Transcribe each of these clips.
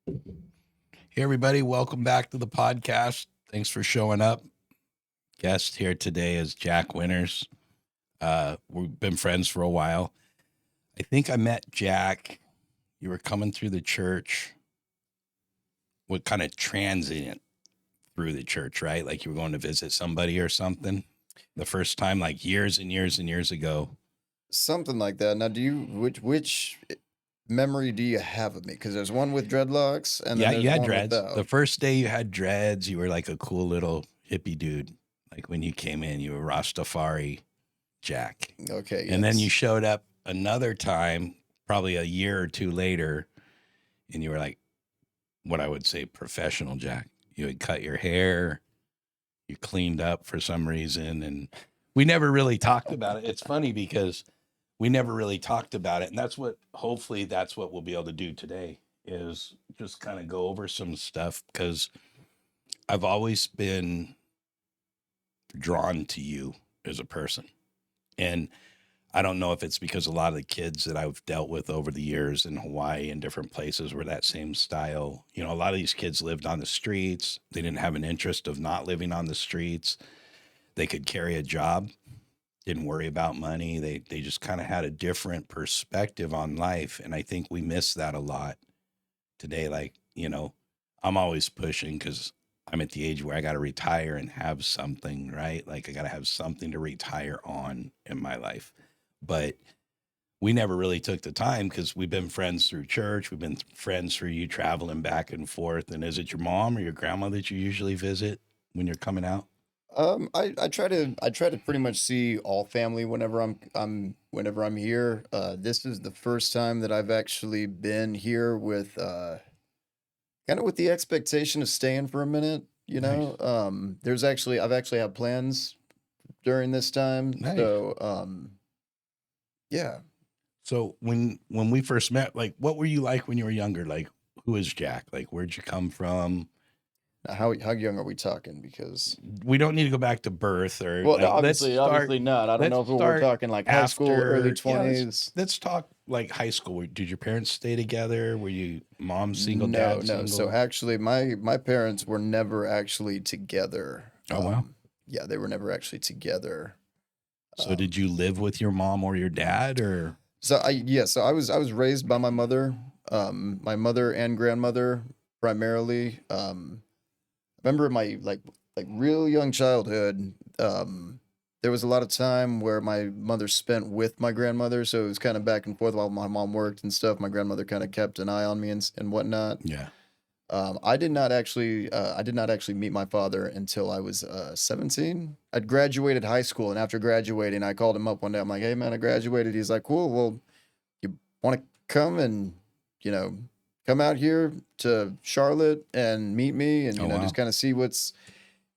Hey, everybody. Welcome back to the podcast. Thanks for showing up. Guest here today is Jack Winters. We've been friends for a while. I think I met Jack. You were coming through the church. What kind of transient through the church, right? Like you were going to visit somebody or something the first time, like years and years and years ago. Something like that. Now, do you which memory do you have of me? Because there's one with dreadlocks, and then Yeah, you there's had one dreads. The without. first day you had dreads, you were like a cool little hippie dude. Like when you came in, you were Rastafari Jack. Okay, And then you yes. showed up another time, probably a year or two later, and you were like, what I would say, professional Jack. You had cut your hair, you cleaned up for some reason, and we never really talked about it. It's funny because we never really talked about it. And hopefully, that's what we'll be able to do today is just kind of go over some stuff because I've always been drawn to you as a person. And I don't know if it's because a lot of the kids that I've dealt with over the years in Hawaii and different places were that same style. You know, a lot of these kids lived on the streets. They didn't have an interest of not living on the streets. They could carry a job, didn't worry about money. They just kind of had a different perspective on life. And I think we miss that a lot today. Like, I'm always pushing because I'm at the age where I got to retire and have something, right? Like I got to have something to retire on in my life. But we never really took the time because we've been friends through church. We've been friends through you traveling back and forth. And is it your mom or your grandma that you usually visit when you're coming out? I try to pretty much see all family whenever I'm here. This is the first time that I've actually been here with kind of with the expectation of staying for a minute. Nice. I've actually had plans during this time, Nice. so yeah. So when we first met, like what were you like when you were younger? Like who is Jack? Like where'd you come from? Now, how young are we talking? Because We don't need to go back to birth or well, no, like obviously not. I don't let's know if we're start talking like high school, early after yeah, let's 20s. let's talk like high school. Did your parents stay together? Were you mom single, No, dad no. So single? actually, my parents were never actually together. Oh wow. Yeah, they were never actually together. So did you live with your mom or your dad or So I was raised by my mother and grandmother primarily. I remember in my like real young childhood, there was a lot of time where my mother spent with my grandmother, so it was kind of back and forth while my mom worked and stuff. My grandmother kind of kept an eye on me and whatnot. yeah. I did not actually meet my father until I was 17. I'd graduated high school, and after graduating, I called him up one day. I'm like, "Hey, man, I graduated." He's like, "Cool. Well, you want to come and you know come out here to Charlotte and meet me, and Oh just wow. kind of see what's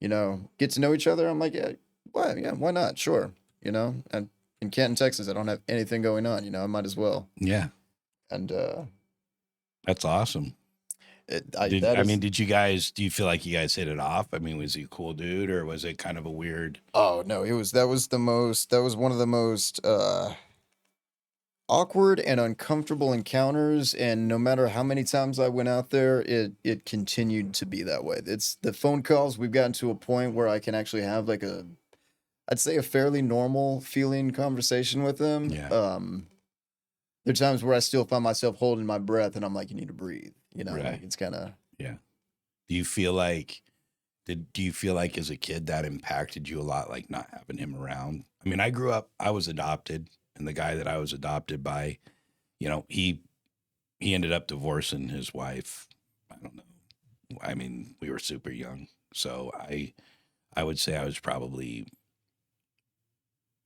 get to know each other." I'm like, "Yeah, why? Yeah, why not? Sure." And in Canton, Texas, I don't have anything going on. I might as well. Yeah. And That's awesome. that is Did do you feel like you guys hit it off? I mean, was he a cool dude or was it kind of a weird Oh, no, that was one of the most, awkward and uncomfortable encounters, and no matter how many times I went out there, it continued to be that way. It's the phone calls, we've gotten to a point where I can actually have, like, I'd say a fairly normal feeling conversation with him. yeah, There are times where I still find myself holding my breath, and I'm like, "You need to breathe," like, right. it's kinda. Yeah. Do you feel like do you feel like as a kid that impacted you a lot, like not having him around? I mean, I was adopted, and the guy that I was adopted by, he ended up divorcing his wife. I don't know. I mean, we were super young. So I would say I was probably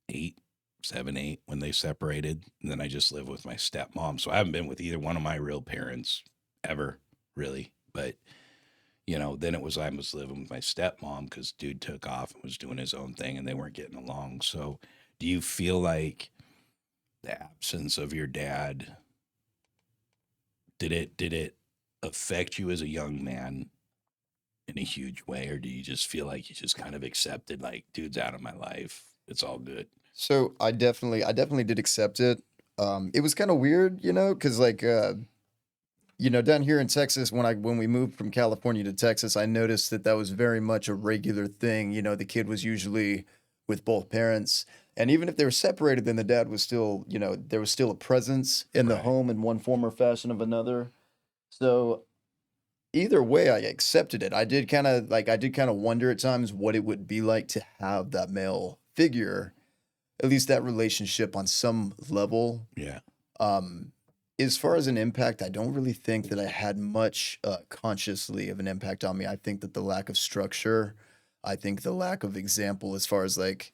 8, 7, 8 when they separated. And then I just lived with my stepmom. So I haven't been with either one of my real parents ever, really. But then I was living with my stepmom because dude took off and was doing his own thing and they weren't getting along. So do you feel like the absence of your dad, did it affect you as a young man in a huge way? Or do you just feel like you just kind of accepted like dude's out of my life? It's all good. So I definitely did accept it. It was kinda weird, because like, Down here in Texas, when we moved from California to Texas, I noticed that was very much a regular thing. The kid was usually with both parents, and even if they were separated, then the dad was still, there was still a presence in the Right. home in one form or fashion of another. So either way, I accepted it. I did kind of wonder at times what it would be like to have that male figure, at least that relationship on some level. Yeah. Um, as far as an impact, I don't really think that I had much consciously of an impact on me. I think that the lack of structure, I think the lack of example, as far as like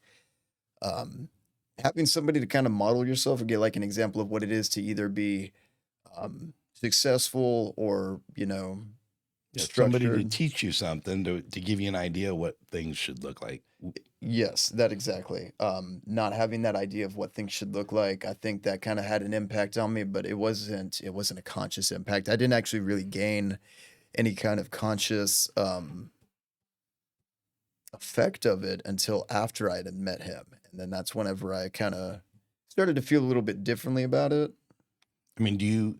um, having somebody to kind of model yourself or get like an example of what it is to either be successful or Yeah. Somebody to structured. teach you something to give you an idea what things should look like. Yes, that exactly. Not having that idea of what things should look like, I think that kind of had an impact on me, but it wasn't a conscious impact. I didn't actually really gain any kind of conscious effect of it until after I had met him. And then that's whenever I kind of started to feel a little bit differently about it. I mean, do you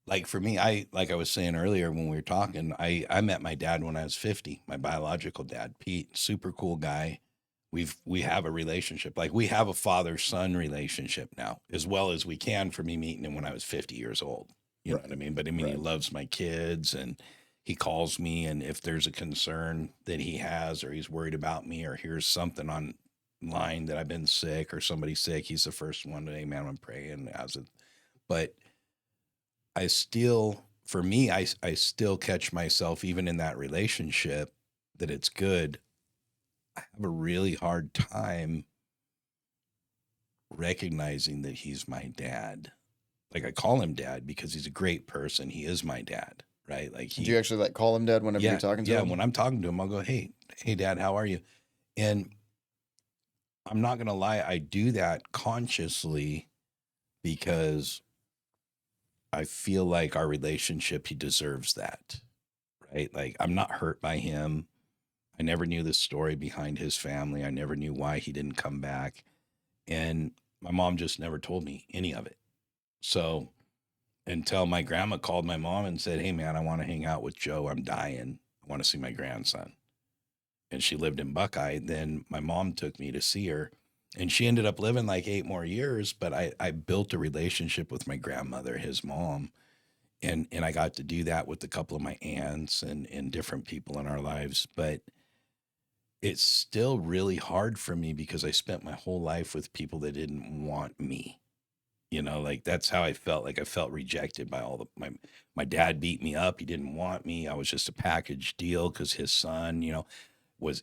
like for me, like I was saying earlier when we were talking, I met my dad when I was 50, my biological dad, Pete, super cool guy. We have a relationship. Like we have a father-son relationship now, as well as we can for me meeting him when I was 50 years old. You know what I Right. mean? But I mean, he Right. loves my kids and he calls me, and if there's a concern that he has or he's worried about me or hears something online that I've been sick or somebody's sick, he's the first one to, hey man, I'm praying as it. But I still, for me, I still catch myself even in that relationship that it's good. I have a really hard time recognizing that he's my dad. Like I call him dad because he's a great person. He is my dad, right? Like Do you actually like call him dad whenever you're yeah, talking to yeah. him? When I'm talking to him, I'll go, hey, dad, how are you? And I'm not gonna lie, I do that consciously because I feel like our relationship, he deserves that, right? Like I'm not hurt by him. I never knew the story behind his family. I never knew why he didn't come back. And my mom just never told me any of it. So until my grandma called my mom and said, hey, man, I want to hang out with Joe. I'm dying. I want to see my grandson. And she lived in Buckeye. Then my mom took me to see her. And she ended up living like 8 more years. But I built a relationship with my grandmother, his mom. And I got to do that with a couple of my aunts and different people in our lives. But it's still really hard for me because I spent my whole life with people that didn't want me. Like that's how I felt. Like I felt rejected by all my dad beat me up. He didn't want me. I was just a package deal because his son,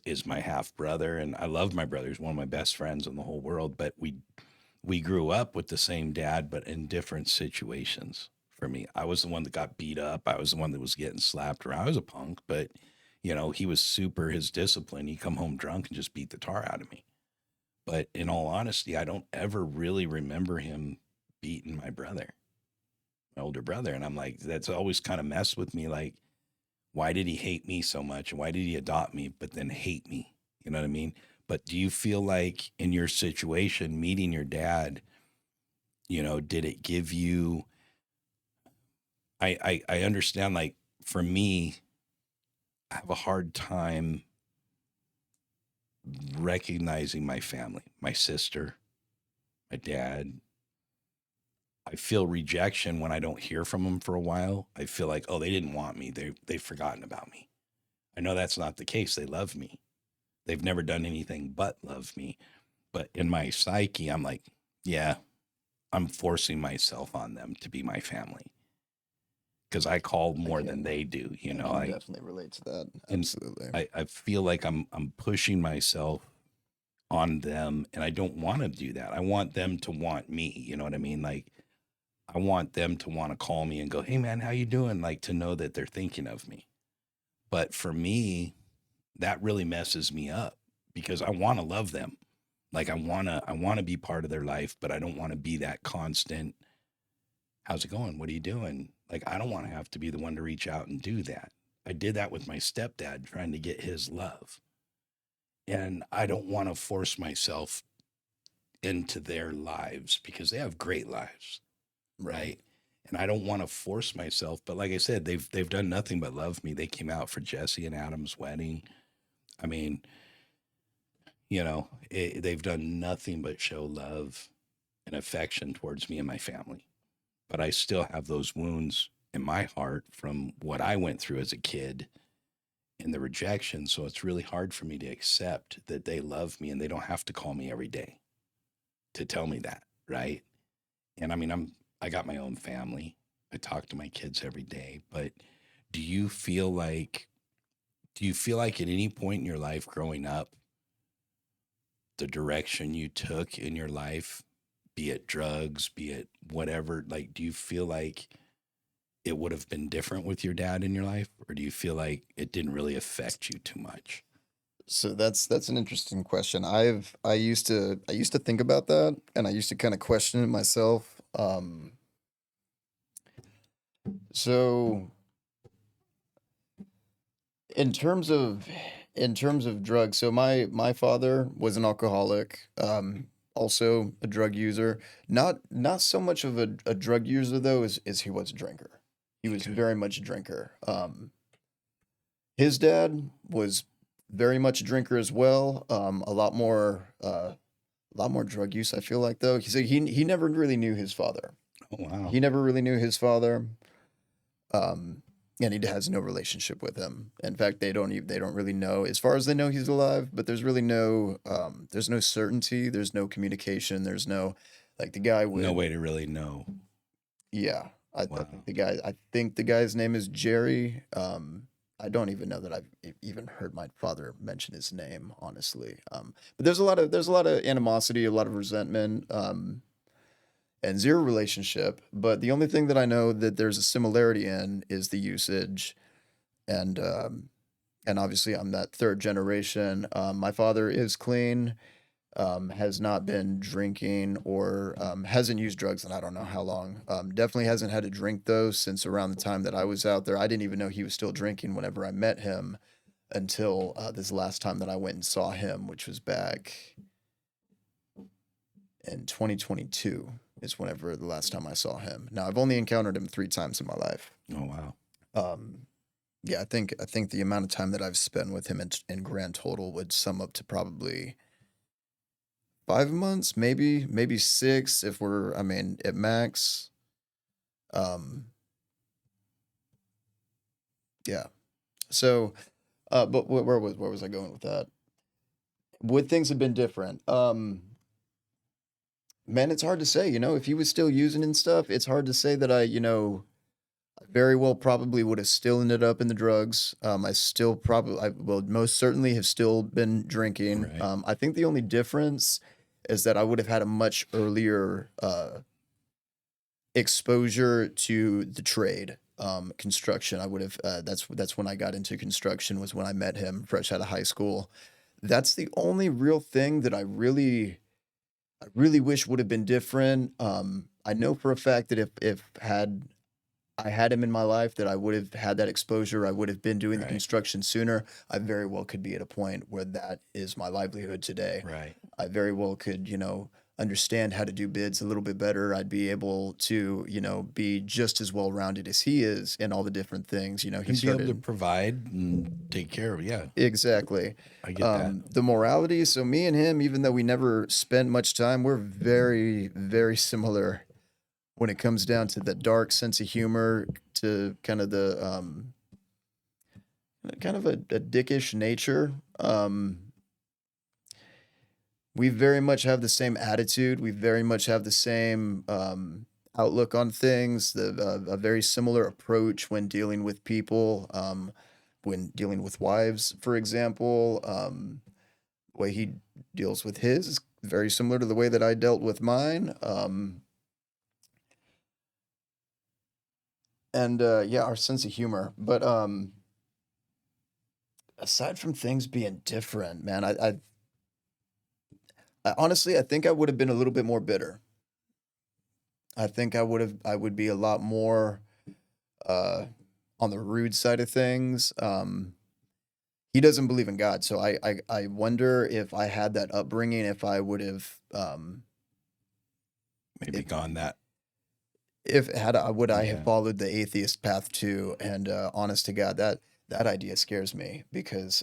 is my half brother, and I love my brother. He's one of my best friends in the whole world. But we grew up with the same dad, but in different situations. For me, I was the one that got beat up. I was the one that was getting slapped around. I was a punk, but he was super his discipline. He'd come home drunk and just beat the tar out of me. But in all honesty, I don't ever really remember him beating my older brother. And I'm like, that's always kind of messed with me. Like, why did he hate me so much? Why did he adopt me, but then hate me? You know what I mean? But do you feel like in your situation, meeting your dad, did it give you, I understand, like for me, I have a hard time recognizing my family, my sister, my dad. I feel rejection when I don't hear from them for a while. I feel like, oh, they didn't want me. They've forgotten about me. I know that's not the case. They love me. They've never done anything but love me. But in my psyche, I'm like, yeah, I'm forcing myself on them to be my family because I call I more than can they do. I can definitely relate to that. And Absolutely. I feel like I'm pushing myself on them, and I don't want to do that. I want them to want me. You know what I mean? Like I want them to want to call me and go, "Hey man, how you doing?" Like to know that they're thinking of me. But for me, that really messes me up because I want to love them. Like I want to be part of their life, but I don't want to be that constant, how's it going? What are you doing? Like I don't want to have to be the one to reach out and do that. I did that with my stepdad trying to get his love. And I don't want to force myself into their lives because they have great lives, Right. right? and I don't want to force myself. But like I said, they've done nothing but love me. They came out for Jesse and Adam's wedding. I mean, they've done nothing but show love and affection towards me and my family. But I still have those wounds in my heart from what I went through as a kid and the rejection. So it's really hard for me to accept that they love me and they don't have to call me every day to tell me that, right? And I mean, I got my own family. I talk to my kids every day, but do you feel like at any point in your life growing up, the direction you took in your life, be it drugs, be it whatever, like do you feel like it would have been different with your dad in your life, or do you feel like it didn't really affect you too much? So that's an interesting question. I used to think about that, and I used to kind of question it myself. So in terms of drugs, so my father was an alcoholic, also a drug user. Not so much of a drug user though, as he was a drinker. He was Okay. very much a drinker. His dad was very much a drinker as well. A lot more drug use, I feel like, though. He never really knew his father. Oh, wow. He never really knew his father. Um, and he has no relationship with him. In fact, they don't really know. As far as they know, he's alive, but there's really there's no certainty. There's no communication. There's no like the guy No would way to really know. yeah. Wow. I think the guy's name is Jerry. I don't even know that I've even heard my father mention his name, honestly. But there's a lot of animosity, a lot of resentment, and zero relationship. But the only thing that I know that there's a similarity in is the usage, and obviously I'm that third generation. My father is clean, has not been drinking or hasn't used drugs in I don't know how long. Definitely hasn't had a drink though since around the time that I was out there. I didn't even know he was still drinking whenever I met him until this last time that I went and saw him, which was back in 2022. Is whenever the last time I saw him. Now I've only encountered him 3 times in my life. Oh, wow. Um, yeah, I think the amount of time that I've spent with him in grand total would sum up to probably 5 months, maybe six if we're, I mean, at max. Um, yeah. So, but where was I going with that? Would things have been different? Man, it's hard to say. If he was still using and stuff, it's hard to say that very well probably would have still ended up in the drugs. I will most certainly have still been drinking. Right. I think the only difference is that I would have had a much earlier exposure to the trade, construction. I would have that's when I got into construction, was when I met him fresh out of high school. That's the only real thing that I really wish would have been different. I know for a fact that if I had him in my life, that I would have had that exposure. I would have been doing the Right. construction sooner. I very well could be at a point where that is my livelihood today. Right. I very well could, understand how to do bids a little bit better. I'd be able to, be just as well rounded as he is in all the different things. He And be able to started provide and take care of. Yeah, exactly. I get that. The morality. So me and him, even though we never spent much time, we're very, very similar when it comes down to the dark sense of humor, to kind of the kind of a dickish nature. We very much have the same attitude. We very much have the same outlook on things. A very similar approach when dealing with people. When dealing with wives, for example, the way he deals with his is very similar to the way that I dealt with mine. And yeah, our sense of humor. But aside from things being different, man, I honestly, I think I would have been a little bit more bitter. I would be a lot more uh, on the rude side of things. He doesn't believe in God, so I wonder if I had that upbringing, if I would have Maybe if gone that if had I would I have Yeah. followed the atheist path too, and, honest to God, that idea scares me because,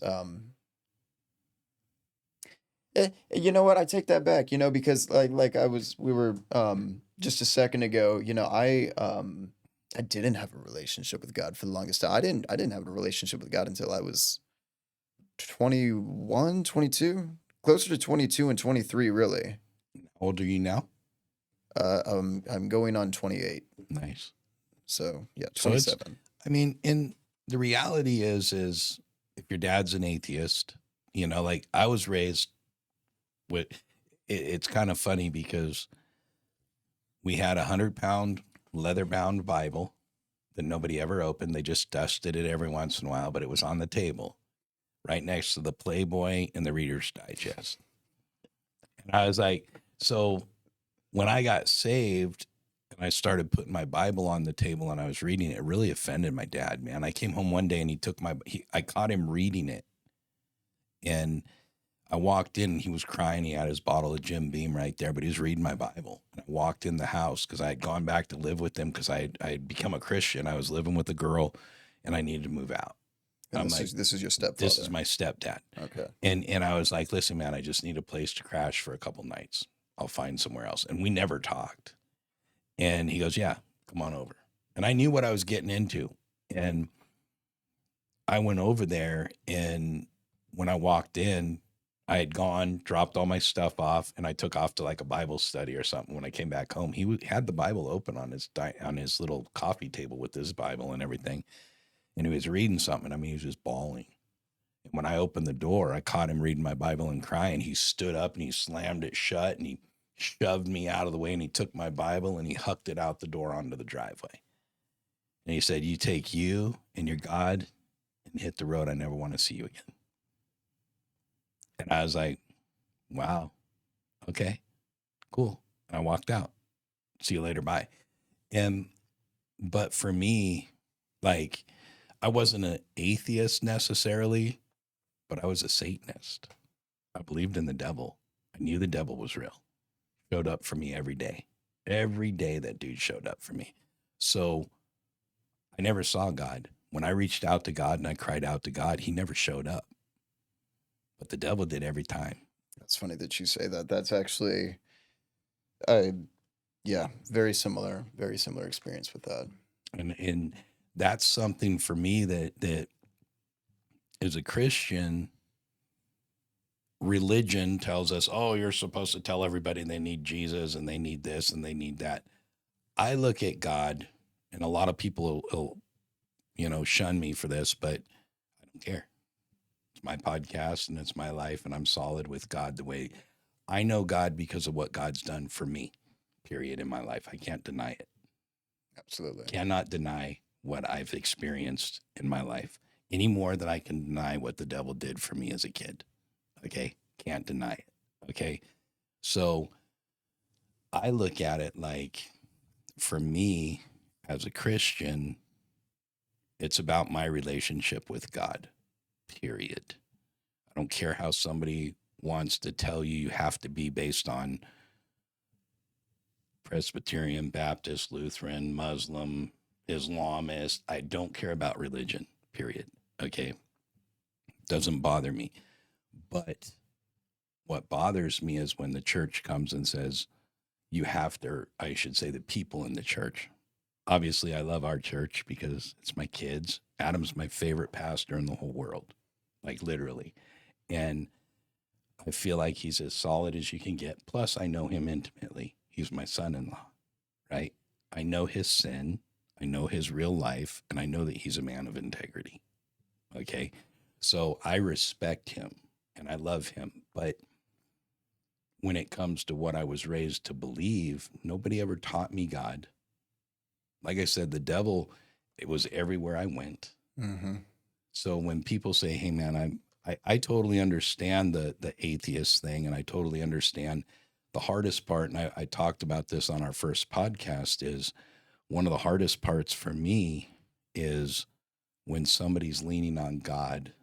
you know what? I take that back, because like we were just a second ago, I didn't have a relationship with God for the longest time. I didn't have a relationship with God until I was 21, 22, closer to 22 and 23 really. How old are you now? I'm going on 28. Nice. So, yeah, So it's, 27. I mean, in the reality is if your dad's an atheist, like I was raised with, it's kind of funny because we had 100-pound leather bound Bible that nobody ever opened. They just dusted it every once in a while, but it was on the table right next to the Playboy and the Reader's Digest. And I was like, so when I got saved and I started putting my Bible on the table and I was reading it, it really offended my dad, man. I came home one day and I caught him reading it. And I walked in and he was crying. He had his bottle of Jim Beam right there, but he was reading my Bible. And I walked in the house because I had gone back to live with him because I had become a Christian. I was living with a girl and I needed to move out. And I'm this like, is this is your this is stepfather. my stepdad. Okay. And I was like, listen, man, I just need a place to crash for a couple nights. I'll find somewhere else. And we never talked. And he goes, yeah, come on over. And I knew what I was getting into. And I went over there. And when I walked in, I had gone, dropped all my stuff off, and I took off to like a Bible study or something. When I came back home, had the Bible open on his little coffee table with his Bible and everything. And he was reading something. I mean, he was just bawling. And when I opened the door, I caught him reading my Bible and crying. He stood up and he slammed it shut and he shoved me out of the way and he took my Bible and he hucked it out the door onto the driveway. And he said, you take you and your God and hit the road. I never want to see you again. And I was like, wow, okay, cool. And I walked out. See you later. Bye. And, but for me, like, I wasn't an atheist necessarily, but I was a Satanist. I believed in the devil. I knew the devil was real. Showed up for me every day. Every day that dude showed up for me. So I never saw God. When I reached out to God and I cried out to God, he never showed up. But the devil did every time. That's funny that you say that. That's actually, I yeah, very similar experience with that. And that's something for me that as a Christian, religion tells us, oh, you're supposed to tell everybody they need Jesus and they need this and they need that. I look at God, and a lot of people will shun me for this, but I don't care. It's my podcast and it's my life, and I'm solid with God the way I know God because of what God's done for me, period, in my life. I can't deny it. Absolutely. Cannot deny what I've experienced in my life any more than I can deny what the devil did for me as a kid. Okay. Can't deny it. Okay. So I look at it like, for me as a Christian, it's about my relationship with God, period. I don't care how somebody wants to tell you you have to be based on Presbyterian, Baptist, Lutheran, Muslim, Islamist. I don't care about religion, period. Okay. Doesn't bother me. But what bothers me is when the church comes and says, you have to, or I should say, the people in the church. Obviously, I love our church because it's my kids. Adam's my favorite pastor in the whole world, like literally. And I feel like he's as solid as you can get. Plus, I know him intimately. He's my son in law, right? I know his sin, I know his real life, and I know that he's a man of integrity. Okay. So I respect him and I love him. But when it comes to what I was raised to believe, nobody ever taught me God. Like I said, the devil, it was everywhere I went. Mm-hmm. So when people say, hey man, I totally understand the atheist thing, and I totally understand the hardest part, and I talked about this on our first podcast, is one of the hardest parts for me is when somebody's leaning on God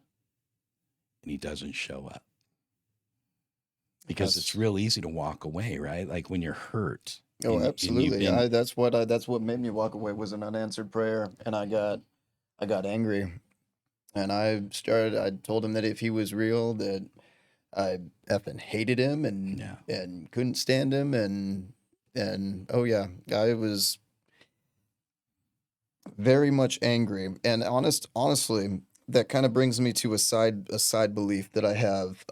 and he doesn't show up. Because it's That's real easy to walk away, right? Like when you're hurt Oh, And you've absolutely. been, That's what made me walk away was an unanswered prayer, and I got angry, and I told him that if he was real, that I effing hated him yeah, and couldn't stand him, and oh yeah, I was very much angry. And honestly, that kind of brings me to a side belief that I have.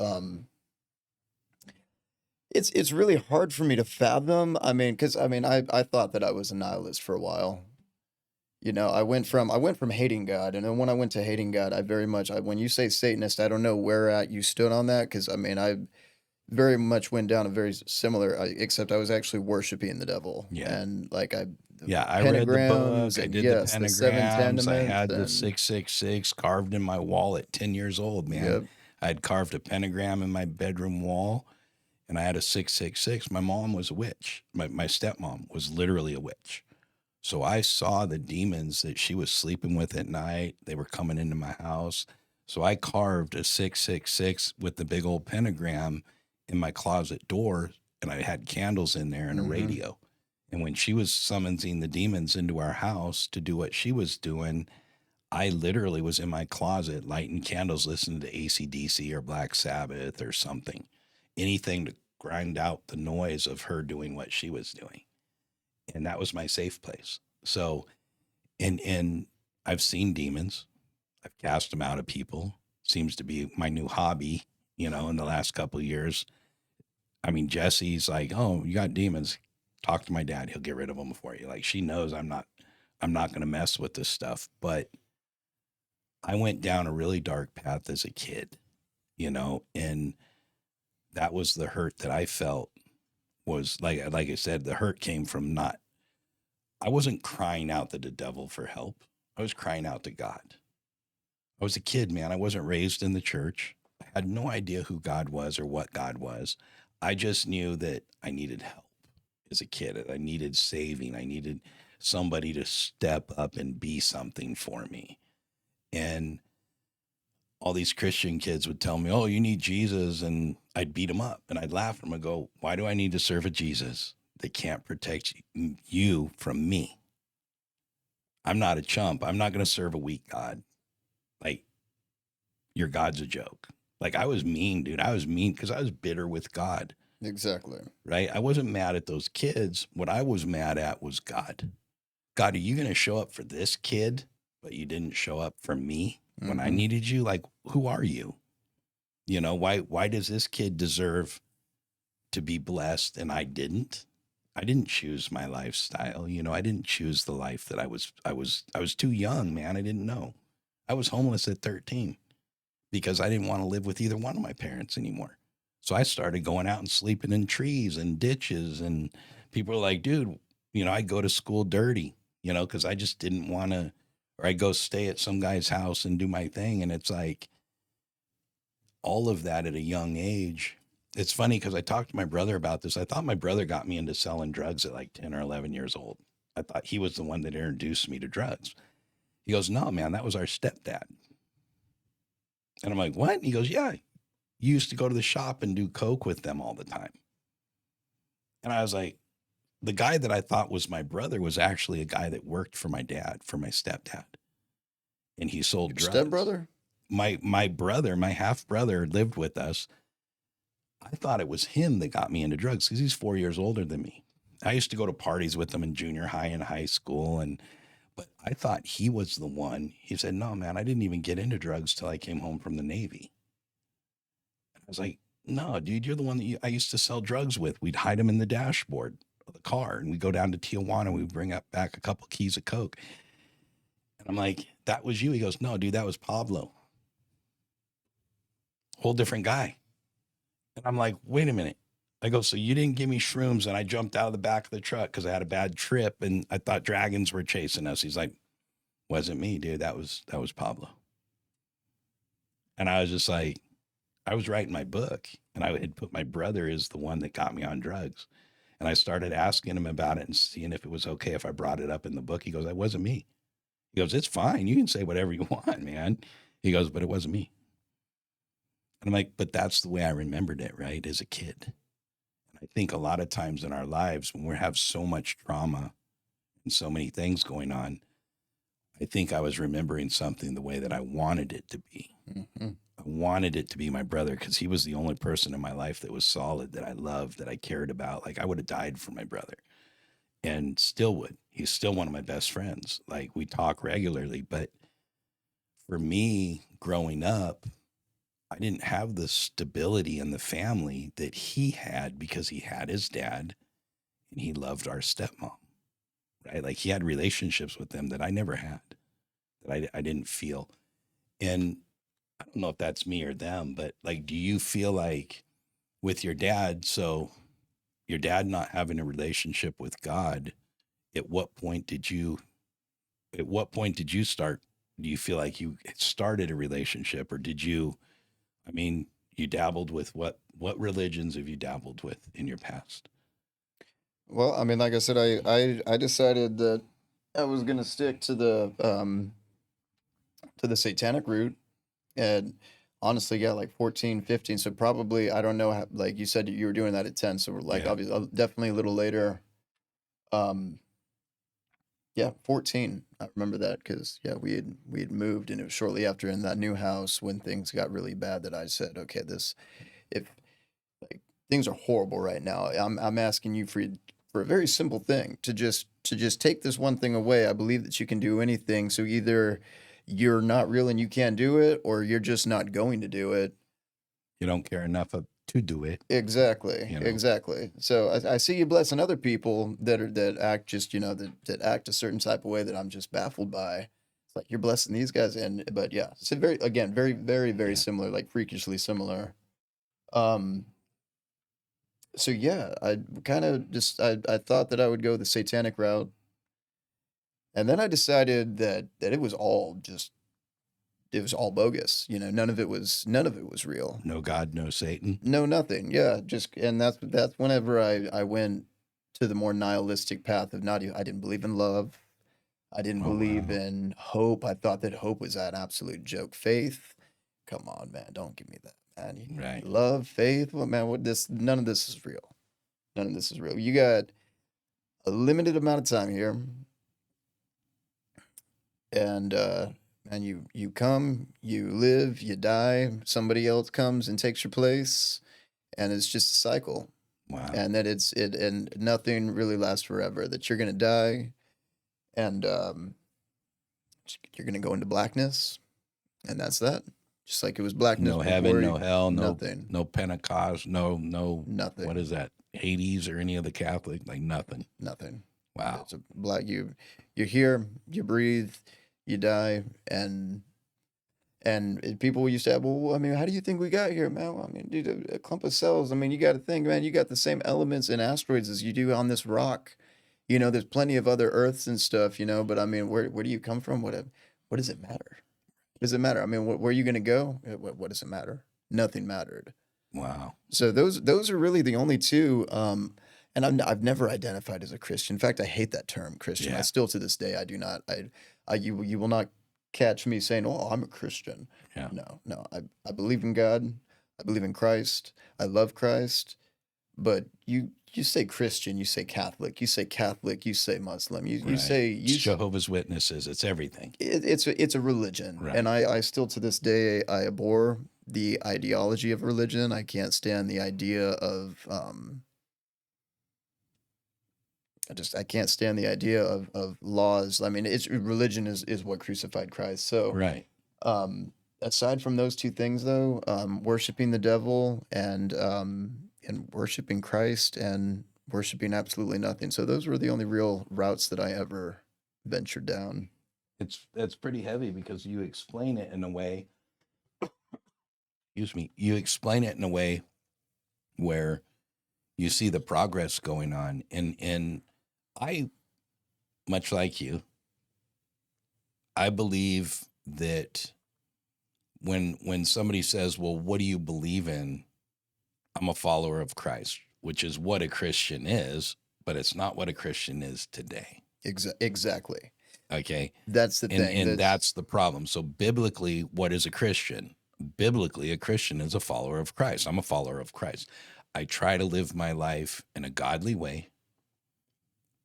It's really hard for me to fathom. I mean, because I mean, I thought that I was a nihilist for a while. You know, I went from hating God, and then when I went to hating God, I very much when you say Satanist, I don't know where at you stood on that, because I mean, I very much went down a very similar, except I was actually worshiping the devil, yeah. and like I the Yeah, I read the pentagrams, book. I and did the yes, the seven pentagrams. I tenements, had the and 666 carved in my wall at 10 years old, man. yep. I had carved a pentagram in my bedroom wall and I had a 666. My mom was a witch. My stepmom was literally a witch. So I saw the demons that she was sleeping with at night. They were coming into my house. So I carved a 666 with the big old pentagram in my closet door, and I had candles in there and a Mm-hmm. radio. And when she was summoning the demons into our house to do what she was doing, I literally was in my closet lighting candles, listening to AC/DC or Black Sabbath or something, anything to grind out the noise of her doing what she was doing. And that was my safe place. So, and I've seen demons. I've cast them out of people. Seems to be my new hobby, in the last couple of years. I mean, Jesse's like, "Oh, you got demons. Talk to my dad. He'll get rid of them for you." Like she knows I'm not going to mess with this stuff, but I went down a really dark path as a kid, and that was the hurt that I felt was like I said, the hurt came from not I wasn't crying out to the devil for help. I was crying out to God. I was a kid, man. I wasn't raised in the church. I had no idea who God was or what God was. I just knew that I needed help as a kid. I needed saving. I needed somebody to step up and be something for me. And all these Christian kids would tell me, "Oh, you need Jesus." And I'd beat them up and I'd laugh at them and go, "Why do I need to serve a Jesus that can't protect you from me? I'm not a chump. I'm not going to serve a weak God. Like, your God's a joke." Like, I was mean, dude. I was mean because I was bitter with God, Exactly. right? I wasn't mad at those kids. What I was mad at was God. God, are you going to show up for this kid, but you didn't show up for me when I Mm-hmm. needed you? Like, who are you? Why does this kid deserve to be blessed and I didn't? I didn't choose my lifestyle. I didn't choose the life that I was too young, man. I didn't know. I was homeless at 13 because I didn't want to live with either one of my parents anymore. So I started going out and sleeping in trees and ditches, and people were like, "Dude, I'd go to school dirty, because I just didn't want to, or I'd go stay at some guy's house and do my thing." And it's like all of that at a young age. It's funny because I talked to my brother about this. I thought my brother got me into selling drugs at like 10 or 11 years old. I thought he was the one that introduced me to drugs. He goes, "No, man, that was our stepdad." And I'm like, "What?" And he goes, "Yeah, you used to go to the shop and do coke with them all the time." And I was like, the guy that I thought was my brother was actually a guy that worked for my dad, for my stepdad, and he sold Your drugs. stepbrother? My brother, my half brother, lived with us. I thought it was him that got me into drugs because he's 4 years older than me. I used to go to parties with him in junior high and high school, but I thought he was the one. He said, "No, man, I didn't even get into drugs till I came home from the Navy." I was like, "No, dude, you're the one that I used to sell drugs with. We'd hide them in the dashboard of the car, and we'd go down to Tijuana. We'd bring up back a couple keys of coke." And I'm like, "That was you?" He goes, "No, dude, that was Pablo. Whole different guy." And I'm like, "Wait a minute." I go, "So you didn't give me shrooms?" And I jumped out of the back of the truck because I had a bad trip and I thought dragons were chasing us. He's like, "Wasn't me, dude. That was Pablo." And I was just like, I was writing my book and I had put my brother as the one that got me on drugs. And I started asking him about it and seeing if it was okay if I brought it up in the book. He goes, "That wasn't me." He goes, "It's fine. You can say whatever you want, man." He goes, "But it wasn't me." And I'm like, "But that's the way I remembered it, right? As a kid." And I think a lot of times in our lives when we have so much trauma and so many things going on, I think I was remembering something the way that I wanted it to be. Hmm. I wanted it to be my brother because he was the only person in my life that was solid, that I loved, that I cared about. Like I would have died for my brother and still would. He's still one of my best friends. Like we talk regularly. But for me, growing up, I didn't have the stability in the family that he had because he had his dad and he loved our stepmom, right? Like he had relationships with them that I never had, that I didn't feel. And I don't know if that's me or them, but like, do you feel like with your dad, so your dad not having a relationship with God, at what point did you, at what point did you start? Do you feel like you started a relationship or did you, I mean, you dabbled with what religions have you dabbled with in your past? Well, I mean, like I said, I decided that I was gonna stick to the satanic route, and honestly, yeah, like 14, 15. So probably I don't know how, like you said you were doing that at 10, so we're like Yeah. obviously definitely a little later. Um, yeah, 14. I remember that because yeah, we had moved, and it was shortly after in that new house when things got really bad that I said, okay, this if like things are horrible right now. I'm asking you for a very simple thing to just take this one thing away. I believe that you can do anything. So either you're not real and you can't do it, or you're just not going to do it. You don't care enough to do it, Exactly, you know? exactly. So I see you blessing other people that act just that act a certain type of way that I'm just baffled by. It's like you're blessing these guys, and but yeah, it's a very again very Yeah. similar, like freakishly similar. Um, so yeah, I kind of just I thought that I would go the satanic route, and then I decided that it was all bogus. You know, none of it was real. No God, no Satan. No, nothing. Yeah, just and that's whenever I went to the more nihilistic path of not even I didn't believe in love. I didn't Oh, believe wow. in hope. I thought that hope was an absolute joke. Faith, come on, man, don't give me that, man. Right. Love, faith, well, man, what this? None of this is real. None of this is real. You got a limited amount of time here, and you come, you live, you die. Somebody else comes and takes your place, and it's just a cycle. Wow. And that and nothing really lasts forever. That you're gonna die, and you're gonna go into blackness, and that's that. Just like it was blackness No heaven, before. no hell, Nothing, no Pentecost, no what nothing, is that? Hades or any of the Catholic, like nothing. nothing. Wow. It's a black you're here, you breathe, you die, and people used to have, well, I mean, how do you think we got here, man? Well, I mean, dude, a clump of cells. I mean, you got to think, man, you got the same elements in asteroids as you do on this rock. You know, there's plenty of other Earths and stuff, you know, but I mean, where do you come from? What does it matter? What does it matter? I mean, where are you going to go? What does it matter? Nothing mattered. Wow. So those are really the only two. And I've never identified as a Christian. In fact, I hate that term Christian. I Yeah. still to this day I do not. You will not catch me saying, "Oh, I'm a Christian." Yeah. No, no. I believe in God. I believe in Christ. I love Christ. But you say Christian, you say Catholic, you say Catholic, you say Muslim, you Right. say It's Jehovah's Witnesses. It's everything. it's a religion, Right. and I still to this day I abhor the ideology of religion. I can't stand the idea of I can't stand the idea of laws. I mean, it's religion is what crucified Christ. So Right. aside from those two things, though, worshiping the devil and worshiping Christ and worshiping absolutely nothing. So those were the only real routes that I ever ventured down. That's pretty heavy because you explain it in a way, excuse me, you explain it in a way where you see the progress going on. And I, much like you, I believe that when somebody says, "Well, what do you believe in?" I'm a follower of Christ, which is what a Christian is, but it's not what a Christian is today. Exactly. Okay? That's the thing. And that's the problem. So biblically, what is a Christian? Biblically, a Christian is a follower of Christ. I'm a follower of Christ. I try to live my life in a godly way,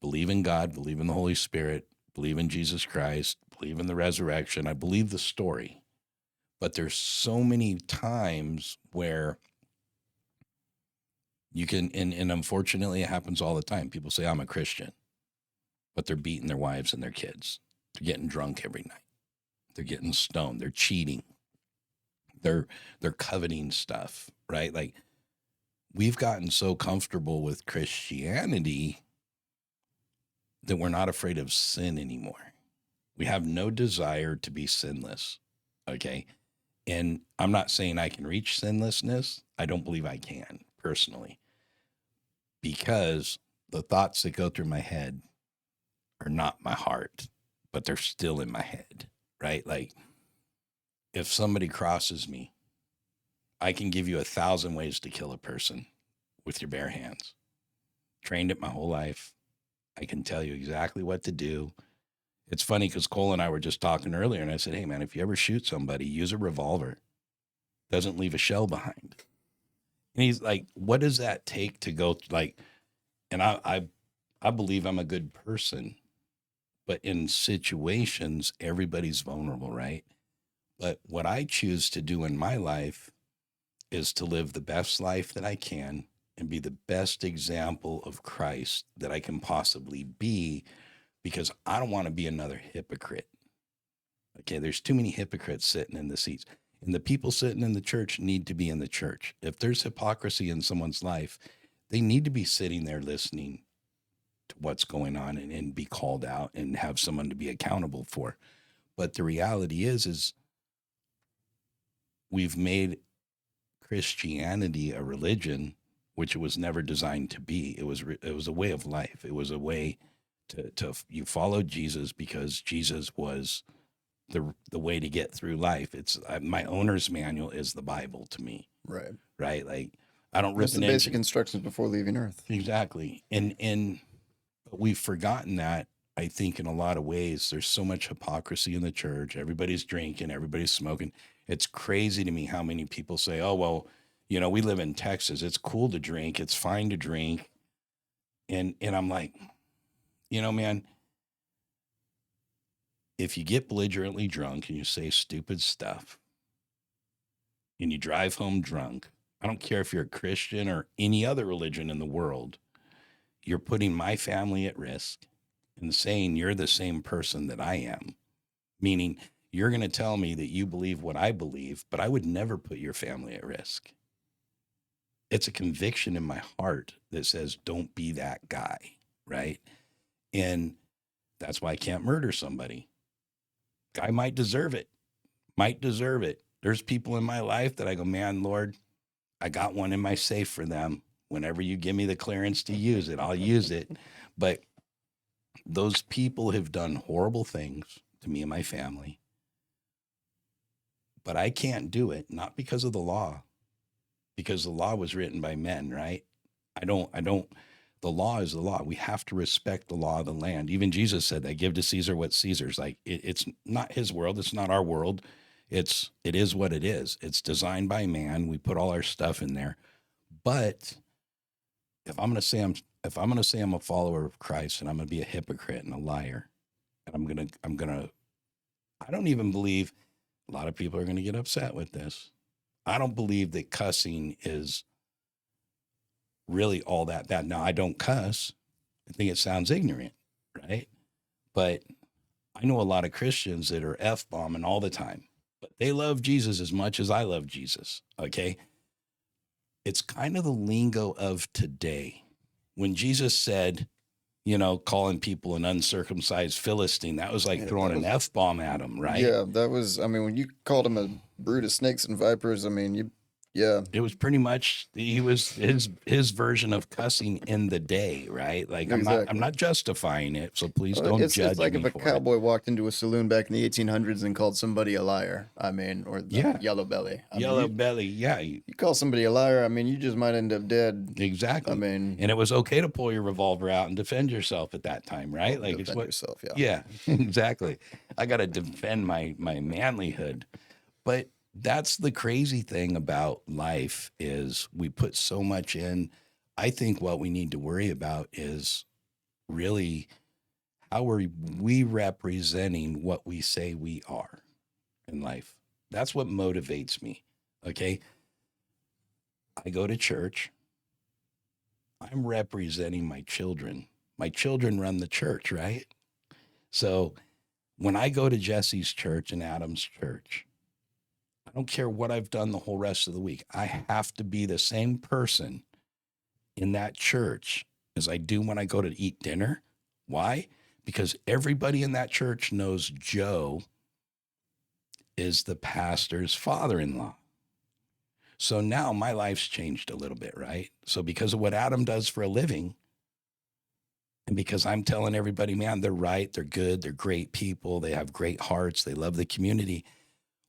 believe in God, believe in the Holy Spirit, believe in Jesus Christ, believe in the resurrection. I believe the story. But there's so many times where you can, and unfortunately, it happens all the time. People say, I'm a Christian, but they're beating their wives and their kids. They're getting drunk every night. They're getting stoned. They're cheating. They're coveting stuff, right? Like, we've gotten so comfortable with Christianity that we're not afraid of sin anymore. We have no desire to be sinless. Okay. And I'm not saying I can reach sinlessness. I don't believe I can personally, because the thoughts that go through my head are not my heart, but they're still in my head, right? Like, if somebody crosses me, I can give you 1,000 ways to kill a person with your bare hands. Trained it my whole life. I can tell you exactly what to do. It's funny because Cole and I were just talking earlier, and I said, hey, man, if you ever shoot somebody, use a revolver. Doesn't leave a shell behind. And he's like, what does that take to go, like, and I believe I'm a good person, but in situations, everybody's vulnerable, right? But what I choose to do in my life is to live the best life that I can and be the best example of Christ that I can possibly be, because I don't want to be another hypocrite. Okay, there's too many hypocrites sitting in the seats. And the people sitting in the church need to be in the church. If there's hypocrisy in someone's life, they need to be sitting there listening to what's going on, and be called out and have someone to be accountable for. But the reality is we've made Christianity a religion, which it was never designed to be. It was a way of life. It was a way to you followed Jesus because Jesus was the way to get through life. It's my owner's manual is the Bible to me. Right. Right. Like, I don't rip That's the an basic engine. instructions before leaving Earth. Exactly. And but we've forgotten that. I think in a lot of ways, there's so much hypocrisy in the church. Everybody's drinking, everybody's smoking. It's crazy to me how many people say, oh, well, we live in Texas. It's cool to drink. It's fine to drink. And I'm like, man, if you get belligerently drunk and you say stupid stuff and you drive home drunk, I don't care if you're a Christian or any other religion in the world, you're putting my family at risk and saying you're the same person that I am. Meaning, you're going to tell me that you believe what I believe, but I would never put your family at risk. It's a conviction in my heart that says, don't be that guy, right? And that's why I can't murder somebody. Guy might deserve it. There's people in my life that I go, man, Lord, I got one in my safe for them. Whenever you give me the clearance to use it, I'll use it. But those people have done horrible things to me and my family. But I can't do it, not because of the law, because the law was written by men, right? The law is the law. We have to respect the law of the land. Even Jesus said that, give to Caesar what's Caesar's. Like, it's not his world. It's not our world. It is what it is. It's designed by man. We put all our stuff in there. But if I'm going to say I'm a follower of Christ, and I'm going to be a hypocrite and a liar, and I don't even believe a lot of people are going to get upset with this. I don't believe that cussing is really all that bad. Now, I don't cuss. I think it sounds ignorant, right? But I know a lot of Christians that are F-bombing all the time, but they love Jesus as much as I love Jesus, okay? It's kind of the lingo of today. When Jesus said, calling people an uncircumcised Philistine, that was like throwing an F-bomb at them, right? Yeah, that was, when you called him a brood of snakes and vipers, yeah. It was pretty much his version of cussing in the day, right? Like, Exactly. I'm not justifying it, so please don't judge It's like me if a for cowboy walked into a saloon back in the 1800s and called somebody a liar. Or yellow belly. Yellow belly, yeah. You call somebody a liar, you just might end up dead. Exactly. And it was okay to pull your revolver out and defend yourself at that time, right? Like, defend yourself, yeah, exactly. I got to defend my manlyhood. But that's the crazy thing about life is we put so much in. I think what we need to worry about is really how are we representing what we say we are in life. That's what motivates me. Okay. I go to church. I'm representing my children. My children run the church, right? So when I go to Jesse's church and Adam's church, I don't care what I've done the whole rest of the week. I have to be the same person in that church as I do when I go to eat dinner. Why? Because everybody in that church knows Joe is the pastor's father in law. So now my life's changed a little bit, right? So because of what Adam does for a living, and because I'm telling everybody, man, they're right, they're good, they're great people, they have great hearts, they love the community.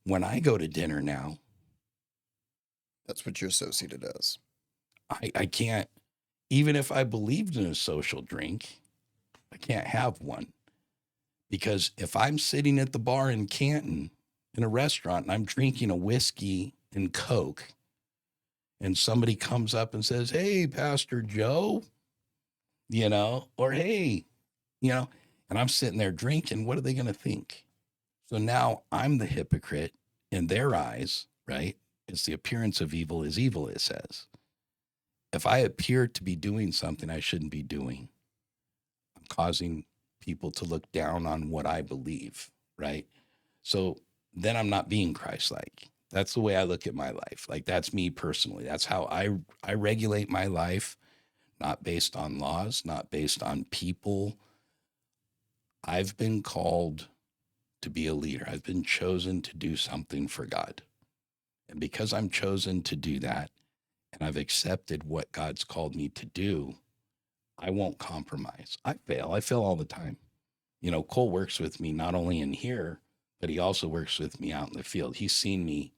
When I go to dinner now, That's what you're associated as. I can't, even if I believed in a social drink, I can't have one. Because if I'm sitting at the bar in Canton in a restaurant and I'm drinking a whiskey and Coke, and somebody comes up and says, "Hey, Pastor Joe," or "Hey," and I'm sitting there drinking, what are they going to think? So now I'm the hypocrite in their eyes, right? It's the appearance of evil, it says. If I appear to be doing something I shouldn't be doing, I'm causing people to look down on what I believe, right? So then I'm not being Christ-like. That's the way I look at my life. Like that's me personally. That's how I regulate my life, not based on laws, not based on people. I've been called to be a leader. I've been chosen to do something for God. And because I'm chosen to do that and I've accepted what God's called me to do, I won't compromise. I fail. I fail all the time. Cole works with me not only in here, but he also works with me out in the field. He's seen me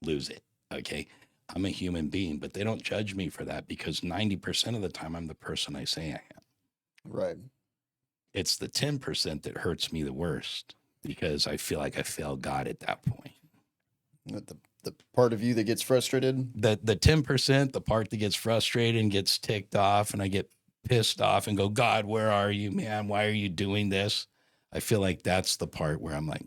lose it. Okay. I'm a human being, but they don't judge me for that because 90% of the time I'm the person I say I am. Right. It's the 10% that hurts me the worst because I feel like I failed God at that point. The part of you that gets frustrated. The 10%, the part that gets frustrated and gets ticked off, and I get pissed off and go, God, where are you, man? Why are you doing this? I feel like that's the part where I'm like,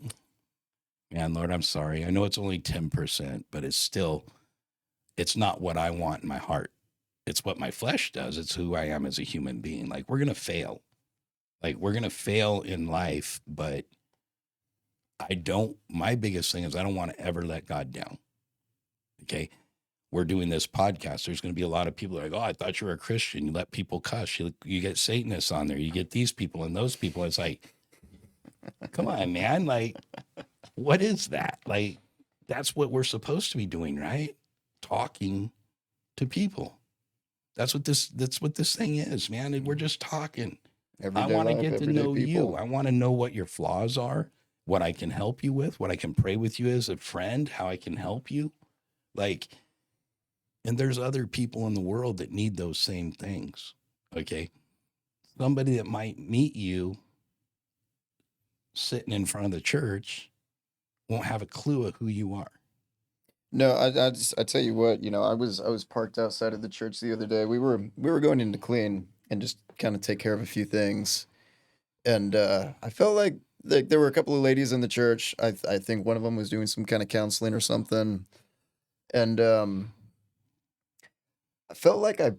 man, Lord, I'm sorry. I know it's only 10%, but it's not what I want in my heart. It's what my flesh does. It's who I am as a human being. Like we're going to fail. Like we're going to fail in life, but my biggest thing is I don't want to ever let God down. Okay. We're doing this podcast. There's going to be a lot of people like, oh, I thought you were a Christian. You let people cuss. You get Satanists on there. You get these people and those people. It's like, come on, man. Like, what is that? Like, that's what we're supposed to be doing, right? Talking to people. That's what this thing is, man. And we're just talking. I Everyday want to life, get to everyday know you. people. I want to know what your flaws are, what I can help you with, what I can pray with you as a friend, how I can help you. Like, and there's other people in the world that need those same things. Okay. Somebody that might meet you sitting in front of the church won't have a clue of who you are. No, I tell you what, I was parked outside of the church the other day. We were going in to clean and just kind of take care of a few things. And I felt like there were a couple of ladies in the church. I think one of them was doing some kind of counseling or something. And I felt like I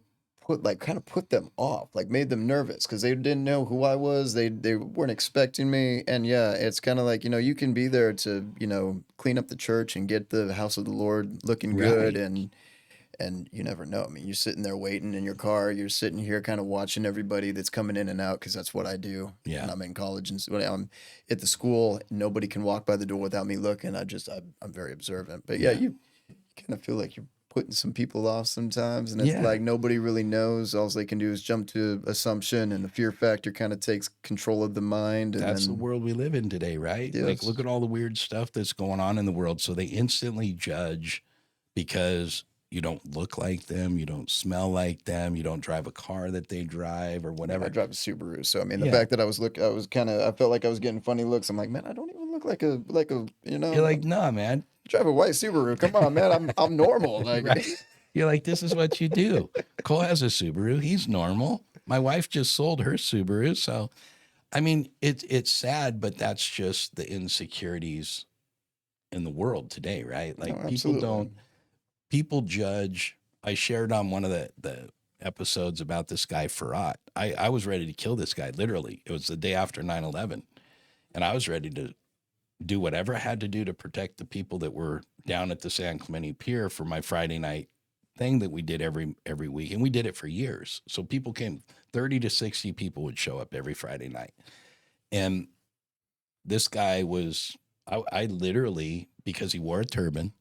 kind of put them off, like made them nervous because they didn't know who I was. They weren't expecting me. And yeah, it's kind of like, you can be there to, clean up the church and get the house of the Lord looking good, Right. and you never know. I mean, you're sitting there waiting in your car, you're sitting here kind of watching everybody that's coming in and out because that's what I do. Yeah. And I'm in college, and when I'm at the school, nobody can walk by the door without me looking. I'm very observant. But yeah, Yeah. you kind of feel like you're putting some people off sometimes, and it's Yeah. like nobody really knows. All they can do is jump to assumption, and the fear factor kind of takes control of the mind, and That's the then world we live in today, right? Like, look yes, at all the weird stuff that's going on in the world. So they instantly judge because you don't look like them, you don't smell like them, you don't drive a car that they drive or yeah, I whatever. drive a Subaru, so I mean, the Yeah. fact that I was kind of, I felt like I was getting funny looks. I'm like, man, I don't even look like a, You're like, nah, man. drive a white Subaru. Come on, man. I'm normal. Like, Right? You're like, this is what you do. Cole has a Subaru. He's normal. My wife just sold her Subaru. So, I mean, it's sad, but that's just the insecurities in the world today, right? no, Like absolutely. people judge. I shared on one of the episodes about this guy, Farad. I was ready to kill this guy, literally. It was the day after 9/11, and I was ready to do whatever I had to do to protect the people that were down at the San Clemente Pier for my Friday night thing that we did every week, and we did it for years. So people came, 30 to 60 people would show up every Friday night, and this guy was I literally, because he wore a turban,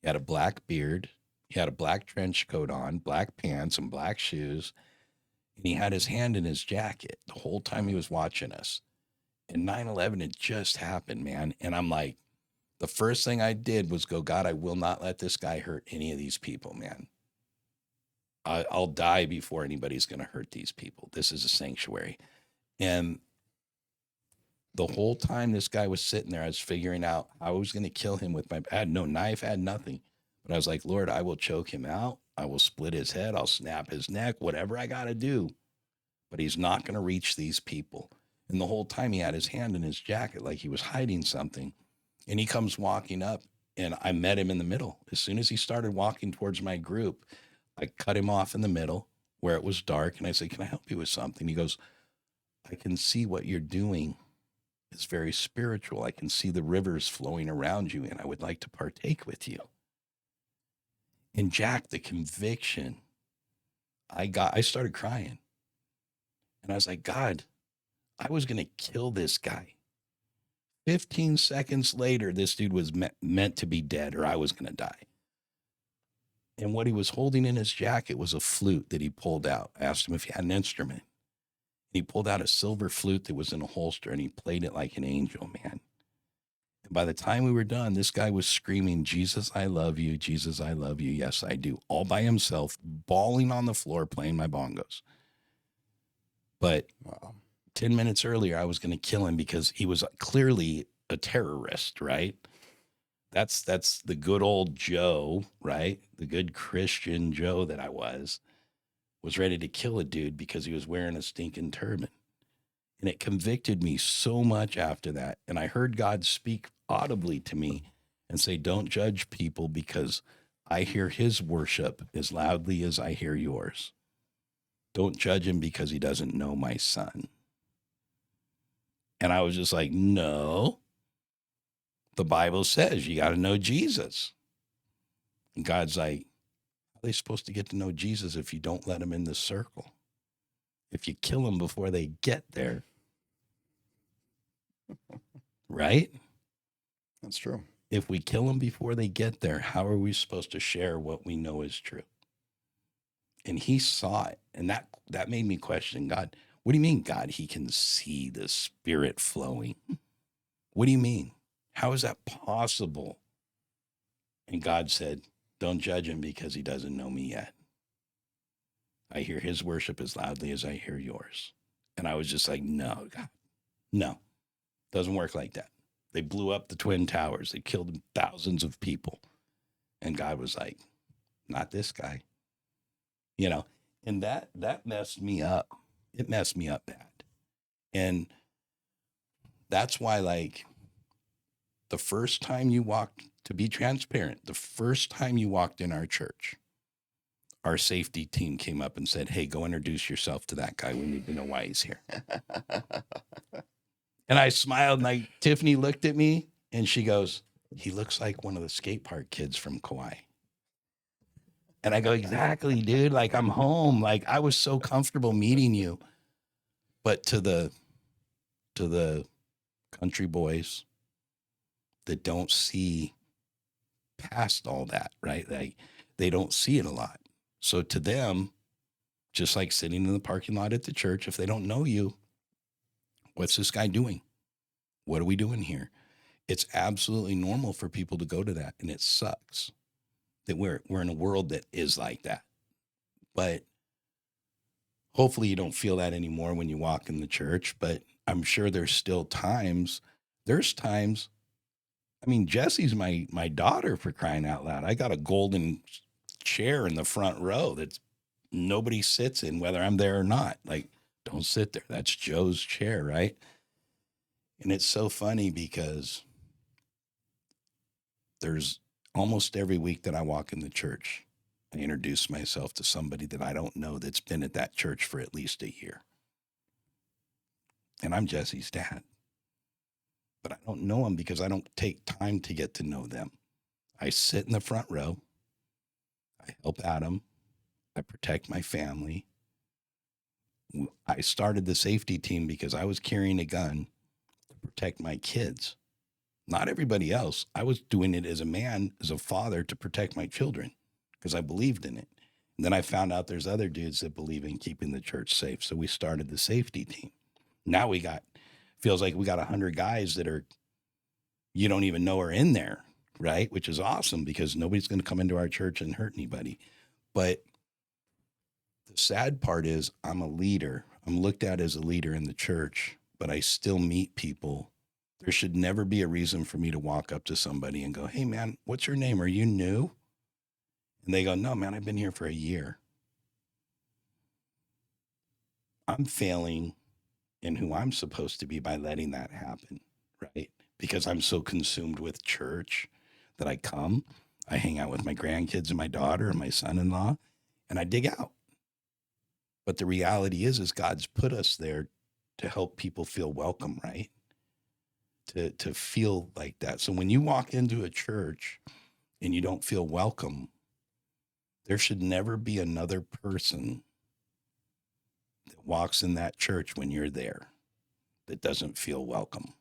he had a black beard, he had a black trench coat on, black pants, and black shoes, and he had his hand in his jacket the whole time he was watching us. And 9/11 had just happened, man, and I'm like, the first thing I did was go, God, I will not let this guy hurt any of these people, man. I'll die before anybody's going to hurt these people. This is a sanctuary. And the whole time this guy was sitting there, I was figuring out how I was going to kill him with I had no knife, had nothing. But I was like, Lord, I will choke him out. I will split his head. I'll snap his neck, whatever I got to do. But he's not going to reach these people. And the whole time he had his hand in his jacket like he was hiding something. And he comes walking up, and I met him in the middle. As soon as he started walking towards my group, I cut him off in the middle where it was dark. And I said, can I help you with something? He goes, I can see what you're doing is very spiritual. I can see the rivers flowing around you, and I would like to partake with you. And Jack, the conviction I started crying. And I was like, God, I was going to kill this guy. 15 seconds later, this dude was meant to be dead, or I was going to die. And what he was holding in his jacket was a flute that he pulled out. I asked him if he had an instrument. He pulled out a silver flute that was in a holster, and he played it like an angel, man. And by the time we were done, this guy was screaming, Jesus, I love you. Jesus, I love you. Yes, I do. All by himself, bawling on the floor, playing my bongos. But Wow. 10 minutes earlier, I was going to kill him because he was clearly a terrorist, right? That's the good old Joe, right? The good Christian Joe that I was ready to kill a dude because he was wearing a stinking turban. And it convicted me so much after that. And I heard God speak audibly to me and say, don't judge people because I hear his worship as loudly as I hear yours. Don't judge him because he doesn't know my son. And I was just like, no, the Bible says you got to know Jesus. And God's like, how are they supposed to get to know Jesus if you don't let them in the circle? If you kill them before they get there, right? That's true. If we kill them before they get there, how are we supposed to share what we know is true? And he saw it. And that made me question God. What do you mean, God? He can see the spirit flowing. What do you mean? How is that possible? And God said, don't judge him because he doesn't know me yet. I hear his worship as loudly as I hear yours. And I was just like, no, God, no, doesn't work like that. They blew up the Twin Towers. They killed thousands of people. And God was like, not this guy, you know, and that messed me up. It messed me up bad. And that's why, like, the first time you walked, to be transparent, the first time you walked in our church, our safety team came up and said, hey, go introduce yourself to that guy. We need to know why he's here. And I smiled, and like Tiffany looked at me and she goes, he looks like one of the skate park kids from Kauai. And I go, exactly, dude. Like, I'm home. Like, I was so comfortable meeting you. But to the country boys that don't see past all that, right? They don't see it a lot. So to them, just like sitting in the parking lot at the church, if they don't know you, what's this guy doing? What are we doing here? It's absolutely normal for people to go to that. And it sucks that we're in a world that is like that. But hopefully you don't feel that anymore when you walk in the church. But I'm sure there's times I mean, Jesse's my daughter, for crying out loud. I got a golden chair in the front row that nobody sits in, whether I'm there or not. Like, don't sit there. That's Joe's chair, right? And it's so funny because there's almost every week that I walk in the church, I introduce myself to somebody that I don't know that's been at that church for at least a year. And I'm Jesse's dad. But I don't know them because I don't take time to get to know them. I sit in the front row. I help Adam. I protect my family. I started the safety team because I was carrying a gun to protect my kids. Not everybody else. I was doing it as a man, as a father, to protect my children because I believed in it. And then I found out there's other dudes that believe in keeping the church safe. So we started the safety team. Now feels like we got 100 guys that are, you don't even know are in there, right? Which is awesome because nobody's going to come into our church and hurt anybody. But the sad part is I'm a leader. I'm looked at as a leader in the church, but I still meet people. There should never be a reason for me to walk up to somebody and go, "Hey man, what's your name? Are you new?" And they go, "No, man, I've been here for a year." I'm failing in who I'm supposed to be by letting that happen, right? Because I'm so consumed with church that I hang out with my grandkids and my daughter and my son-in-law, and I dig out. But the reality is God's put us there to help people feel welcome, right? To feel like that. So when you walk into a church and you don't feel welcome, there should never be another person that walks in that church when you're there that doesn't feel welcome.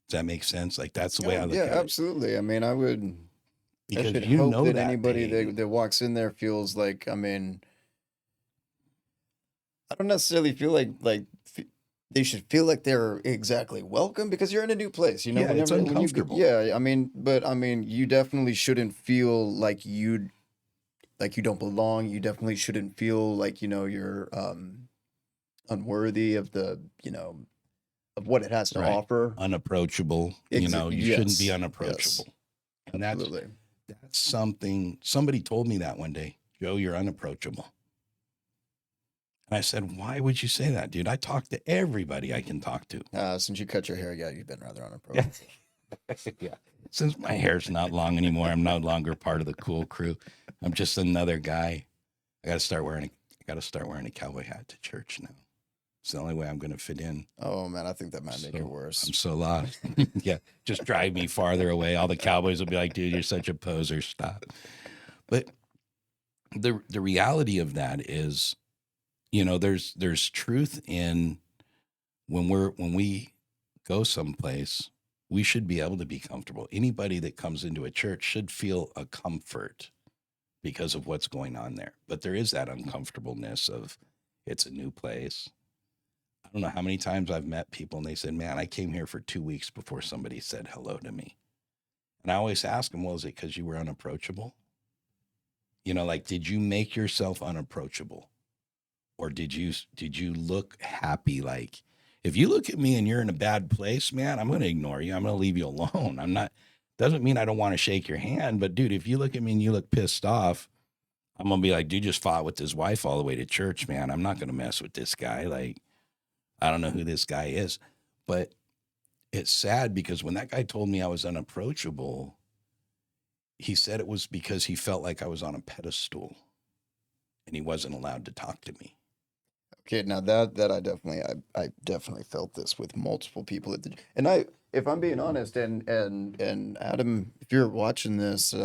Does that make sense? Like that's the way I Oh, look yeah, at it. absolutely. I mean, I Because should you hope know that that, anybody Dave. that walks in there feels like, I mean, I don't necessarily feel they should feel like they're exactly welcome because you're in a new place, you know, Yeah, it's when you go, uncomfortable. yeah, I mean, but I mean, you definitely shouldn't feel like you don't belong. You definitely shouldn't feel like, you're unworthy of of what it has to Right. offer. Unapproachable. You shouldn't be Yes. Yes. unapproachable. And Absolutely. that's something somebody told me that one day. Joe, you're unapproachable. And I said, why would you say that, dude? I talk to everybody I can talk to. Since you cut your hair, yeah, you've been rather Yeah. unapproachable. Yeah. Since my hair's not long anymore, I'm no longer part of the cool crew. I'm just another guy. I gotta start wearing a cowboy hat to church now. It's the only way I'm gonna fit in. Oh man, I think that might make it So worse. I'm so lost. Yeah. Just drive me farther away. All the cowboys will be like, dude, you're such a poser. Stop. But the reality of that is, there's truth in when we go someplace, we should be able to be comfortable. Anybody that comes into a church should feel a comfort because of what's going on there. But there is that uncomfortableness of it's a new place. I don't know how many times I've met people and they said, "Man, I came here for 2 weeks before somebody said hello to me." And I always ask them, "Well, is it because you were unapproachable? Like, did you make yourself unapproachable? Or did you look happy? Like, if you look at me and you're in a bad place, man, I'm going to ignore you. I'm going to leave you alone. I'm not, doesn't mean I don't want to shake your hand, but dude, if you look at me and you look pissed off, I'm going to be like, dude just fought with his wife all the way to church, man. I'm not going to mess with this guy. Like, I don't know who this guy is. But it's sad because when that guy told me I was unapproachable, he said it was because he felt like I was on a pedestal and he wasn't allowed to talk to me. Okay, now that I definitely felt this with multiple people and if I'm being honest, and Adam, if you're watching this, He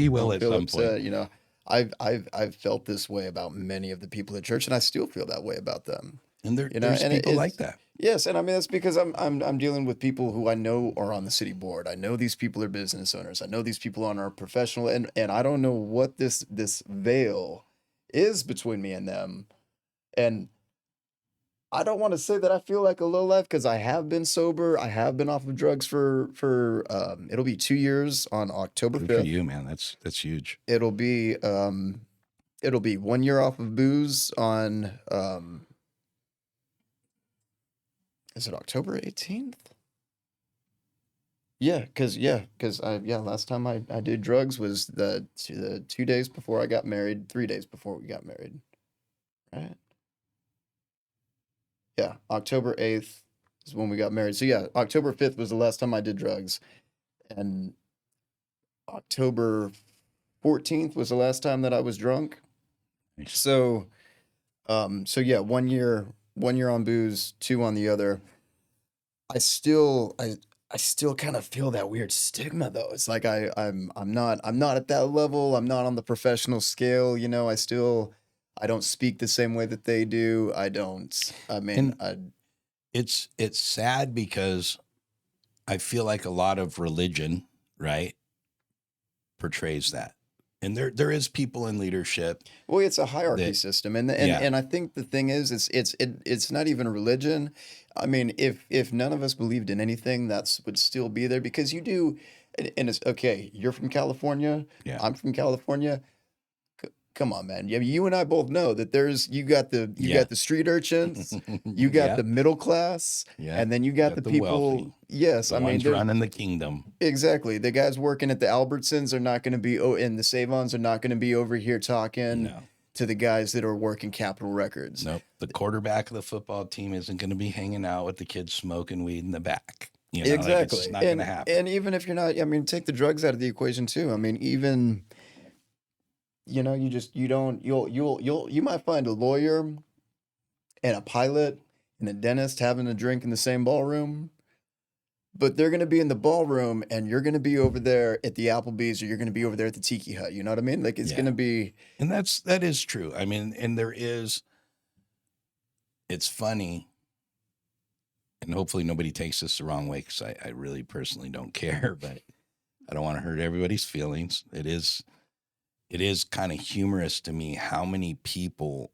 will don't at feel some point. upset. I've felt this way about many of the people at church, and I still feel that way about them. And there's And people like it's that. yes, and I mean that's because I'm dealing with people who I know are on the city board. I know these people are business owners. I know these people are professional, and I don't know what this veil is between me and them. And I don't want to say that I feel like a low life because I have been sober. I have been off of drugs for it'll be 2 years on October Good for 5th. you, man. That's huge. It'll be it'll be 1 year off of booze on is it October 18th? Last time I did drugs was the 2 days before I got married, 3 days before we got married, right? Yeah, October 8th is when we got married. So yeah, October 5th was the last time I did drugs, and October 14th was the last time that I was drunk. Nice. So so yeah, 1 year on booze, two on the other. I still I still kind of feel that weird stigma though. It's like I'm not at that level. I'm not on the professional scale, you know. I don't speak the same way that they do. I mean, And it's sad because I feel like a lot of religion, right, portrays that. And there is people in leadership well, it's a hierarchy that, system, and yeah, and I think the thing is, it's not even religion. I mean, if none of us believed in anything, that's would still be there because you do, and it's okay. You're from California. yeah, I'm from California. Come on, man. Yeah, you and I both know that you yeah, got the street urchins, you got yeah, the middle class, yeah. and then you You got the got the people. wealthy, Yes, the I mean ones there's running the kingdom. exactly the guys working at the Albertsons are not going to be and the Savons are not going to be over here talking No, to the guys that are working Capitol Records. nope. The quarterback of the football team isn't going to be hanging out with the kids smoking weed in the back. Like it's just Exactly. not going to happen. And even if you're not, I mean, take the drugs out of the equation too. I mean, even you just you don't you might find a lawyer and a pilot and a dentist having a drink in the same ballroom, but they're going to be in the ballroom and you're going to be over there at the Applebee's or you're going to be over there at the Tiki Hut. You know what I mean? Like it's going Yeah. to be And that is true. I mean, and it's funny, and hopefully nobody takes this the wrong way because I really personally don't care, but I don't want to hurt everybody's feelings. It is kind of humorous to me how many people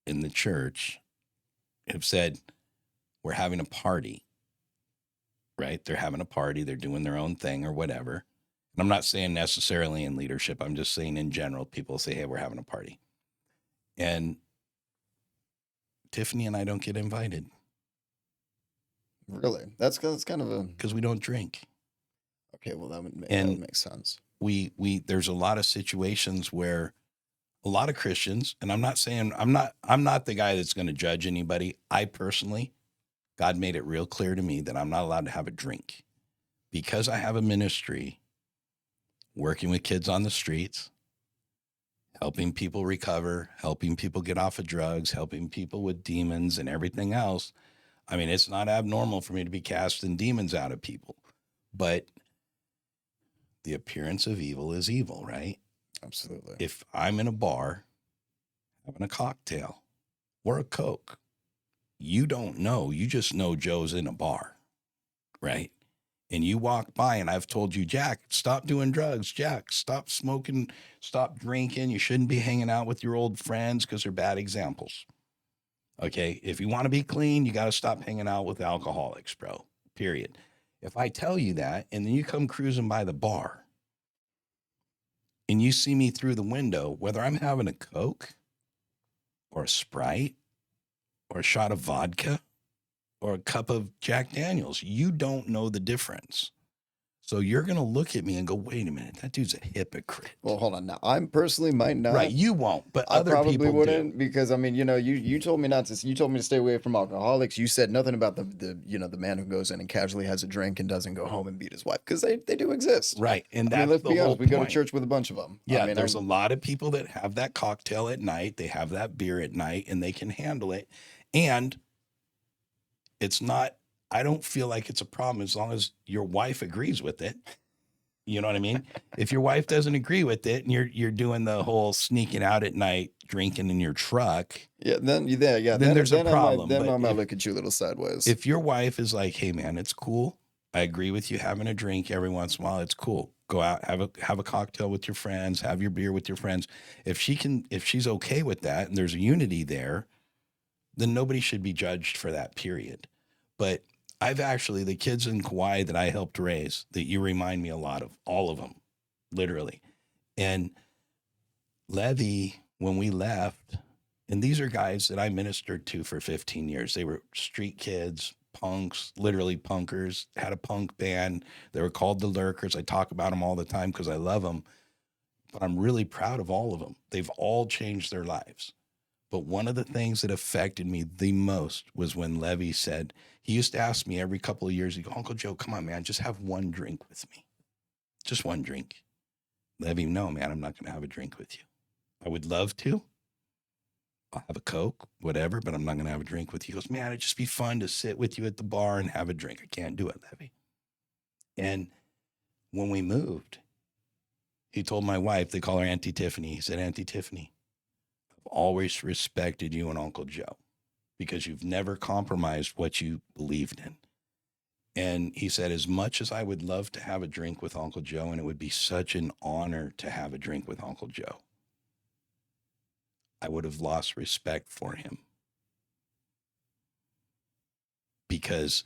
in the church have said, we're having a party, right? They're having a party, they're doing their own thing or whatever. And I'm not saying necessarily in leadership, I'm just saying in general, people say, hey, we're having a party. And Tiffany and I don't get invited really that's kind of a because we don't drink. okay. Well, that would And make sense. we there's a lot of situations where a lot of Christians, and I'm not saying I'm not the guy that's going to judge anybody. I personally, God made it real clear to me that I'm not allowed to have a drink because I have a ministry working with kids on the streets, helping people recover, helping people get off of drugs, helping people with demons and everything else. I mean, it's not abnormal for me to be casting demons out of people, but the appearance of evil is evil, right? Absolutely. If I'm in a bar having a cocktail or a Coke, you don't know. You just know Joe's in a bar, right? And you walk by and I've told you, Jack, stop doing drugs. Jack, stop smoking, stop drinking. You shouldn't be hanging out with your old friends because they're bad examples. Okay. If you want to be clean, you got to stop hanging out with alcoholics, bro. Period. If I tell you that and then you come cruising by the bar and you see me through the window, whether I'm having a Coke or a Sprite or a shot of vodka or a cup of Jack Daniels, you don't know the difference. So you're going to look at me and go, wait a minute, that dude's a hypocrite. Well, hold on now. I personally might Right. not. You won't, but I other probably people do. wouldn't because I mean, you told me not to. You told me to stay away from alcoholics. You said nothing about the man who goes in and casually has a drink and doesn't go home and beat his wife because they do exist. Right. And I mean, that's let's the be whole honest. We go to point. church with a bunch of them. I Yeah. mean, There's a lot of people that have that cocktail at night. They have that beer at night and they can handle it. And it's not, I don't feel like it's a problem as long as your wife agrees with it. You know what I mean? If your wife doesn't agree with it and you're doing the whole sneaking out at night, drinking in your truck, yeah. Then you there. Yeah. then there's a problem. Then But I might look at you a little sideways. if your wife is like, hey man, it's cool. I agree with you having a drink every once in a while. It's cool. Go out, have a cocktail with your friends, have your beer with your friends. If she's okay with that and there's a unity there, then nobody should be judged for that period. But I've actually, the kids in Kauai that I helped raise, that you remind me a lot of, all of them, literally. And Levy, when we left, and these are guys that I ministered to for 15 years. They were street kids, punks, literally punkers, had a punk band. They were called the Lurkers. I talk about them all the time because I love them, but I'm really proud of all of them. They've all changed their lives. But one of the things that affected me the most was when Levy said, he used to ask me every couple of years, he'd go, Uncle Joe, come on, man, just have one drink with me. Just one drink. Levy, no, man, I'm not going to have a drink with you. I would love to. I'll have a Coke, whatever, but I'm not going to have a drink with you. He goes, man, it'd just be fun to sit with you at the bar and have a drink. I can't do it, Levy. And when we moved, he told my wife, they call her Auntie Tiffany. He said, Auntie Tiffany, I've always respected you and Uncle Joe because you've never compromised what you believed in. And he said, as much as I would love to have a drink with Uncle Joe, and it would be such an honor to have a drink with Uncle Joe, I would have lost respect for him because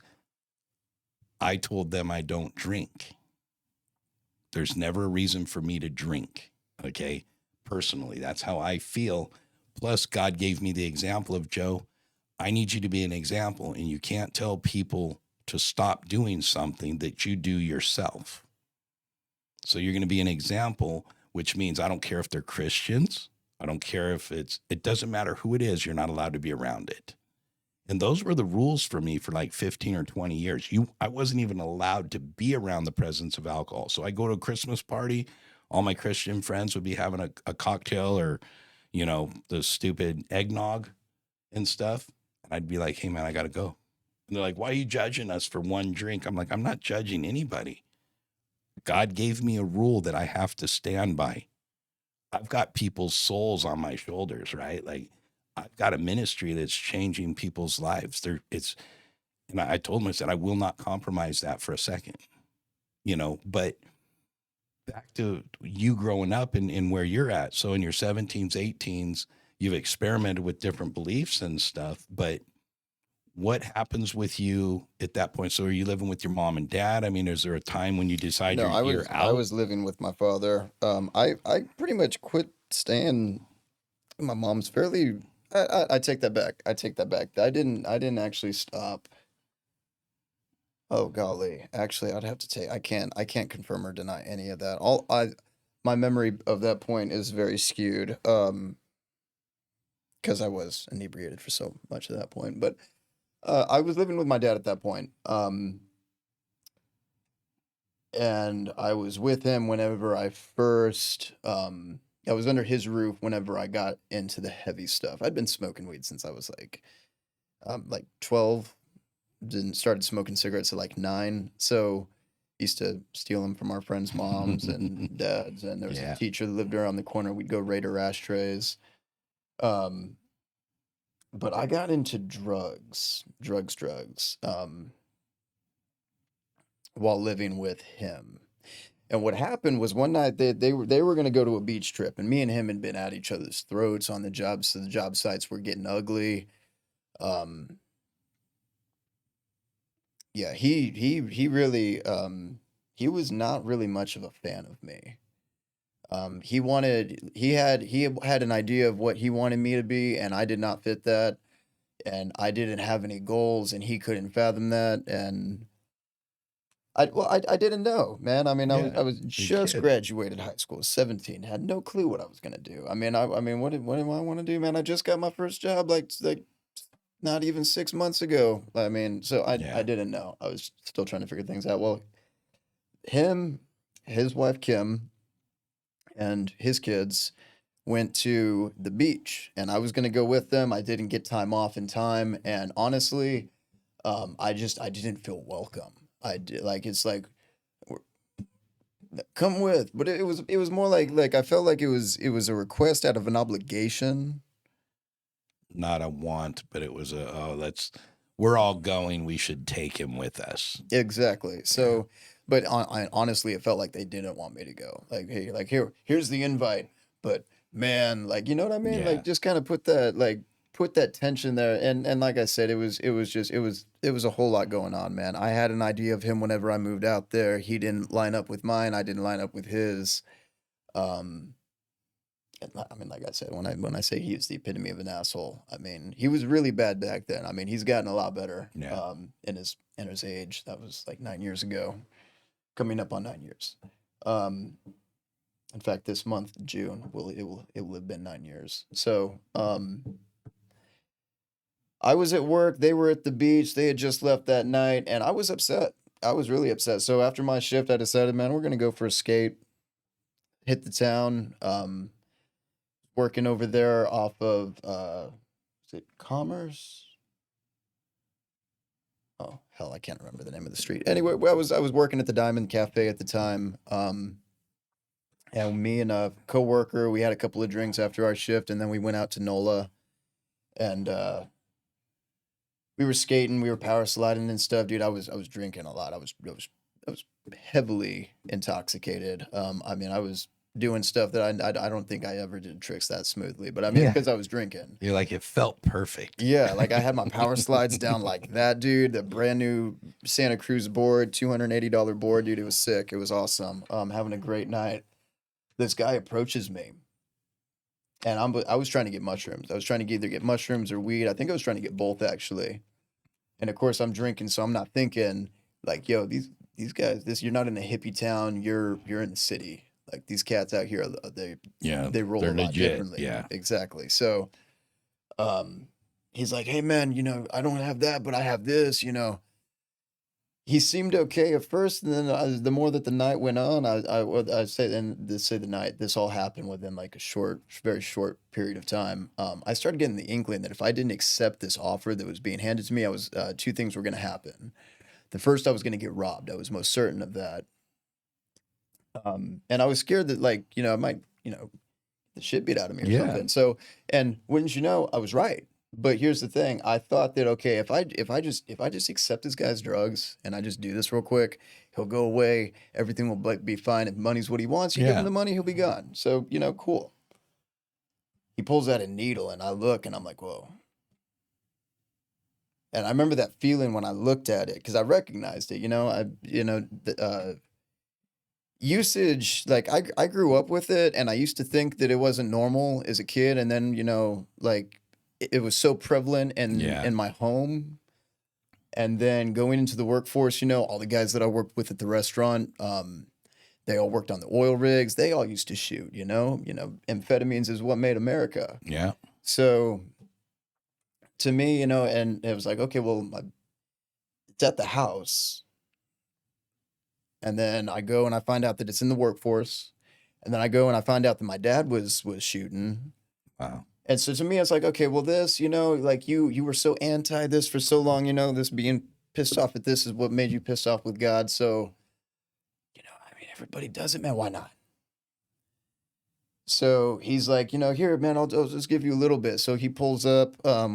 I told them I don't drink. There's never a reason for me to drink. Okay. Personally, that's how I feel. Plus, God gave me the example of Joe. I need you to be an example, and you can't tell people to stop doing something that you do yourself. So you're going to be an example, which means I don't care if they're Christians. I don't care if it doesn't matter who it is. You're not allowed to be around it. And those were the rules for me for like 15 or 20 years. I wasn't even allowed to be around the presence of alcohol. So I go to a Christmas party, all my Christian friends would be having a cocktail or, the stupid eggnog and stuff. And I'd be like, hey man, I got to go. And they're like, why are you judging us for one drink? I'm like, I'm not judging anybody. God gave me a rule that I have to stand by. I've got people's souls on my shoulders, right? Like I've got a ministry that's changing people's lives. And I told him, I said, I will not compromise that for a second, but back to you growing up and where you're at. So in your 17s, 18s, you've experimented with different beliefs and stuff, but what happens with you at that point? So are you living with your mom and dad? I mean, is there a time when you decide No, you're I out? was living with my father. I pretty much quit staying. My mom's fairly. I take that back. I take that back. I didn't actually stop. Oh golly, actually, I'd have to take. I can't confirm or deny any of that. My memory of that point is very skewed. Because I was inebriated for so much at that point. But I was living with my dad at that point. And I was with him whenever I was under his roof whenever I got into the heavy stuff. I'd been smoking weed since I was like 12. Didn't started smoking cigarettes at like 9. So used to steal them from our friends' moms and dads. And there was a Yeah. teacher that lived around the corner. We'd go raid her ashtrays. Um, but I got into drugs, while living with him. And what happened was one night they were going to go to a beach trip, and me and him had been at each other's throats on the job, so the job sites were getting ugly. Um, yeah, he really he was not really much of a fan of me. He had an idea of what he wanted me to be, and I did not fit that, and I didn't have any goals, and he couldn't fathom that, and I didn't know, man. I mean, I Yeah. was You're a just kid. graduated high school, 17, had no clue what I was gonna do. I mean, what do I want to do, man? I just got my first job like not even 6 months ago. I mean, so I Yeah. didn't know. I was still trying to figure things out. Well, him, his wife Kim, and his kids went to the beach, and I was gonna go with them. I didn't get time off in time, and honestly, I didn't feel welcome. I did like it's like come with, but it was more like I felt like it was a request out of an obligation. Not a want, but it was we're all going. We should take him with us. Exactly. Yeah. So, but honestly, it felt like they didn't want me to go. Like, hey, like here's the invite, but man, like you know what I mean? Yeah. Like just kind of put that tension there, and like I said, it was a whole lot going on, man. I had an idea of him whenever I moved out there. He didn't line up with mine. I didn't line up with his. Um, I mean, like I said, when I say he is the epitome of an asshole, I mean he was really bad back then. I mean he's gotten a lot better Yeah. in his age. That was like 9 years ago, coming up on 9 years. Um, in fact, this month June it will have been 9 years. So I was at work. They were at the beach. They had just left that night, and I was upset. I was really upset. So after my shift, I decided, man, we're gonna go for a skate, hit the town. Working over there off of is it Commerce? Oh hell, I can't remember the name of the street. Anyway, well, I was working at the Diamond Cafe at the time. And me and a coworker, we had a couple of drinks after our shift, and then we went out to NOLA, and we were skating, we were power sliding and stuff, dude. I was drinking a lot. I was heavily intoxicated. I mean, I was doing stuff that I don't think I ever did tricks that smoothly, but I mean, it's Yeah. because I was drinking. You're like, it felt perfect. Yeah, like I had my power slides down like that, dude. The brand new Santa Cruz board, $280 board, dude. It was sick. It was awesome. Having a great night. This guy approaches me, and I was trying to get mushrooms. I was trying to either get mushrooms or weed. I think I was trying to get both actually. And of course, I'm drinking, so I'm not thinking like, yo, these guys. This You're not in a hippie town. You're in the city. Like these cats out here, Yeah. they roll a They're lot legit. differently. Yeah. Exactly. So he's like, hey man, I don't have that, but I have this. He seemed okay at first, and then the more that the night went on, I say, and this say the night, this all happened within like a very short period of time. I started getting the inkling that if I didn't accept this offer that was being handed to me, I was two things were going to happen. The first, I was going to get robbed. I was most certain of that, and I was scared that like I might the shit beat out of me or Yeah. something. So, and wouldn't you know, I was right. But here's the thing: I thought that okay, if I just accept this guy's drugs and I just do this real quick, he'll go away. Everything will be fine. If money's what he wants, you give him Yeah. the money, he'll be gone. So cool. He pulls out a needle, and I look, and I'm like, whoa. And I remember that feeling when I looked at it because I recognized it. Usage, like I grew up with it, and I used to think that it wasn't normal as a kid, and then like it was so prevalent Yeah. in my home, and then going into the workforce, all the guys that I worked with at the restaurant, they all worked on the oil rigs. They all used to shoot. Amphetamines is what made America. Yeah. So to me, and it was like, okay, well, it's at the house. And then I go and I find out that it's in the workforce. And then I go and I find out that my dad was shooting. Wow. And so to me, it's like, okay, well, this, like you were so anti this for so long, this being pissed off at this is what made you pissed off with God. So, I mean, everybody does it, man. Why not? So he's like, here, man, I'll just give you a little bit. So he pulls up, a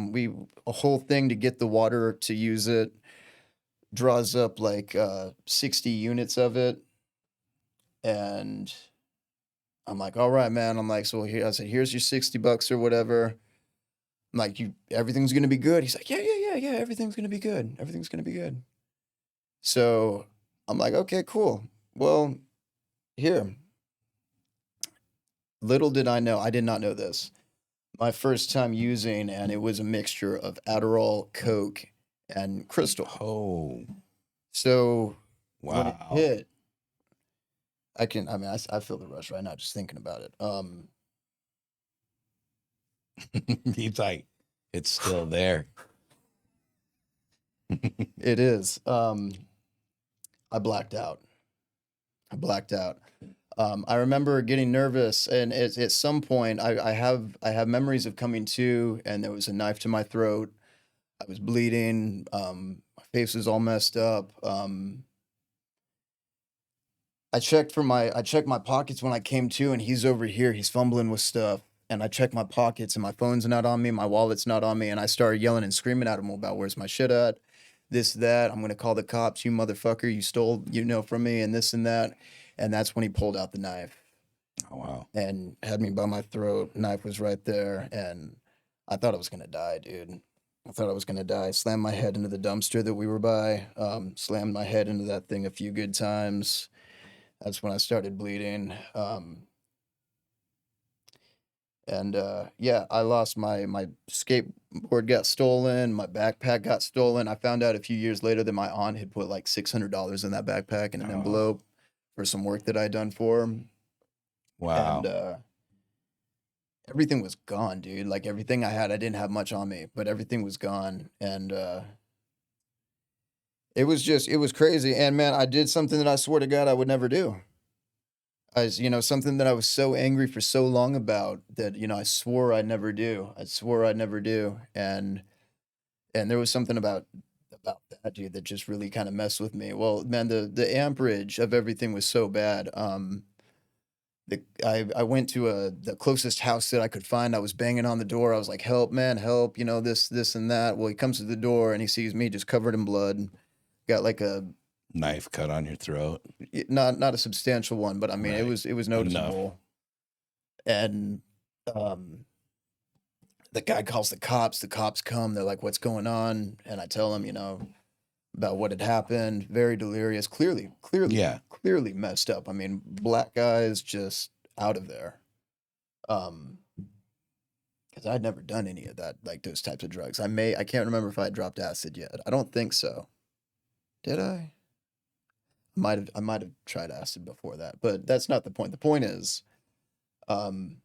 whole thing to get the water to use it, draws up like 60 units of it. And I'm like, all right, man. I'm like, so here, I said, here's your $60 or whatever. I'm like, everything's gonna be good. He's like, yeah. Everything's gonna be good. Everything's gonna be good. So I'm like, okay, cool. Well, here. Little did I know, I did not know this. My first time using, and it was a mixture of Adderall, Coke, and Crystal. Oh, So when it wow. hit, I mean, I feel the rush right now just thinking about it. He's like, it's still there. It is. I blacked out. I blacked out. I remember getting nervous, and at some point, I have memories of coming to, and there was a knife to my throat. I was bleeding. My face was all messed up. I checked my pockets when I came to, and he's over here. He's fumbling with stuff, and I check my pockets, and my phone's not on me, my wallet's not on me, and I started yelling and screaming at him about where's my shit at, this, that. I'm gonna call the cops, you motherfucker. You stole, from me, and this and that. And that's when he pulled out the knife Oh, wow. and had me by my throat. Knife was right there, and I thought I was gonna die, dude. I thought I was gonna die. Slammed my head into the dumpster that we were by. Slammed my head into that thing a few good times. That's when I started bleeding. And yeah, I lost my skateboard got stolen, my backpack got stolen. I found out a few years later that my aunt had put like $600 in that backpack in an Oh, envelope for some work that I'd done for 'em, and wow. everything was gone, dude. Like everything I had, I didn't have much on me, but everything was gone, and it was crazy. And man, I did something that I swore to God I would never do. Something that I was so angry for so long about that, I swore I'd never do. I swore I'd never do. And there was something about that, dude, that just really kind of messed with me. Well, man, the amperage of everything was so bad. I went to the closest house that I could find. I was banging on the door. I was like, "Help, man, help!" This and that. Well, he comes to the door and he sees me just covered in blood. Got like a Knife cut on your throat. not a substantial one, but I mean Right. it was Enough. noticeable. And um, the guy calls the cops. The cops come. They're like, "What's going on?" And I tell them, about what had happened. Very delirious. Yeah. Clearly messed up. I mean, black guys just out of there. Um, because I'd never done any of that, like those types of drugs. I can't remember if I had dropped acid yet. I don't think so. Did I? I might have tried acid before that, but that's not the point. The point is, um,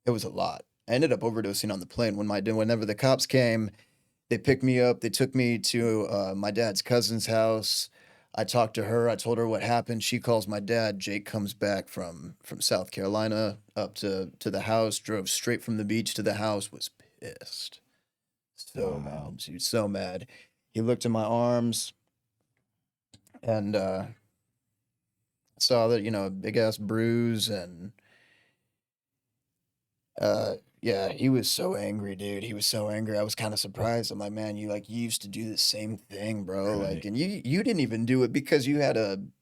it was a lot. I ended up overdosing on the plane whenever the cops came. They picked me up. They took me to my dad's cousin's house. I talked to her. I told her what happened. She calls my dad. Jake comes back from South Carolina up to the house. Drove straight from the beach to the house. Was pissed. So Wow. mad. She was so mad. He looked in my arms and saw that a big ass bruise and yeah, he was so angry, dude. He was so angry. I was kind of surprised. I'm like, man, you used to do the same thing, bro. Like, Right. and you didn't even do it because you didn't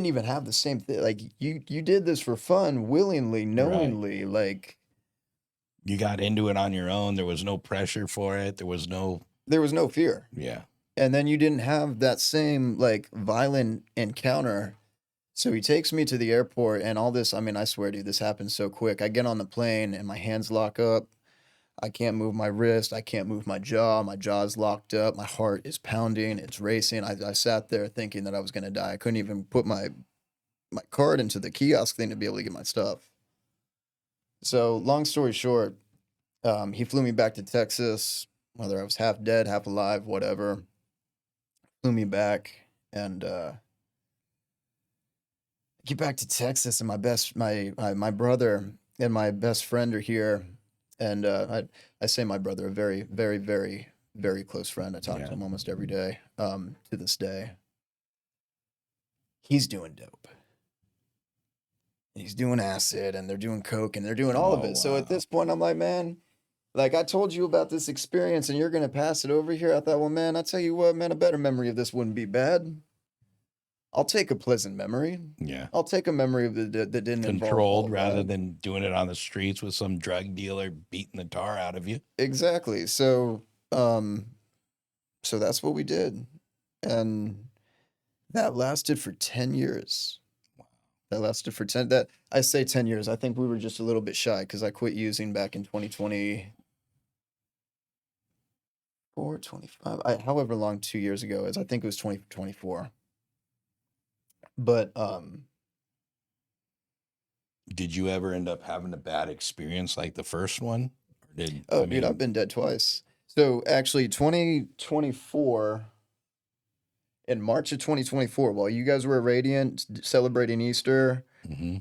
even have the same thing. Like, you did this for fun, willingly, Right. knowingly. Like, You got into it on your own. There was no pressure for it. There was no, there was no fear. yeah. And then you didn't have that same like violent encounter. So he takes me to the airport and all this. I mean, I swear, dude, this happened so quick. I get on the plane and my hands lock up. I can't move my wrist. I can't move my jaw. My jaw's locked up. My heart is pounding. It's racing. I sat there thinking that I was going to die. I couldn't even put my card into the kiosk thing to be able to get my stuff. So, long story short, he flew me back to Texas, whether I was half dead, half alive, whatever. Flew me back and get back to Texas, and my brother and my best friend are here, and I say my brother, a very very very very close friend. I talk to Yeah. him almost every day, to this day. He's doing dope. He's doing acid, and they're doing coke, and they're doing all of Oh, it. So at wow. this point, I'm like, man, like I told you about this experience, and you're gonna pass it over here. I thought, well, man, I tell you what, man, a better memory of this wouldn't be bad. I'll take a pleasant memory. Yeah. I'll take a memory of that didn't involve all Controlled of rather that. than doing it on the streets with some drug dealer beating the tar out of you. Exactly. Um, so that's what we did. And that lasted for 10 years. That lasted for 10 that I say 10 years. I think we were just a little bit shy because I quit using back in 2024, 25. However long 2 years ago is. I think it was 2024. But Did you ever end up having a bad experience like the first one? Or did, oh I dude, I've mean, been dead twice. So actually 2024 in March of 2024, while you guys were radiant celebrating Easter, hmm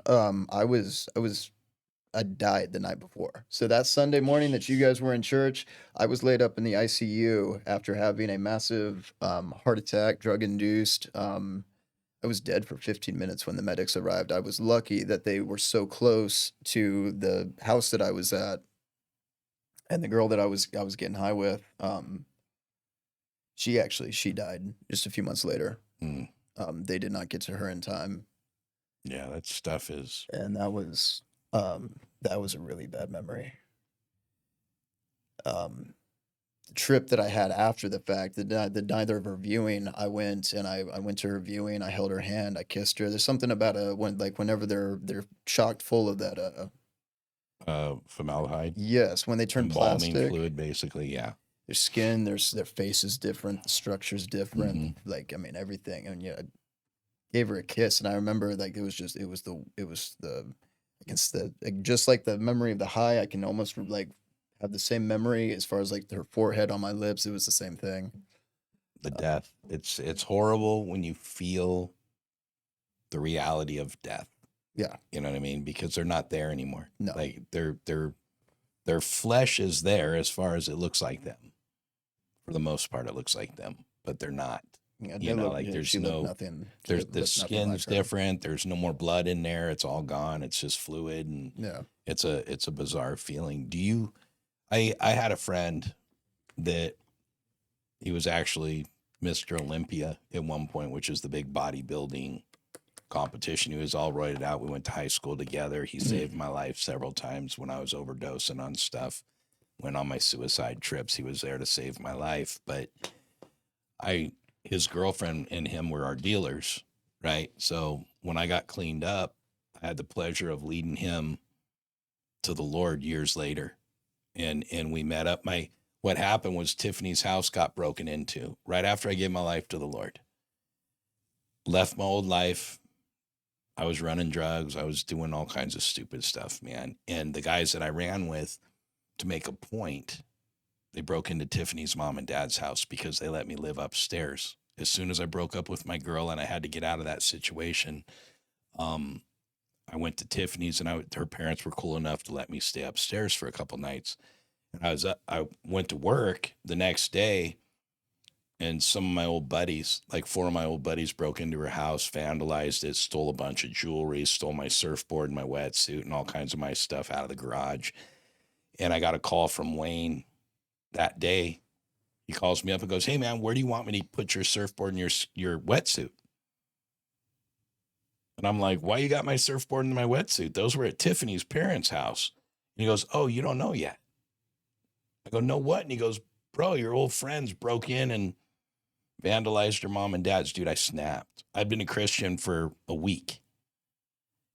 I died the night before. So that Sunday morning that you guys were in church, I was laid up in the ICU after having a massive heart attack, drug induced. I was dead for 15 minutes when the medics arrived. I was lucky that they were so close to the house that I was at, and the girl that I was getting high with. She died just a few months later. mm, They did not get to her in time, yeah, that stuff is, and that was a really bad memory. Um, Trip that I had after the fact, the night of her viewing, I went to her viewing, I held her hand, I kissed her. There's something about whenever they're chocked full of that Formaldehyde, Yes, when they turn embalming plastic, fluid, basically. Yeah. their skin, their face is different, the structure's different. Hmm. Like, I mean, everything. And yeah, I gave her a kiss, and I remember like it was the I guess the like, just like the memory of the high. I can almost like have the same memory as far as like her forehead on my lips. It was the same thing. The death. It's horrible when you feel the reality of death. Yeah, You know what I mean? Because they're not there anymore. no, Like their flesh is there as far as it looks like them. For the most part, it looks like them, but they're not. yeah, You they know, look. like Yeah, there's she looked no nothing. She there's the looked nothing like skin's her. different. There's no more blood in there. It's all gone. It's just fluid, and Yeah. it's a bizarre feeling. Do you? I had a friend that he was actually Mr. Olympia at one point, which is the big bodybuilding competition. He was all roided out. We went to high school together. He saved my life several times when I was overdosing on stuff. Went on my suicide trips. He was there to save my life. But his girlfriend and him were our dealers, right? So when I got cleaned up, I had the pleasure of leading him to the Lord years later. And we met up. What happened was Tiffany's house got broken into right after I gave my life to the Lord. Left my old life. I was running drugs. I was doing all kinds of stupid stuff, man. And the guys that I ran with, to make a point, they broke into Tiffany's mom and dad's house because they let me live upstairs. As soon as I broke up with my girl and I had to get out of that situation, um, I went to Tiffany's, and her parents were cool enough to let me stay upstairs for a couple nights. And I went to work the next day, and some of my old buddies, like four of my old buddies, broke into her house, vandalized it, stole a bunch of jewelry, stole my surfboard and my wetsuit and all kinds of my stuff out of the garage. And I got a call from Wayne that day. He calls me up and goes, "Hey man, where do you want me to put your surfboard and your wetsuit?" And I'm like, "Why you got my surfboard and my wetsuit? Those were at Tiffany's parents' house." And he goes, "Oh, you don't know yet." I go, "No what?" And he goes, "Bro, your old friends broke in and vandalized your mom and dad's." Dude, I snapped. I'd been a Christian for a week,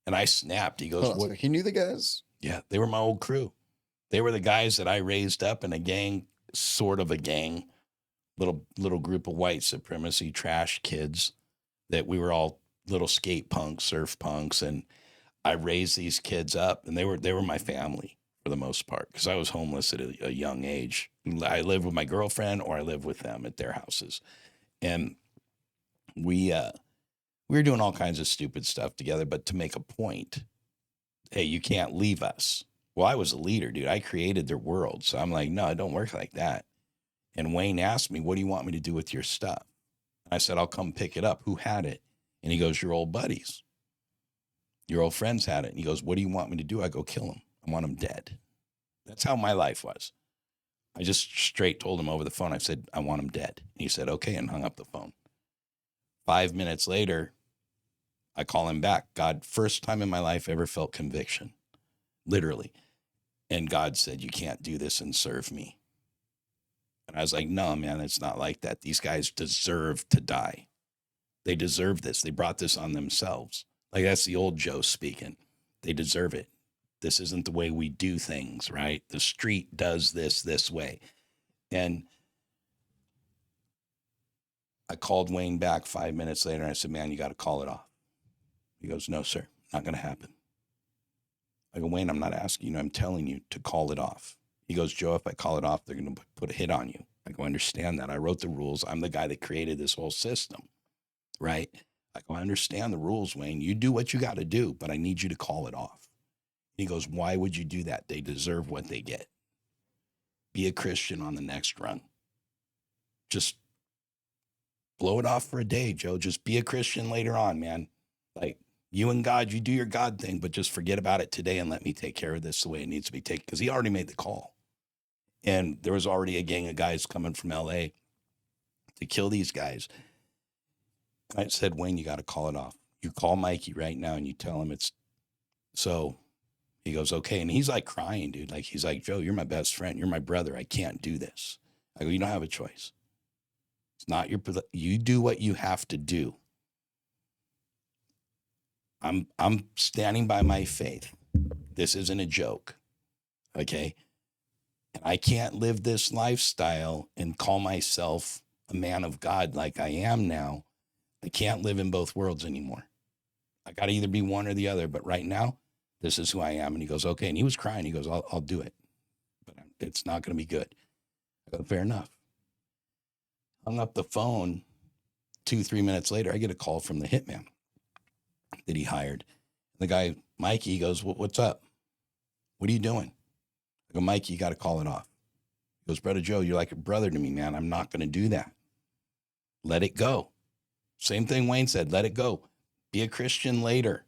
and I snapped. He goes, Hold on, so "What?" he knew the guys. Yeah, they were my old crew. They were the guys that I raised up in a gang, sort of a gang, little group of white supremacy trash kids that we were all little skate punks, surf punks, and I raised these kids up, and they were my family for the most part because I was homeless at a young age. I lived with my girlfriend, or I lived with them at their houses, and we were doing all kinds of stupid stuff together. But to make a point, hey, you can't leave us. Well, I was a leader, dude. I created their world, so I'm like, no, it don't work like that. And Wayne asked me, "What do you want me to do with your stuff?" I said, "I'll come pick it up." "Who had it?" And he goes, "Your old buddies. Your old friends had it." And he goes, "What do you want me to do?" I go, "Kill them. I want them dead." That's how my life was. I just straight told him over the phone. I said, "I want them dead." And he said, "Okay," and hung up the phone. 5 minutes later, I call him back. God, first time in my life I ever felt conviction, literally. And God said, "You can't do this and serve me." And I was like, "No, man, it's not like that. These guys deserve to die. They deserve this. They brought this on themselves." Like, that's the old Joe speaking. They deserve it. This isn't the way we do things, right? The street does this way. And I called Wayne back 5 minutes later, and I said, "Man, you got to call it off." He goes, "No, sir, not going to happen." I go, "Wayne, I'm not asking you. I'm telling you to call it off." He goes, "Joe, if I call it off, they're going to put a hit on you." I go, "I understand that. I wrote the rules. I'm the guy that created this whole system, right?" I go, "I understand the rules, Wayne. You do what you got to do, but I need you to call it off." He goes, "Why would you do that? They deserve what they get. Be a Christian on the next run. Just blow it off for a day, Joe. Just be a Christian later on, man. Like, you and God, you do your God thing, but just forget about it today and let me take care of this the way it needs to be taken." Because he already made the call. And there was already a gang of guys coming from LA to kill these guys. I said, "Wayne, you got to call it off. You call Mikey right now and you tell him it's so." He goes, "Okay." And he's like crying, dude. Like, he's like, "Joe, you're my best friend. You're my brother. I can't do this." I go, "You don't have a choice. It's not you do what you have to do. I'm standing by my faith. This isn't a joke. Okay. And I can't live this lifestyle and call myself a man of God like I am now. I can't live in both worlds anymore. I got to either be one or the other. But right now, this is who I am. And he goes, okay. And he was crying. He goes, I'll do it, but it's not going to be good. I go, fair enough. Hung up the phone. 2-3 minutes later, I get a call from the hitman that he hired. The guy, Mikey, he goes, what's up? What are you doing? I go, Mikey, you got to call it off. He goes, Brother Joe, you're like a brother to me, man. I'm not going to do that. Let it go. Same thing Wayne said, let it go. Be a Christian later.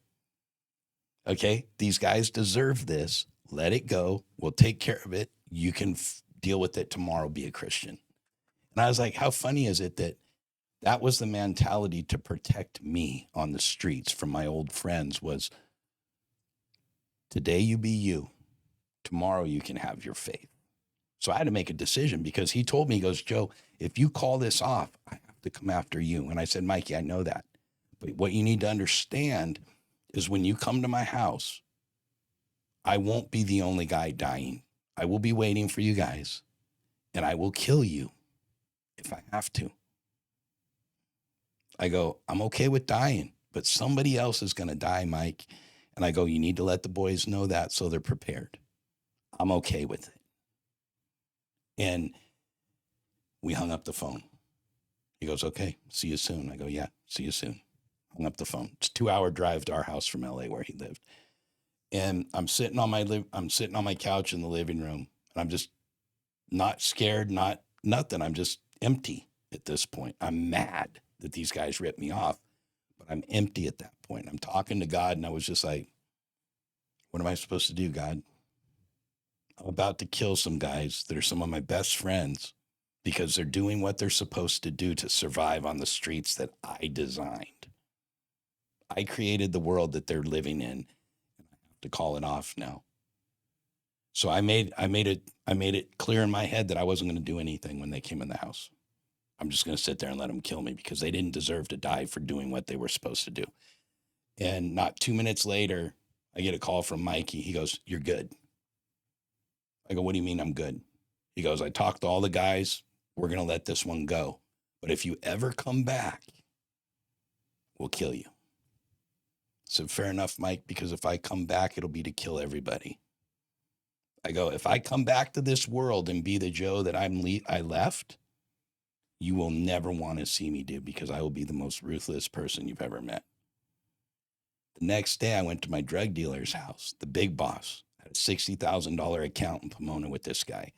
Okay, these guys deserve this. Let it go. We'll take care of it. You can deal with it tomorrow. Be a Christian. And I was like, how funny is it that was the mentality to protect me on the streets from my old friends was today you be you. Tomorrow you can have your faith. So I had to make a decision because he told me, he goes, Joe, if you call this off, I have to come after you. And I said, Mikey, I know that. But what you need to understand is when you come to my house, I won't be the only guy dying. I will be waiting for you guys and I will kill you if I have to. I go, I'm okay with dying, but somebody else is going to die, Mike. And I go, you need to let the boys know that so they're prepared. I'm okay with it. And we hung up the phone. He goes, okay, see you soon. I go, yeah, see you soon. Hung up the phone. It's a 2-hour drive to our house from LA where he lived. And I'm sitting on my couch in the living room and I'm just not scared, not nothing. I'm just empty at this point. I'm mad that these guys ripped me off, but I'm empty at that point. I'm talking to God and I was just like, what am I supposed to do, God? I'm about to kill some guys that are some of my best friends because they're doing what they're supposed to do to survive on the streets that I designed. I created the world that they're living in, and I have to call it off now. So I made it clear in my head that I wasn't going to do anything when they came in the house. I'm just going to sit there and let them kill me because they didn't deserve to die for doing what they were supposed to do. And not 2 minutes later, I get a call from Mikey. He goes, you're good. I go, what do you mean I'm good? He goes, I talked to all the guys. We're going to let this one go. But if you ever come back, we'll kill you. I said, fair enough, Mike, because if I come back, it'll be to kill everybody. I go, if I come back to this world and be the Joe that I left, you will never want to see me, dude, because I will be the most ruthless person you've ever met. The next day, I went to my drug dealer's house, the big boss. I had a $60,000 account in Pomona with this guy.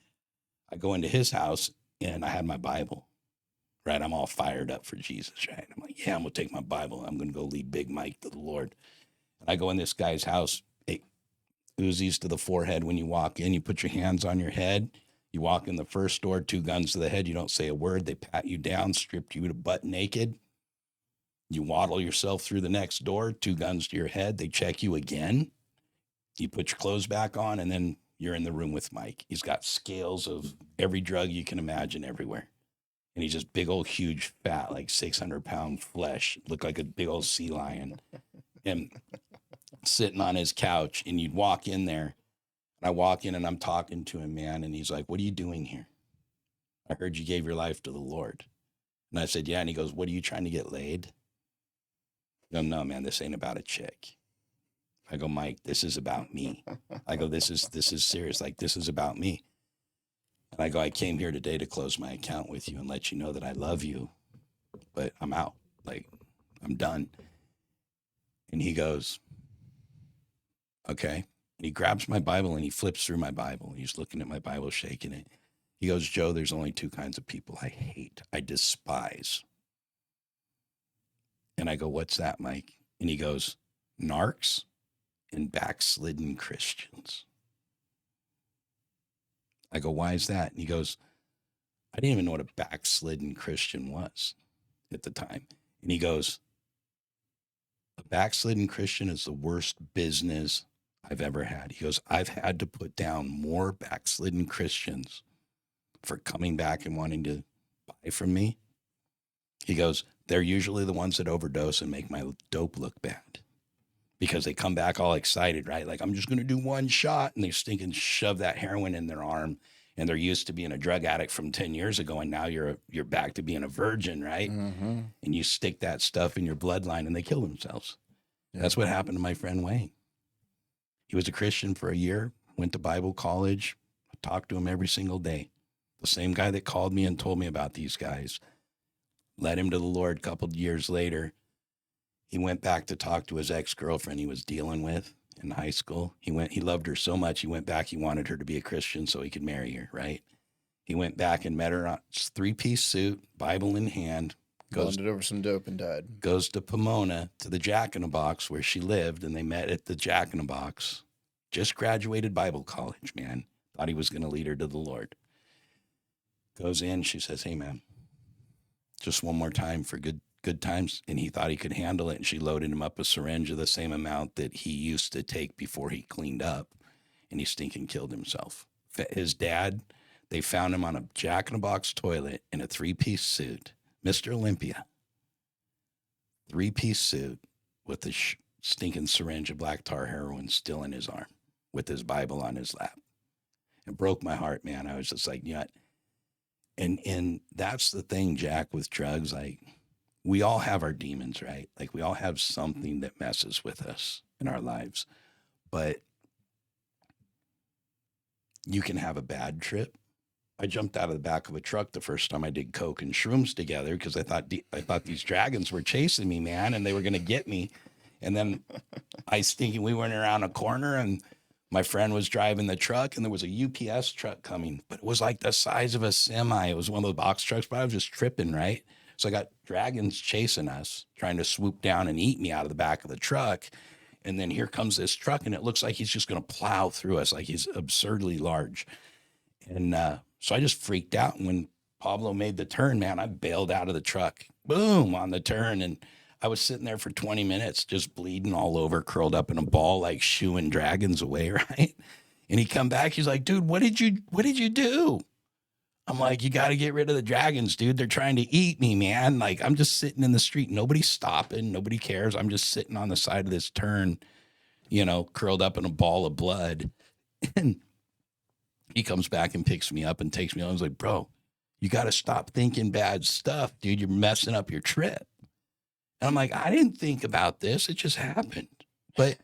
I go into his house and I had my Bible, right? I'm all fired up for Jesus, right? I'm like, yeah, I'm going to take my Bible. I'm going to go lead Big Mike to the Lord. And I go in this guy's house, hey, Uzis to the forehead when you walk in. You put your hands on your head. You walk in the first door, 2 guns to the head. You don't say a word. They pat you down, strip you to butt naked. You waddle yourself through the next door, 2 guns to your head. They check you again. You put your clothes back on, and then you're in the room with Mike. He's got scales of every drug you can imagine everywhere. And he's just big old, huge, fat, like 600-pound flesh, look like a big old sea lion. And sitting on his couch, and you'd walk in there, and I walk in, and I'm talking to him, man, and he's like, what are you doing here? I heard you gave your life to the Lord. And I said, yeah. And he goes, what are you trying to get laid? I go, no, man, this ain't about a chick. I go, Mike, this is about me. I go, this is serious. Like, this is about me. And I go, I came here today to close my account with you and let you know that I love you, but I'm out. Like, I'm done. And he goes, okay. And he grabs my Bible and he flips through my Bible. He's looking at my Bible, shaking it. He goes, Joe, there's only 2 kinds of people I hate. I despise. And I go, what's that, Mike? And he goes, narcs and backslidden Christians. I go, why is that? And he goes, I didn't even know what a backslidden Christian was at the time. And he goes, a backslidden Christian is the worst business I've ever had. He goes, I've had to put down more backslidden Christians for coming back and wanting to buy from me. He goes, they're usually the ones that overdose and make my dope look bad. because they come back all excited, right? Like, I'm just going to do one shot. And they stinking shove that heroin in their arm. And they're used to being a drug addict from 10 years ago. And now you're back to being a virgin, right? Mm-hmm. And you stick that stuff in your bloodline and they kill themselves. Yeah. That's what happened to my friend Wayne. He was a Christian for a year, went to Bible college, talked to him every single day. The same guy that called me and told me about these guys led him to the Lord a couple of years later. He went back to talk to his ex-girlfriend he was dealing with in high school. He loved her so much. He went back. He wanted her to be a Christian so he could marry her, right? He went back and met her on a 3-piece suit, Bible in hand, Bonded over some dope and died. goes to Pomona to the Jack in the Box where she lived, and they met at the Jack in the Box. Just graduated Bible college, man. Thought he was going to lead her to the Lord. Goes in, she says, "Hey, man, just one more time for good times." And he thought he could handle it, and she loaded him up a syringe of the same amount that he used to take before he cleaned up, and he stinking killed himself. His dad, they found him on a Jack in the Box toilet in a 3-piece suit, Mr. Olympia, 3-piece suit with a stinking syringe of black tar heroin still in his arm, with his Bible on his lap. It broke my heart, man. I was just like, yeah. And that's the thing, Jack, with drugs. Like, we all have our demons, right? Like, we all have something that messes with us in our lives. But you can have a bad trip. I jumped out of the back of a truck the first time I did coke and shrooms together because I thought these dragons were chasing me, man, and they were going to get me. And then we went around a corner, and my friend was driving the truck, and there was a UPS truck coming, but it was like the size of a semi. It was one of the box trucks, but I was just tripping, right? So I got dragons chasing us, trying to swoop down and eat me out of the back of the truck. And then here comes this truck, and it looks like he's just going to plow through us, like he's absurdly large. And so I just freaked out. And when Pablo made the turn, man, I bailed out of the truck, boom, on the turn. And I was sitting there for 20 minutes, just bleeding all over, curled up in a ball, like shooing dragons away, right? And he come back, he's like, "Dude, what did you do?" I'm like, "You got to get rid of the dragons, dude. They're trying to eat me, man." Like, I'm just sitting in the street. Nobody's stopping. Nobody cares. I'm just sitting on the side of this turn, curled up in a ball of blood. And he comes back and picks me up and takes me on. I was like, "Bro, you got to stop thinking bad stuff, dude. You're messing up your trip." And I'm like, "I didn't think about this. It just happened." But,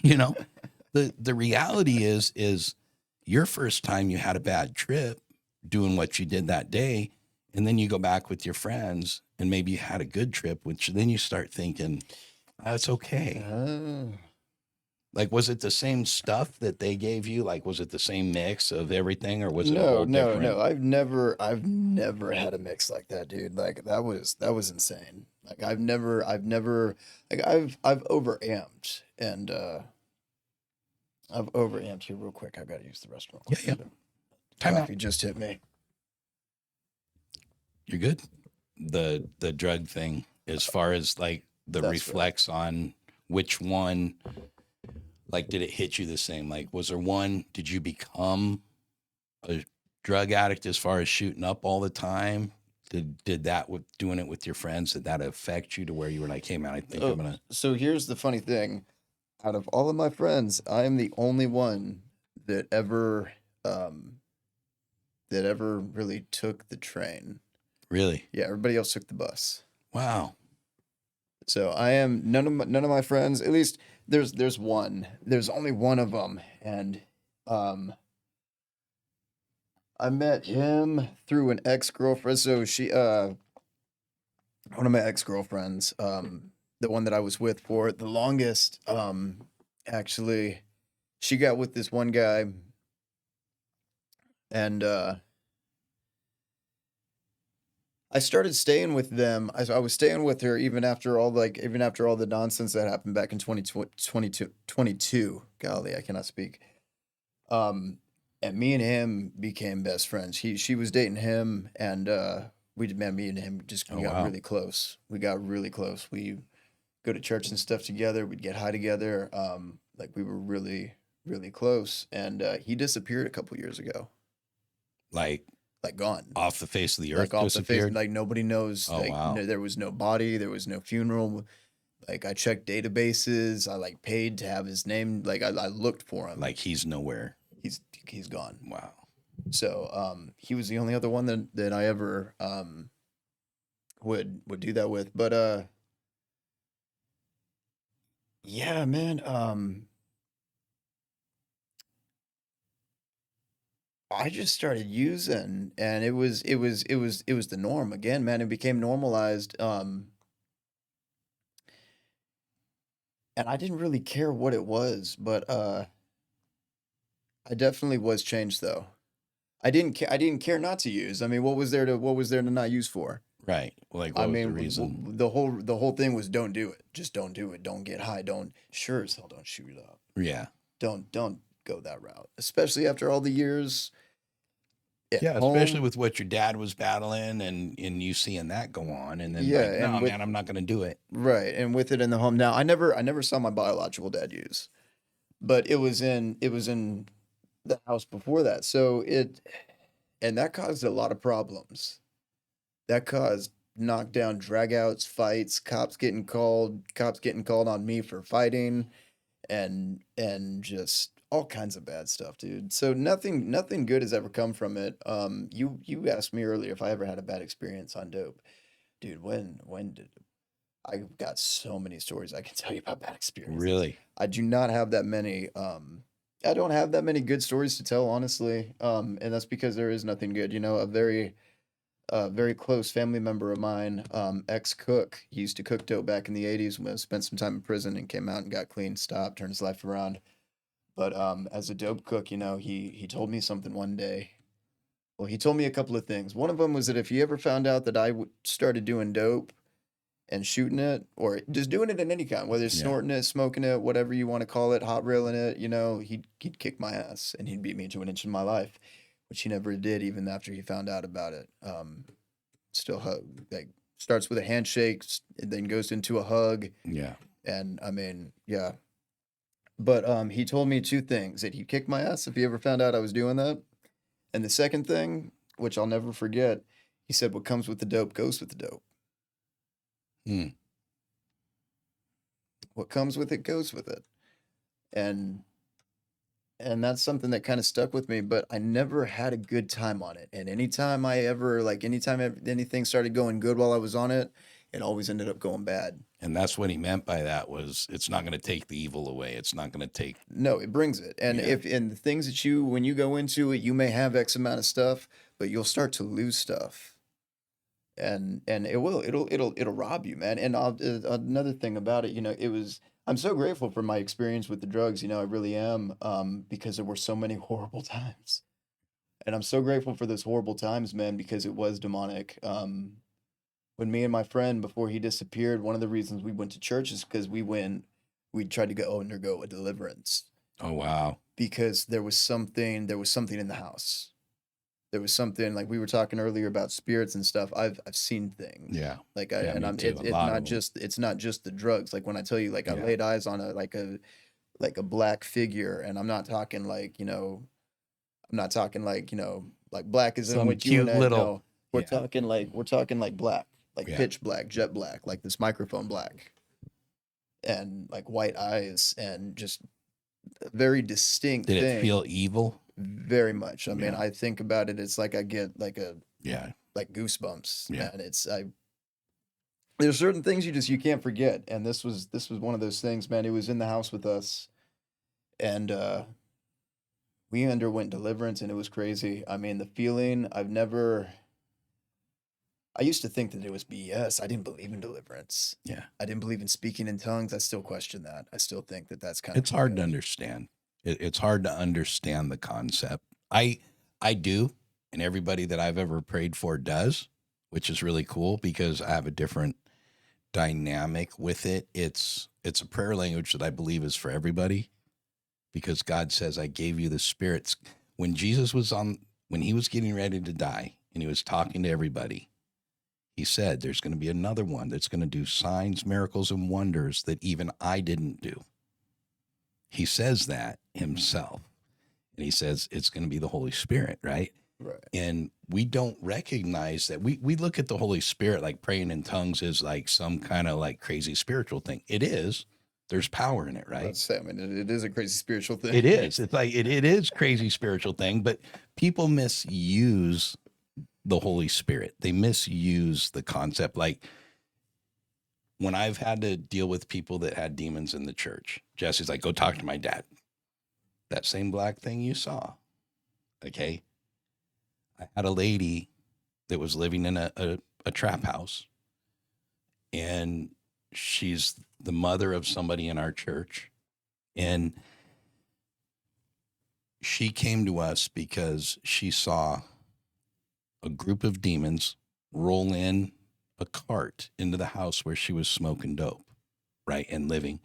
the reality is your first time you had a bad trip doing what you did that day, and then you go back with your friends and maybe you had a good trip, which then you start thinking, "Oh, it's okay." Like, was it the same stuff that they gave you? Like, was it the same mix of everything, or was it a whole different? No. I've never had a mix like that, dude. Like that was insane. Like I've never like I've overamped and I've overamped here real quick. I've got to use the restroom. Yeah. Time out. Coffee just hit me. You're good. The drug thing, as far as like the That's reflex on which one, like, did it hit you the same? Like, was there one, did you become a drug addict as far as shooting up all the time? Did that, with doing it with your friends, did that affect you to where you were like, "Hey man, I think I'm gonna..." So here's the funny thing. Out of all of my friends, I am the only one that ever really took the train. Really? Yeah, everybody else took the bus. Wow. So I am none of my friends. At least there's one. There's only one of them, and I met him through an ex-girlfriend. So she one of my ex-girlfriends, the one that I was with for the longest, actually, she got with this one guy, and I started staying with them. I was staying with her even after all the nonsense that happened back in 2022. Golly, I cannot speak. And me and him became best friends. She was dating him, and me and him we got wow. really close. We got really close. We go to church and stuff together. We'd get high together. Like we were really, really close. And he disappeared a couple years ago. Like Gone. off the face of the earth, Like off disappeared? the face. Like nobody knows. Oh, like wow. there was no body. There was no funeral. Like I checked databases. I like paid to have his name. Like I looked for him. Like he's nowhere. He's gone. Wow. So he was the only other one that I ever would do that with. But yeah, man. I just started using, and it was the norm again, man. It became normalized. And I didn't really care what it was, but I definitely was changed though. I didn't care not to use. I mean, what was there to not use for? Right. Like, I what was the mean, reason? the whole thing was don't do it. Just don't do it. Don't get high. Don't sure as hell don't shoot it up. Yeah. Don't go that route. Especially after all the years at Yeah, especially home. with what your dad was battling and you seeing that go on and then Yeah, like, no, and with man, I'm not going to do it. right, and with it in the home. Now, I never saw my biological dad use, but it was in the house before that. So it and that caused a lot of problems. That caused knockdown, dragouts, fights, cops getting called on me for fighting, and just all kinds of bad stuff, dude. So nothing good has ever come from it. You asked me earlier if I ever had a bad experience on dope, dude. When did I've got so many stories I can tell you about bad experiences. Really? I do not have that many. I don't have that many good stories to tell, honestly. And that's because there is nothing good. You know, very close family member of mine, ex cook, he used to cook dope back in the '80s. Spent some time in prison and came out and got clean, stopped, turned his life around. But as a dope cook, you know, he told me something one day. Well, he told me a couple of things. One of them was that if he ever found out that started doing dope and shooting it, or just doing it in any kind, whether it's Yeah. snorting it, smoking it, whatever you want to call it, hot railing it, you know, he'd kick my ass and he'd beat me to an inch of my life, which he never did even after he found out about it. Still hug, like starts with a handshake, and then goes into a hug, Yeah. and I mean, yeah. But he told me two things: that he'd kick my ass if he ever found out I was doing that, and the second thing, which I'll never forget, he said, "What comes with the dope goes with the dope. Hmm. What comes with it goes with it." And that's something that kind of stuck with me, but I never had a good time on it. And anything started going good while I was on it, it always ended up going bad. And that's what he meant by that was it's not going to take the evil away. It's not going to take, No, it brings it. And yeah. the things that you when you go into it, you may have X amount of stuff, but you'll start to lose stuff. And it'll rob you, man. And another thing about it, you know, I'm so grateful for my experience with the drugs, you know, I really am, because there were so many horrible times. And I'm so grateful for those horrible times, man, because it was demonic. When me and my friend, before he disappeared, one of the reasons we went to church is because we tried to go undergo a deliverance Oh, wow. because there was something in the house. There was something like we were talking earlier about spirits and stuff. I've seen things Yeah. like Yeah, and me I'm too. A lot of them. it's not just the drugs. Like when I tell you, like I Yeah. laid eyes on a black figure, and I'm not talking like, you know, I'm not talking like, you know, like black is in Some what you and cute I little, know. yeah. We're talking like black, like Yeah. pitch black, jet black, like this microphone black, and like white eyes, and just a very distinct Did it thing. feel evil? Very much. I mean, Yeah. I think about it, it's like I get Yeah. like goosebumps, Yeah. man. It's I There's certain things you can't forget, and this was one of those things, man. It was in the house with us, and we underwent deliverance, and it was crazy. I mean, the feeling I've never. I used to think that it was BS. I didn't believe in deliverance. Yeah. I didn't believe in speaking in tongues. I still question that. I still think that that's kind of It's hard to BS. understand. It's hard to understand the concept. I do, and everybody that I've ever prayed for does, which is really cool because I have a different dynamic with it. It's a prayer language that I believe is for everybody because God says I gave you the spirits. When he was getting ready to die and he was talking to everybody, he said there's going to be another one that's going to do signs, miracles and wonders that even I didn't do. He says that himself. And he says it's going to be the Holy Spirit, right? Right. And we don't recognize that. We look at the Holy Spirit like praying in tongues is like some kind of like crazy spiritual thing. It is. There's power in it, right? Let's say, I mean, it is a crazy spiritual thing. It is. It's like it is crazy spiritual thing, but people misuse the Holy Spirit. They misuse the concept. Like when I've had to deal with people that had demons in the church, Jesse's like, go talk to my dad. That same black thing you saw. Okay. I had a lady that was living in a trap house, and she's the mother of somebody in our church. And she came to us because she saw a group of demons roll in a cart into the house where she was smoking dope, right, and living.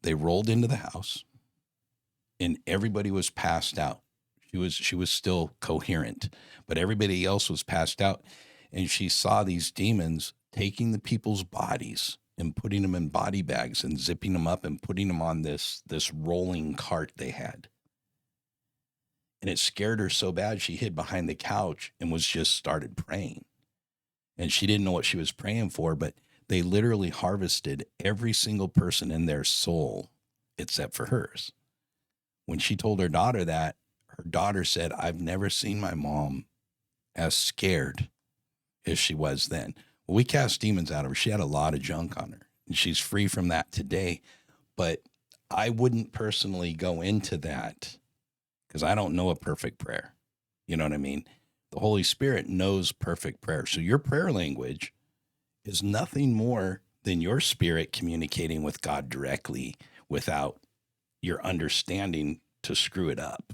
They rolled into the house, and everybody was passed out. She was still coherent, but everybody else was passed out. And she saw these demons taking the people's bodies and putting them in body bags and zipping them up and putting them on this rolling cart they had. And it scared her so bad she hid behind the couch and was just started praying. And she didn't know what she was praying for, but they literally harvested every single person in their soul except for hers. When she told her daughter that, her daughter said, I've never seen my mom as scared as she was then. Well, we cast demons out of her. She had a lot of junk on her, and she's free from that today. But I wouldn't personally go into that because I don't know a perfect prayer. You know what I mean? The Holy Spirit knows perfect prayer. So your prayer language is nothing more than your spirit communicating with God directly without your understanding to screw it up.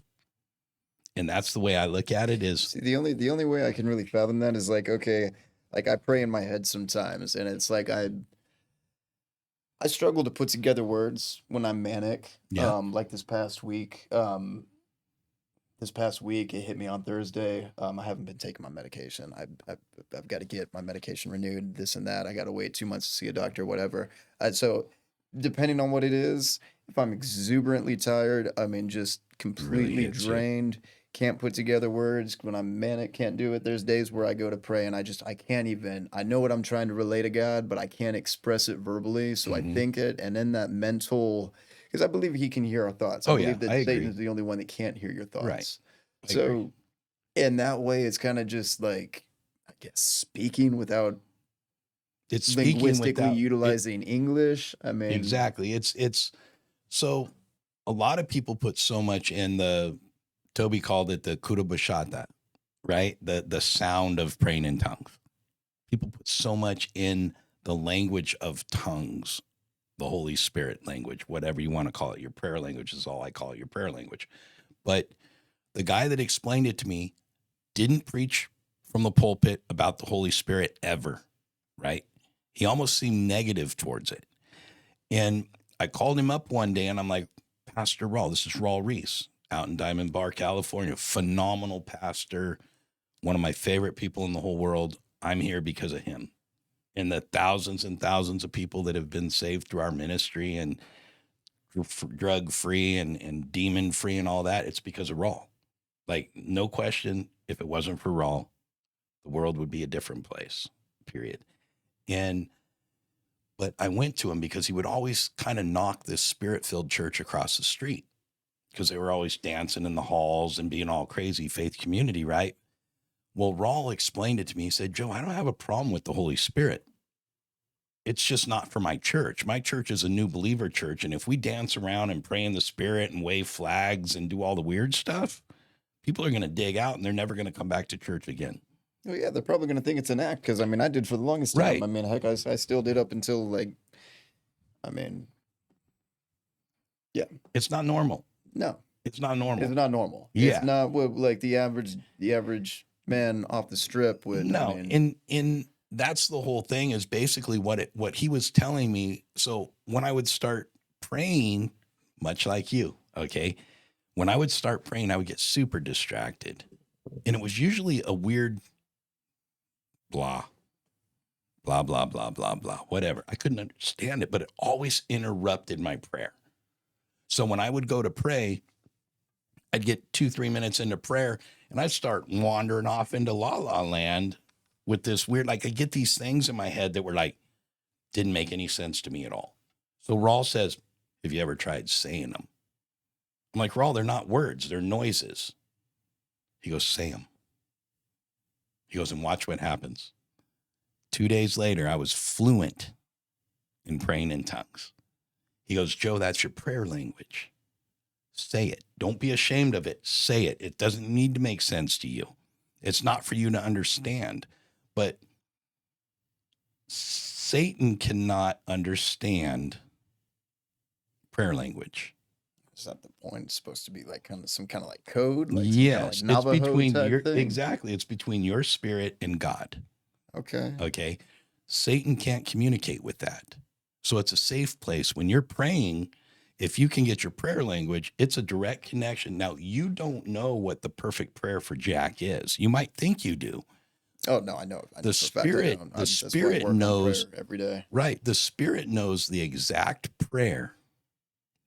And that's the way I look at it is, See, the only way I can really fathom that is like, okay, like I pray in my head sometimes, and it's like I struggle to put together words when I'm manic. yeah, Like this past week. This past week it hit me on Thursday. I haven't been taking my medication. I've got to get my medication renewed, this and that. I got to wait 2 months to see a doctor, whatever. So depending on what it is, if I'm exuberantly tired, I mean just really completely hits you. drained, can't put together words. When I'm manic, can't do it. There's days where I go to pray and I can't even. I know what I'm trying to relay to God, but I can't express it verbally. So I Mm-hmm. think it, and in that mental, because I believe He can hear our thoughts. I Oh, yeah, believe I that Satan agree. is the only one that can't hear your Right. thoughts. I agree. So in that way, it's kind of just like, I guess, speaking without It's speaking linguistically without it. utilizing English. I mean, Exactly. It's so a lot of people put so much in Toby called it the kurabashata, right? The sound of praying in tongues. People put so much in the language of tongues, the Holy Spirit language, whatever you want to call it. Your prayer language is all I call it, your prayer language. But the guy that explained it to me didn't preach from the pulpit about the Holy Spirit ever, right? He almost seemed negative towards it. And I called him up one day and I'm like, Pastor Rawl, this is Rawl Reese out in Diamond Bar, California. Phenomenal pastor, one of my favorite people in the whole world. I'm here because of him. And the thousands and thousands of people that have been saved through our ministry and drug free and demon free and all that, it's because of Rawl. Like, no question, if it wasn't for Rawl, the world would be a different place, period. And but I went to him because he would always kind of knock this spirit-filled church across the street because they were always dancing in the halls and being all crazy faith community, right? Well, Rawl explained it to me. He said, Joe, I don't have a problem with the Holy Spirit. It's just not for my church. My church is a new believer church. And if we dance around and pray in the spirit and wave flags and do all the weird stuff, people are going to dig out and they're never going to come back to church again. well, yeah, they're probably going to think it's an act because I mean, I did for the longest time. Right. I mean, heck, I still did up until like, I mean, yeah, It's not normal. no, It's not normal. it's not normal. Yeah. It's not what like the average man off the strip would. No, I mean, in that's the whole thing is basically what he was telling me. So when I would start praying, much like you, okay, when I would start praying, I would get super distracted, and it was usually a weird blah, blah, blah, blah, blah, blah, whatever. I couldn't understand it, but it always interrupted my prayer. So when I would go to pray, I'd get 2-3 minutes into prayer and I'd start wandering off into la la land with this weird, like I get these things in my head that were like, didn't make any sense to me at all. So Rawl says, have you ever tried saying them? I'm like, Rawl, they're not words, they're noises. He goes, say them. He goes, and watch what happens. 2 days later, I was fluent in praying in tongues. He goes, Joe, that's your prayer language. Say it. Don't be ashamed of it. Say it. It doesn't need to make sense to you. It's not for you to understand. But Satan cannot understand prayer language. Is that the point? It's supposed to be like kind of some kind of like code, like yes, some kind of like it's between type your thing? exactly. It's between your spirit and God. Okay. Okay. Satan can't communicate with that. So it's a safe place when you're praying. If you can get your prayer language, it's a direct connection. Now, you don't know what the perfect prayer for Jack is. You might think you do. Oh no, I know. The spirit, the spirit knows every day. Right. The spirit knows the exact prayer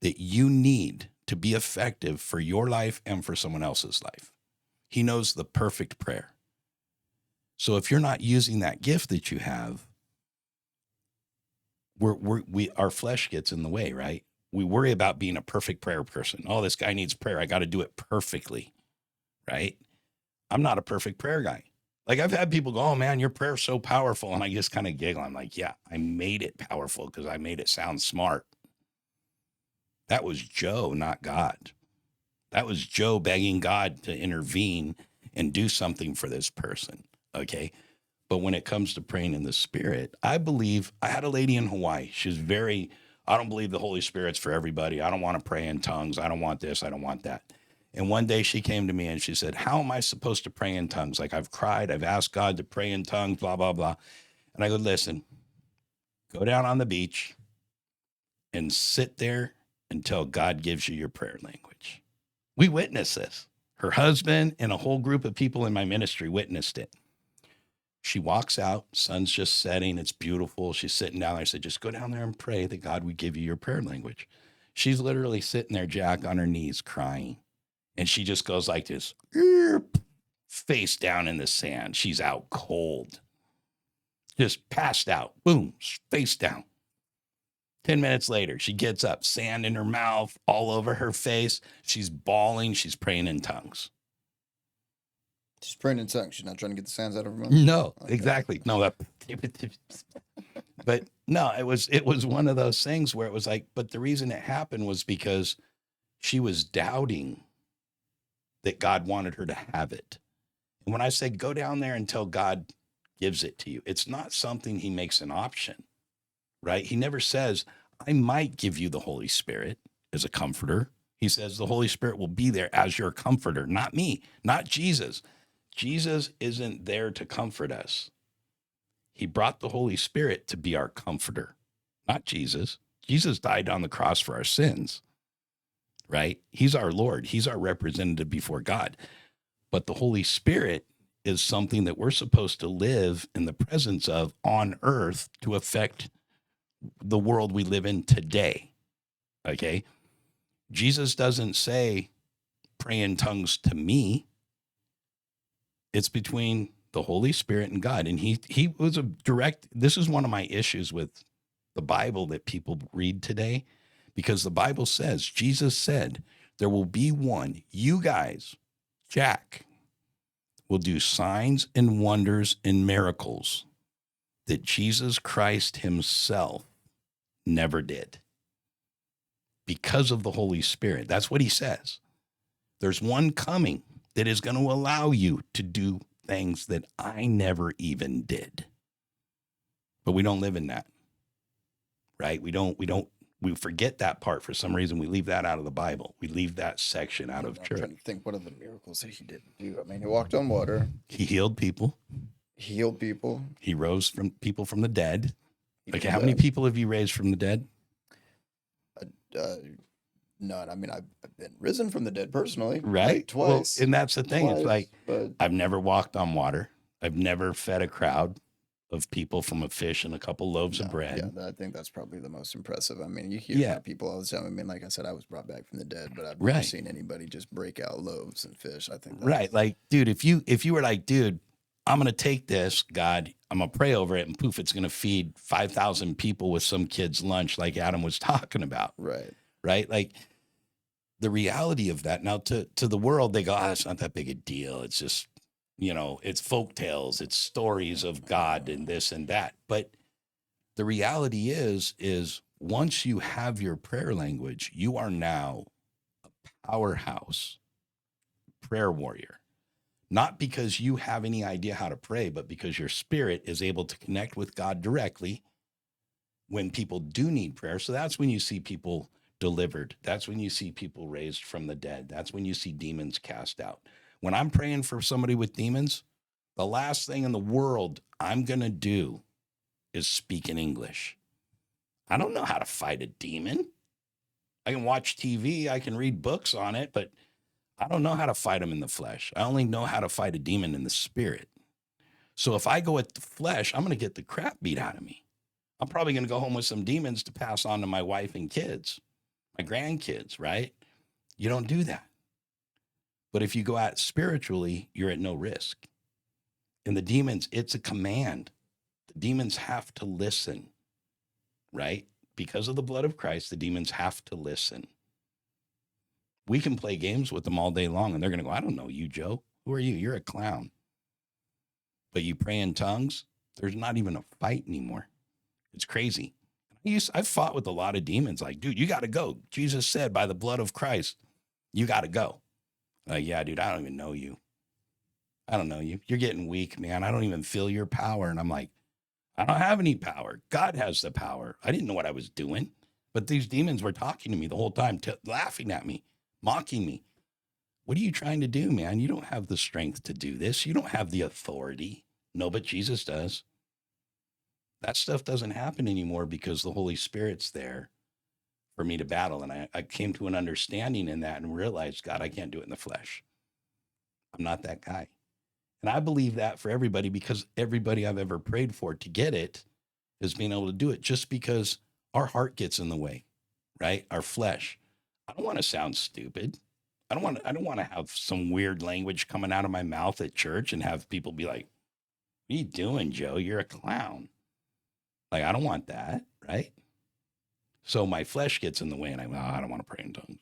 that you need to be effective for your life and for someone else's life. He knows the perfect prayer. So if you're not using that gift that you have, our flesh gets in the way, right? We worry about being a perfect prayer person. Oh, this guy needs prayer. I got to do it perfectly, right? I'm not a perfect prayer guy. Like I've had people go, oh man, your prayer's so powerful. And I just kind of giggle. I'm like, yeah, I made it powerful because I made it sound smart. That was Joe, not God. That was Joe begging God to intervene and do something for this person. Okay. But when it comes to praying in the spirit, I believe I had a lady in Hawaii. She's I don't believe the Holy Spirit's for everybody. I don't want to pray in tongues. I don't want this. I don't want that. And one day she came to me and she said, how am I supposed to pray in tongues? Like I've cried, I've asked God to pray in tongues, blah, blah, blah. And I go, listen, go down on the beach and sit there until God gives you your prayer language. We witnessed this. Her husband and a whole group of people in my ministry witnessed it. She walks out, sun's just setting, it's beautiful. She's sitting down there. I said, just go down there and pray that God would give you your prayer language. She's literally sitting there, Jack, on her knees crying. And she just goes like this, face down in the sand. She's out cold. Just passed out. Boom, face down. 10 minutes later, she gets up, sand in her mouth, all over her face. She's bawling. She's praying in tongues. She's praying in tongues. She's not trying to get the sands out of her mouth. No, okay. Exactly. No, but no, it was one of those things where it was like, but the reason it happened was because she was doubting that God wanted her to have it. And when I say go down there until God gives it to you, it's not something he makes an option, right? He never says, I might give you the Holy Spirit as a comforter. He says the Holy Spirit will be there as your comforter, not me, not Jesus. Jesus isn't there to comfort us. He brought the Holy Spirit to be our comforter, not Jesus. Jesus died on the cross for our sins, right? He's our Lord. He's our representative before God. But the Holy Spirit is something that we're supposed to live in the presence of on earth to affect the world we live in today, okay? Jesus doesn't say, pray in tongues to me. It's between the Holy Spirit and God. And he was this is one of my issues with the Bible that people read today, because the Bible says, Jesus said, there will be one, you guys, Jack, will do signs and wonders and miracles that Jesus Christ himself never did because of the Holy Spirit. That's what he says. There's one coming that is going to allow you to do things that I never even did. But we don't live in that, right? We forget that part for some reason. We leave that out of the Bible. We leave that section out of church. I'm trying to think, what are the miracles that he didn't do? I mean, he walked on water. He healed people. He rose from people from the dead. Like, how many people have you raised from the dead? None. I mean, I've been risen from the dead personally, right? Like twice. Well, and that's the thing. It's like, but I've never walked on water. I've never fed a crowd. of people from a fish and a couple loaves of No, yeah, bread. I think that's probably the most impressive. I mean, you hear Yeah, about people all the time. I mean, like I said, I was brought back from the dead, but I've never right. seen anybody just break out loaves and fish. I think Right. that's Like, dude, if you were like, dude, I'm gonna take this, God, I'm gonna pray over it, and poof, it's gonna feed 5,000 people with some kid's lunch, like Adam was talking about. right. Right. Like the reality of that. Now to the world, they go, oh, it's not that big a deal. It's just, it's folk tales, it's stories of God and this and that. But the reality is once you have your prayer language, you are now a powerhouse prayer warrior. Not because you have any idea how to pray, but because your spirit is able to connect with God directly when people do need prayer. So that's when you see people delivered. That's when you see people raised from the dead. That's when you see demons cast out. When I'm praying for somebody with demons, the last thing in the world I'm going to do is speak in English. I don't know how to fight a demon. I can watch TV, I can read books on it, but I don't know how to fight them in the flesh. I only know how to fight a demon in the spirit. So if I go at the flesh, I'm going to get the crap beat out of me. I'm probably going to go home with some demons to pass on to my wife and kids, my grandkids, right? You don't do that. But if you go out spiritually, you're at no risk. And the demons, it's a command. The demons have to listen, right? Because of the blood of Christ, the demons have to listen. We can play games with them all day long, and they're going to go, I don't know you, Joe. Who are you? You're a clown. But you pray in tongues, there's not even a fight anymore. It's crazy. I've fought with a lot of demons. Like, dude, you got to go. Jesus said, by the blood of Christ, you got to go. Like, yeah, dude, I don't even know you. I don't know you. You're getting weak, man. I don't even feel your power. And I'm like, I don't have any power. God has the power. I didn't know what I was doing. But these demons were talking to me the whole time, laughing at me, mocking me. What are you trying to do, man? You don't have the strength to do this. You don't have the authority. No, but Jesus does. That stuff doesn't happen anymore because the Holy Spirit's there for me to battle. And I came to an understanding in that and realized, God, I can't do it in the flesh. I'm not that guy. And I believe that for everybody because everybody I've ever prayed for to get it is being able to do it just because our heart gets in the way, right? Our flesh. I don't want to sound stupid. I don't want to have some weird language coming out of my mouth at church and have people be like, what are you doing, Joe? You're a clown. Like, I don't want that, right? So my flesh gets in the way and I don't want to pray in tongues.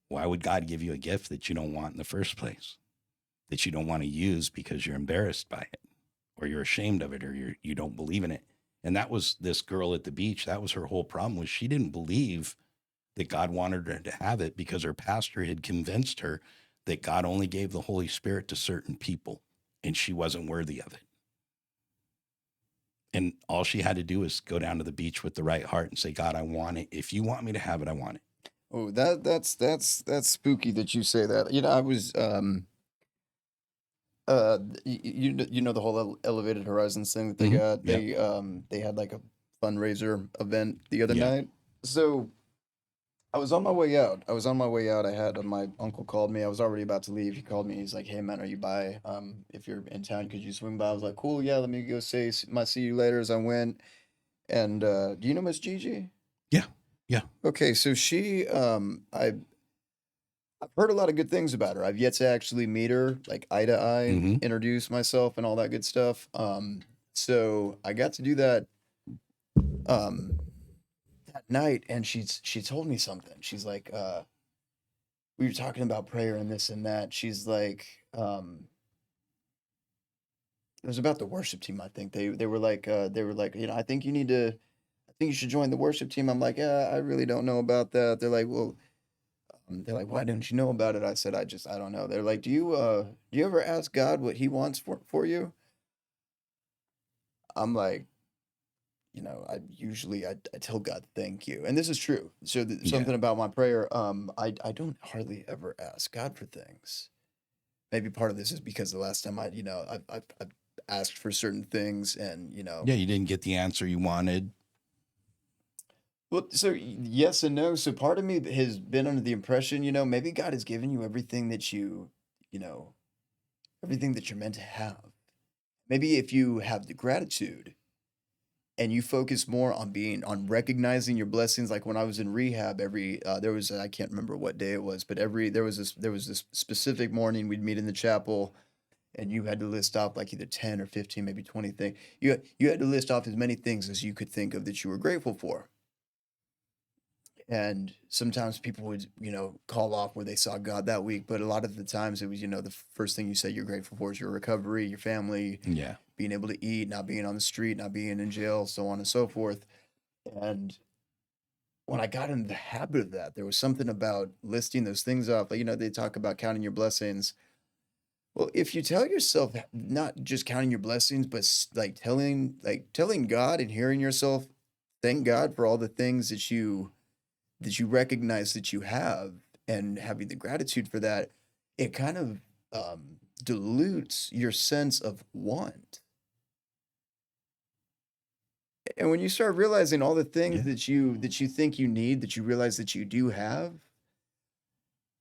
Why would God give you a gift that you don't want in the first place? That you don't want to use because you're embarrassed by it or you're ashamed of it or you don't believe in it. And that was this girl at the beach. That was her whole problem was she didn't believe that God wanted her to have it because her pastor had convinced her that God only gave the Holy Spirit to certain people and she wasn't worthy of it. And all she had to do was go down to the beach with the right heart and say, God, I want it. If you want me to have it, I want it. Oh, that's spooky that you say that. You know, I was you know the whole elevated horizons thing that they Mm-hmm. got. Yep. They had like a fundraiser event the other Yeah. night. So I was on my way out. I had my uncle called me. I was already about to leave. He called me. He's like, "Hey man, are you by? If you're in town, could you swing by?" I was like, "Cool, yeah. Let me go say my see you later." As I went, and do you know Miss Gigi? Yeah. Yeah. Okay, so I've heard a lot of good things about her. I've yet to actually meet her, like eye to eye, Mm-hmm. introduce myself, and all that good stuff. So I got to do that um that night, and she told me something. She's like, we were talking about prayer and this and that. She's like, it was about the worship team. I think they were like, you know, I think you should join the worship team. I'm like, yeah, I really don't know about that. They're like, well, they're like, why didn't you know about it? I said, I don't know. They're like, do you ever ask God what He wants for you? I'm like, you know, I tell God thank you, and this is true. So Yeah. something about my prayer, I don't hardly ever ask God for things. Maybe part of this is because the last time I've asked for certain things, and Yeah. You didn't get the answer you wanted. well, so yes and no. So part of me has been under the impression, maybe God has given you everything that you know, everything that you're meant to have. maybe if you have the gratitude and you focus more on recognizing your blessings, like when I was in rehab, there was I can't remember what day it was, but there was this specific morning we'd meet in the chapel, and you had to list off like either 10 or 15, maybe 20 things. You had to list off as many things as you could think of that you were grateful for. And sometimes people would, call off where they saw God that week, but a lot of the times it was, the first thing you say you're grateful for is your recovery, your family, Yeah. being able to eat, not being on the street, not being in jail, so on and so forth. And when I got into the habit of that, there was something about listing those things off. Like, they talk about counting your blessings. Well, if you tell yourself not just counting your blessings, but telling God and hearing yourself thank God for all the things that you recognize that you have, and having the gratitude for that, it kind of dilutes your sense of want. And when you start realizing all the things Yeah. that you think you need, that you realize that you do have,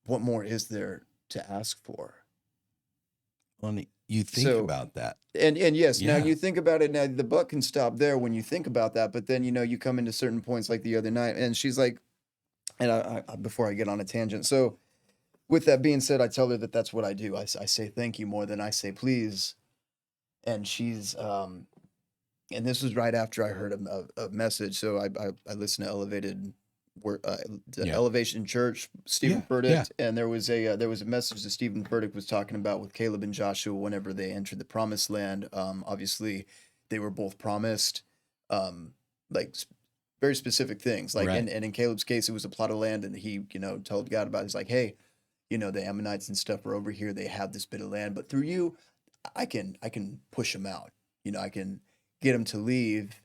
what more is there to ask for? Well, you think So, about that. and yes, now Yeah. you think about it. Now the buck can stop there when you think about that, but then you come into certain points like the other night, and she's like, and before I get on a tangent, so with that being said, I tell her that that's what I do. I say thank you more than I say please, and and this was right after I heard a message. So I listened to the Yeah. Elevation Church, Stephen Yeah. Yeah. Furtick, and there was a message that Stephen Furtick was talking about with Caleb and Joshua whenever they entered the Promised Land. Obviously, they were both promised, like very specific things. Like Right. and in Caleb's case, it was a plot of land, and he told God about it. He's like, hey, the Ammonites and stuff are over here. They have this bit of land, but through you, I can push them out. I can get them to leave.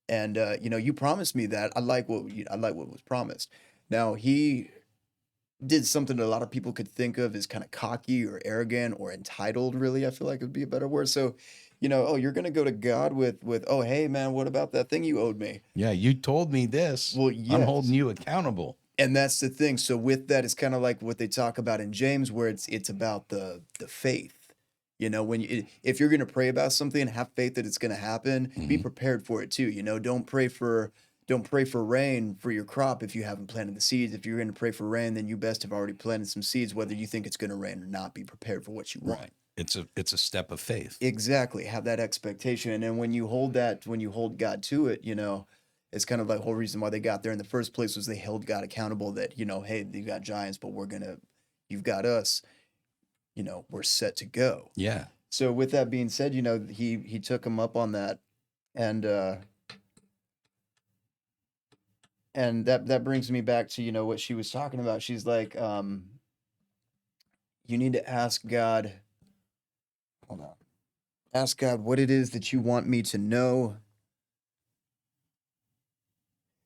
And you promised me that. I like what was promised. Now he did something that a lot of people could think of as kind of cocky or arrogant or entitled. Really, I feel like would be a better word. So, oh, you're gonna go to God with, oh, hey man, what about that thing you owed me? Yeah. You told me this. Well, I'm holding yes. you accountable. And that's the thing. So with that, it's kind of like what they talk about in James, where it's about the faith. When if you're going to pray about something, have faith that it's going to happen. Be Hmm. prepared for it too. Don't pray for rain for your crop if you haven't planted the seeds. If you're going to pray for rain, then you best have already planted some seeds, whether you think it's going to rain or not. Be prepared for what you want. Right. It's a step of faith. Exactly. Have that expectation. And then when you hold God to it, it's kind of like the whole reason why they got there in the first place was they held God accountable that, hey, you got giants, but you've got us, we're set to go. Yeah. So with that being said, he took him up on that, and that brings me back to, what she was talking about. She's like, you need to ask God, hold on. Ask God what it is that you want me to know.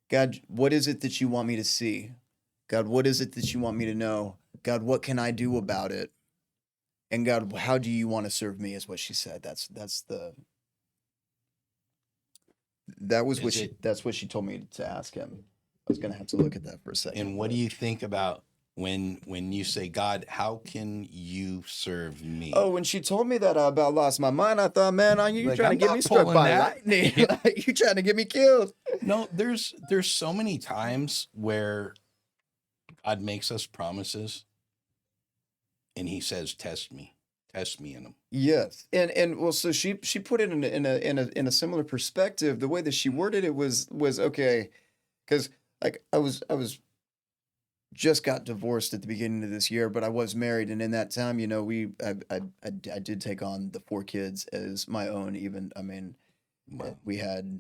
God, what is it that you want me to see? God, what is it that you want me to know? God, what can I do about it? And God, how do you want to serve me? Is what she said. Is it? That's what she told me to ask him. I was gonna have to look at that for a second. And what do but- you think about when you say, God, how can you serve me? Oh, when she told me that I about lost my mind, I thought, man, are you Like, trying to I'm get not me struck pulling by that. lightning? Like, you trying to get me killed? No, there's so many times where God makes us promises and he says, test me in them. Yes, and well, so she put it in a similar perspective. The way that she worded it was okay, because like I was just got divorced at the beginning of this year, but I was married, and in that time, I did take on the 4 kids as my own. Even I mean, Wow. we had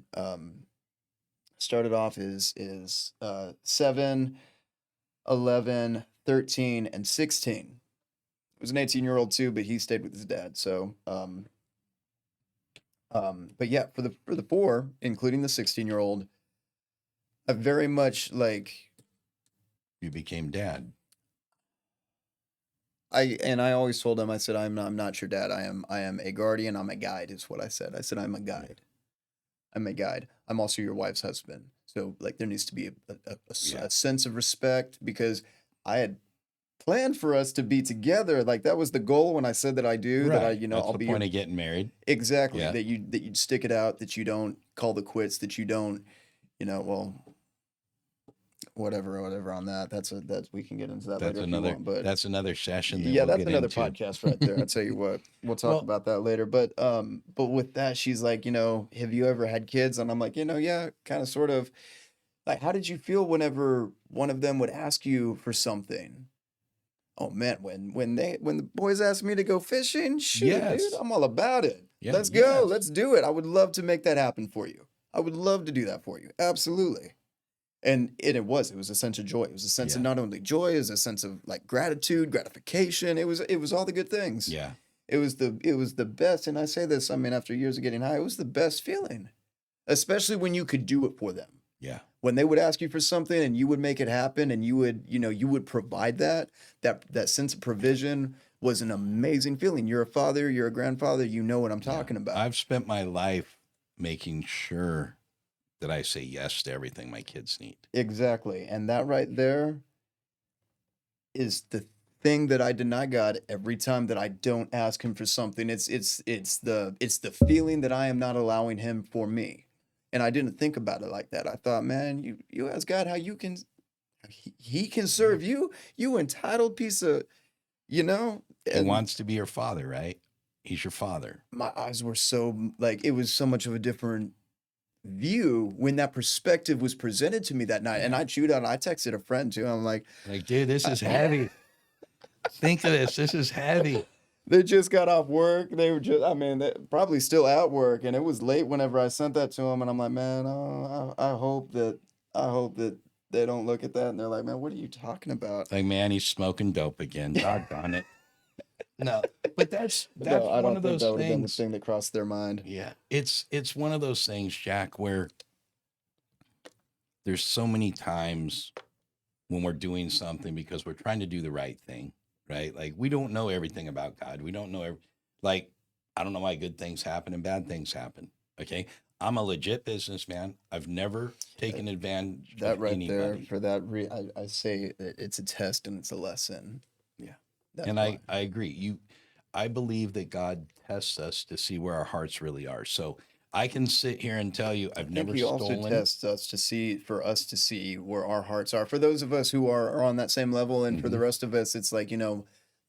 started off is 7, 11, 13, and 16. It was an 18-year-old too, but he stayed with his dad. So but yeah, for the 4, including the 16-year-old, I very much like You became dad. I always told him, I said, I'm not your dad. I am a guardian. I'm a guide, is what I said. I said, I'm a guide. I'm a guide. I'm also your wife's husband. So like there needs to be Yeah. a sense of respect, because I had planned for us to be together. Like that was the goal when I said that I do, that I, Right. you know, That's I'll the be point of getting married. exactly, Yeah. that you'd stick it out, that you don't call the quits, that you don't, well, whatever on that. That's we can get into that later if you want, but That's another session that yeah, we'll that's get another into. podcast right there. I tell you what, we'll talk Well, about that later. But with that, she's like, have you ever had kids? And I'm like, yeah, kind of, sort of. Like, how did you feel whenever one of them would ask you for something? Oh man, when the boys asked me to go fishing, shoot, dude, yes. I'm all about it. Yeah, Let's go, yes. let's do it. I would love to make that happen for you. I would love to do that for you. Absolutely. And it was a sense of joy. It was a sense of Yeah. not only joy, it was a sense of like gratitude, gratification. It was all the good things. Yeah. It was the best. And I say this, I mean, after years of getting high, it was the best feeling, especially when you could do it for them. Yeah. When they would ask you for something and you would make it happen, and you would provide that sense of provision was an amazing feeling. You're a father, you're a grandfather, you know what I'm Yeah. talking about. I've spent my life making sure that I say yes to everything my kids need. Exactly. And that right there is the thing that I deny God every time that I don't ask him for something. It's the feeling that I am not allowing him for me. And I didn't think about it like that. I thought, man, you ask God how you can he can Yeah. serve you, you entitled piece of, you know, He and wants to be your father, right? He's your father. my eyes were so, like, it was so much of a different view when that perspective was presented to me that night. And Yeah. I chewed on, I texted a friend too. I'm like, Like, dude, this is heavy. Think of this. This is heavy. they just got off work. They were just, I mean, they probably still at work, and it was late whenever I sent that to them. And I'm like, man, I hope that they don't look at that and they're like, man, what are you talking about? Like, man, he's smoking dope again. Doggone it. No, but that's No, I one don't of think those that would have been the things. thing that crossed their mind. Yeah, it's one of those things, Jack, where there's so many times when we're doing something because we're trying to do the right thing, right? Like we don't know everything about God. We don't know like I don't know why good things happen and bad things happen. Okay, I'm a legit businessman. I've never taken advantage of That right there, anybody. for that, I say it's a test and it's a lesson. Yeah, That's and why. I agree. I believe that God tests us to see where our hearts really are. So I can sit here and tell you I I've think never he also stolen. tests us for us to see where our hearts are. For those of us who are on that same level, and for Hmm. the rest of us, it's like,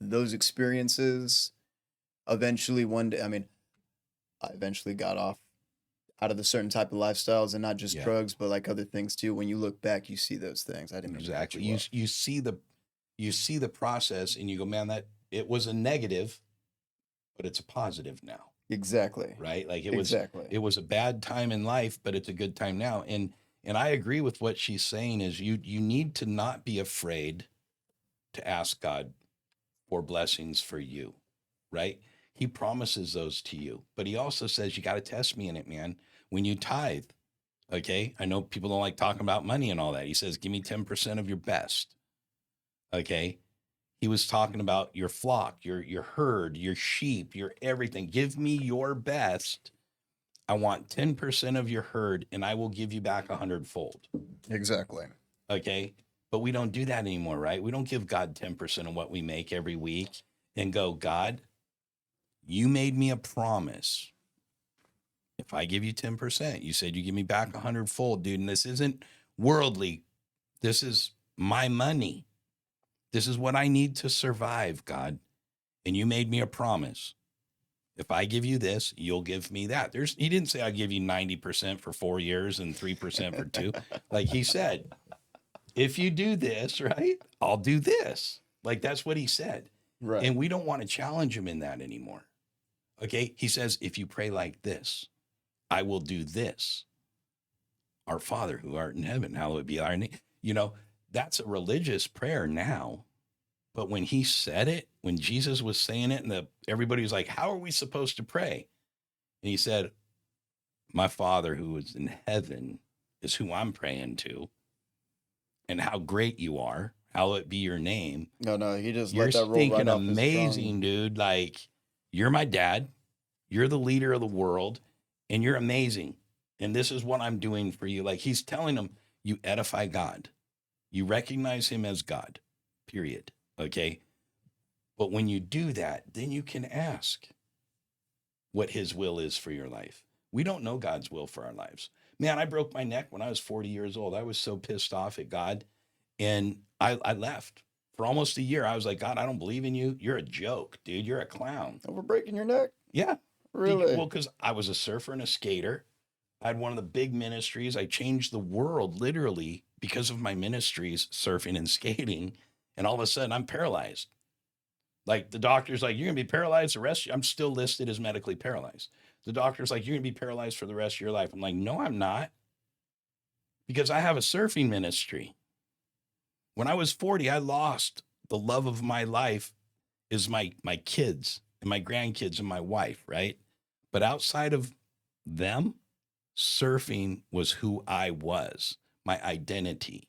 those experiences eventually one day, I mean, I eventually got off out of the certain type of lifestyles, and not just Yeah, drugs, but like other things too. When you look back, you see those things. I didn't mean to cut exactly. you off. You see the process and you go, man, that it was a negative, but it's a positive now, Exactly. right? Like Exactly. it was a bad time in life, but it's a good time now. And I agree with what she's saying is you need to not be afraid to ask God for blessings for you, right? He promises those to you, but he also says you got to test me in it, man. When you tithe, okay? I know people don't like talking about money and all that. He says, give me 10% of your best, okay? He was talking about your flock, your herd, your sheep, your everything. Give me your best. I want 10% of your herd and I will give you back a hundredfold. Exactly. Okay. But we don't do that anymore, right? We don't give God 10% of what we make every week and go, God, you made me a promise. If I give you 10%, you said you give me back a hundredfold, dude. And this isn't worldly. This is my money. This is what I need to survive, God. And you made me a promise. If I give you this, you'll give me that. He didn't say I give you 90% for 4 years and 3% for two. Like he said, if you do this, right, I'll do this. Like that's what he said. Right. And we don't want to challenge him in that anymore. Okay. He says, if you pray like this, I will do this. Our Father who art in heaven, hallowed be thy name. That's a religious prayer now. But when he said it, when Jesus was saying it, and everybody was like, how are we supposed to pray? And he said, my Father who is in heaven is who I'm praying to, and how great you are. Hallowed be your name. No, he just You're let that roll right stinking off his tongue. amazing, dude. Like, you're my dad. You're the leader of the world, and you're amazing. And this is what I'm doing for you. Like, he's telling them, you edify God. You recognize him as God, period. Okay. But when you do that, then you can ask what his will is for your life. We don't know God's will for our lives. Man, I broke my neck when I was 40 years old. I was so pissed off at God. And I left for almost a year. I was like, God, I don't believe in you. You're a joke, dude. You're a clown. Over breaking your neck? Yeah. Really? Well, because I was a surfer and a skater. I had one of the big ministries. I changed the world literally because of my ministries, surfing and skating. And all of a sudden, I'm paralyzed. Like the doctor's like, you're gonna be paralyzed the rest. I'm still listed as medically paralyzed. The doctor's like, you're gonna be paralyzed for the rest of your life. I'm like, no, I'm not, because I have a surfing ministry. When I was 40, I lost the love of my life is my kids and my grandkids and my wife, right? But outside of them, surfing was who I was, my identity,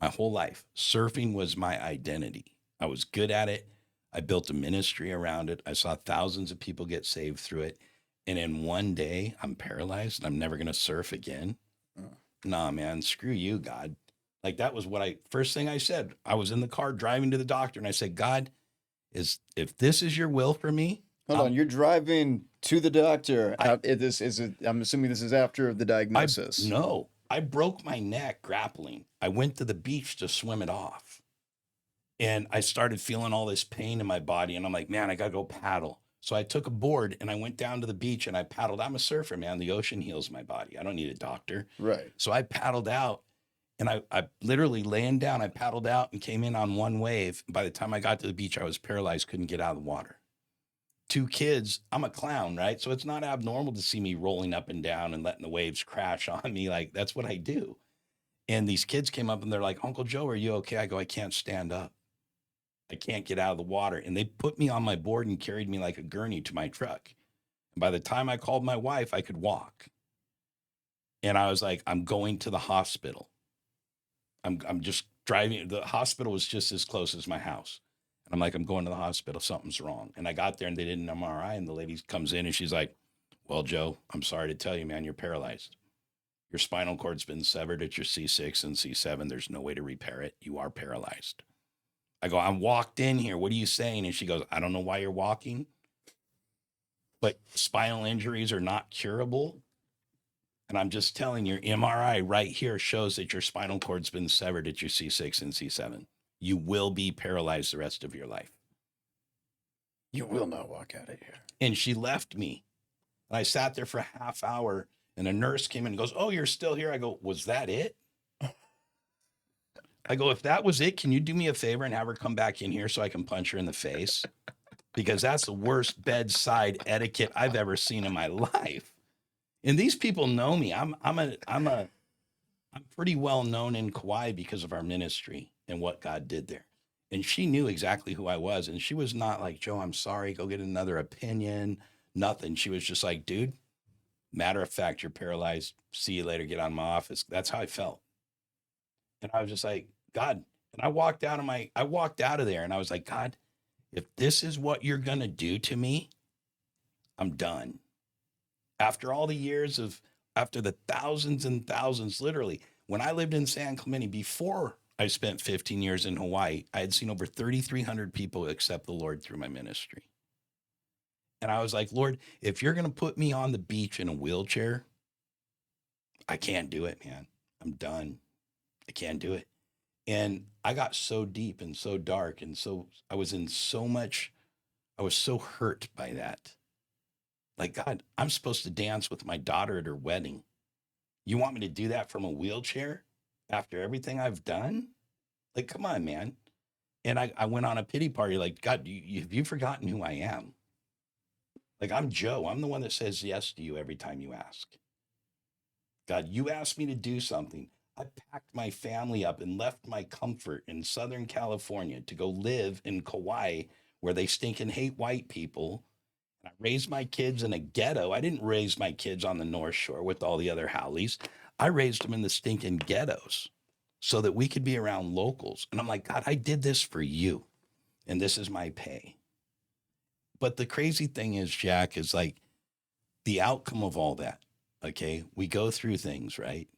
my whole life. Surfing was my identity. I was good at it. I built a ministry around it. I saw thousands of people get saved through it. And in one day, I'm paralyzed and I'm never going to surf again. Nah, man, screw you, God. Like that was first thing I said. I was in the car driving to the doctor and I said, God, if this is your will for me, Hold on, you're driving to the doctor. I'm assuming this is after the I diagnosis. no, I broke my neck grappling. I went to the beach to swim it off. And I started feeling all this pain in my body. And I'm like, man, I got to go paddle. So I took a board and I went down to the beach and I paddled. I'm a surfer, man. The ocean heals my body. I don't need a doctor. Right. So I paddled out and I literally laying down, I paddled out and came in on one wave. By the time I got to the beach, I was paralyzed, couldn't get out of the water. 2 kids, I'm a clown, right? So it's not abnormal to see me rolling up and down and letting the waves crash on me. Like that's what I do. And these kids came up and they're like, Uncle Joe, are you okay? I go, I can't stand up. I can't get out of the water. And they put me on my board and carried me like a gurney to my truck. And by the time I called my wife, I could walk. And I was like, I'm going to the hospital. I'm just driving. The hospital was just as close as my house. And I'm like, I'm going to the hospital. Something's wrong. And I got there and they did an MRI. And the lady comes in and she's like, well, Joe, I'm sorry to tell you, man, you're paralyzed. Your spinal cord's been severed at your C6 and C7. There's no way to repair it. You are paralyzed. I go, I'm walked in here. What are you saying? And she goes, I don't know why you're walking, but spinal injuries are not curable. And I'm just telling you, your MRI right here shows that your spinal cord's been severed at your C6 and C7. You will be paralyzed the rest of your life. You will not walk out of here. And she left me. And I sat there for a half hour and a nurse came in and goes, oh, you're still here. I go, was that it? I go, if that was it, can you do me a favor and have her come back in here so I can punch her in the face? Because that's the worst bedside etiquette I've ever seen in my life. And these people know me. I'm pretty well known in Kauai because of our ministry and what God did there. And she knew exactly who I was. And she was not like, Joe, I'm sorry, go get another opinion. Nothing. She was just like, dude, matter of fact, you're paralyzed. See you later. Get out of my office. That's how I felt. And I was just like, God. And I walked out of there and I was like, God, if this is what you're going to do to me, I'm done. After all the years after the thousands and thousands, literally, when I lived in San Clemente, before I spent 15 years in Hawaii, I had seen over 3,300 people accept the Lord through my ministry. And I was like, Lord, if you're going to put me on the beach in a wheelchair, I can't do it, man. I'm done. I can't do it. And I got so deep and so dark. And so I was so hurt by that. Like, God, I'm supposed to dance with my daughter at her wedding. You want me to do that from a wheelchair after everything I've done? Like, come on, man. And I went on a pity party. Like, God, have you forgotten who I am? Like, I'm Joe. I'm the one that says yes to you every time you ask. God, you asked me to do something. I packed my family up and left my comfort in Southern California to go live in Kauai, where they stinking hate white people. I raised my kids in a ghetto. I didn't raise my kids on the North Shore with all the other haoles. I raised them in the stinking ghettos so that we could be around locals. And I'm like, God, I did this for you. And this is my pay. But the crazy thing is, Jack, is like the outcome of all that. Okay. We go through things, right?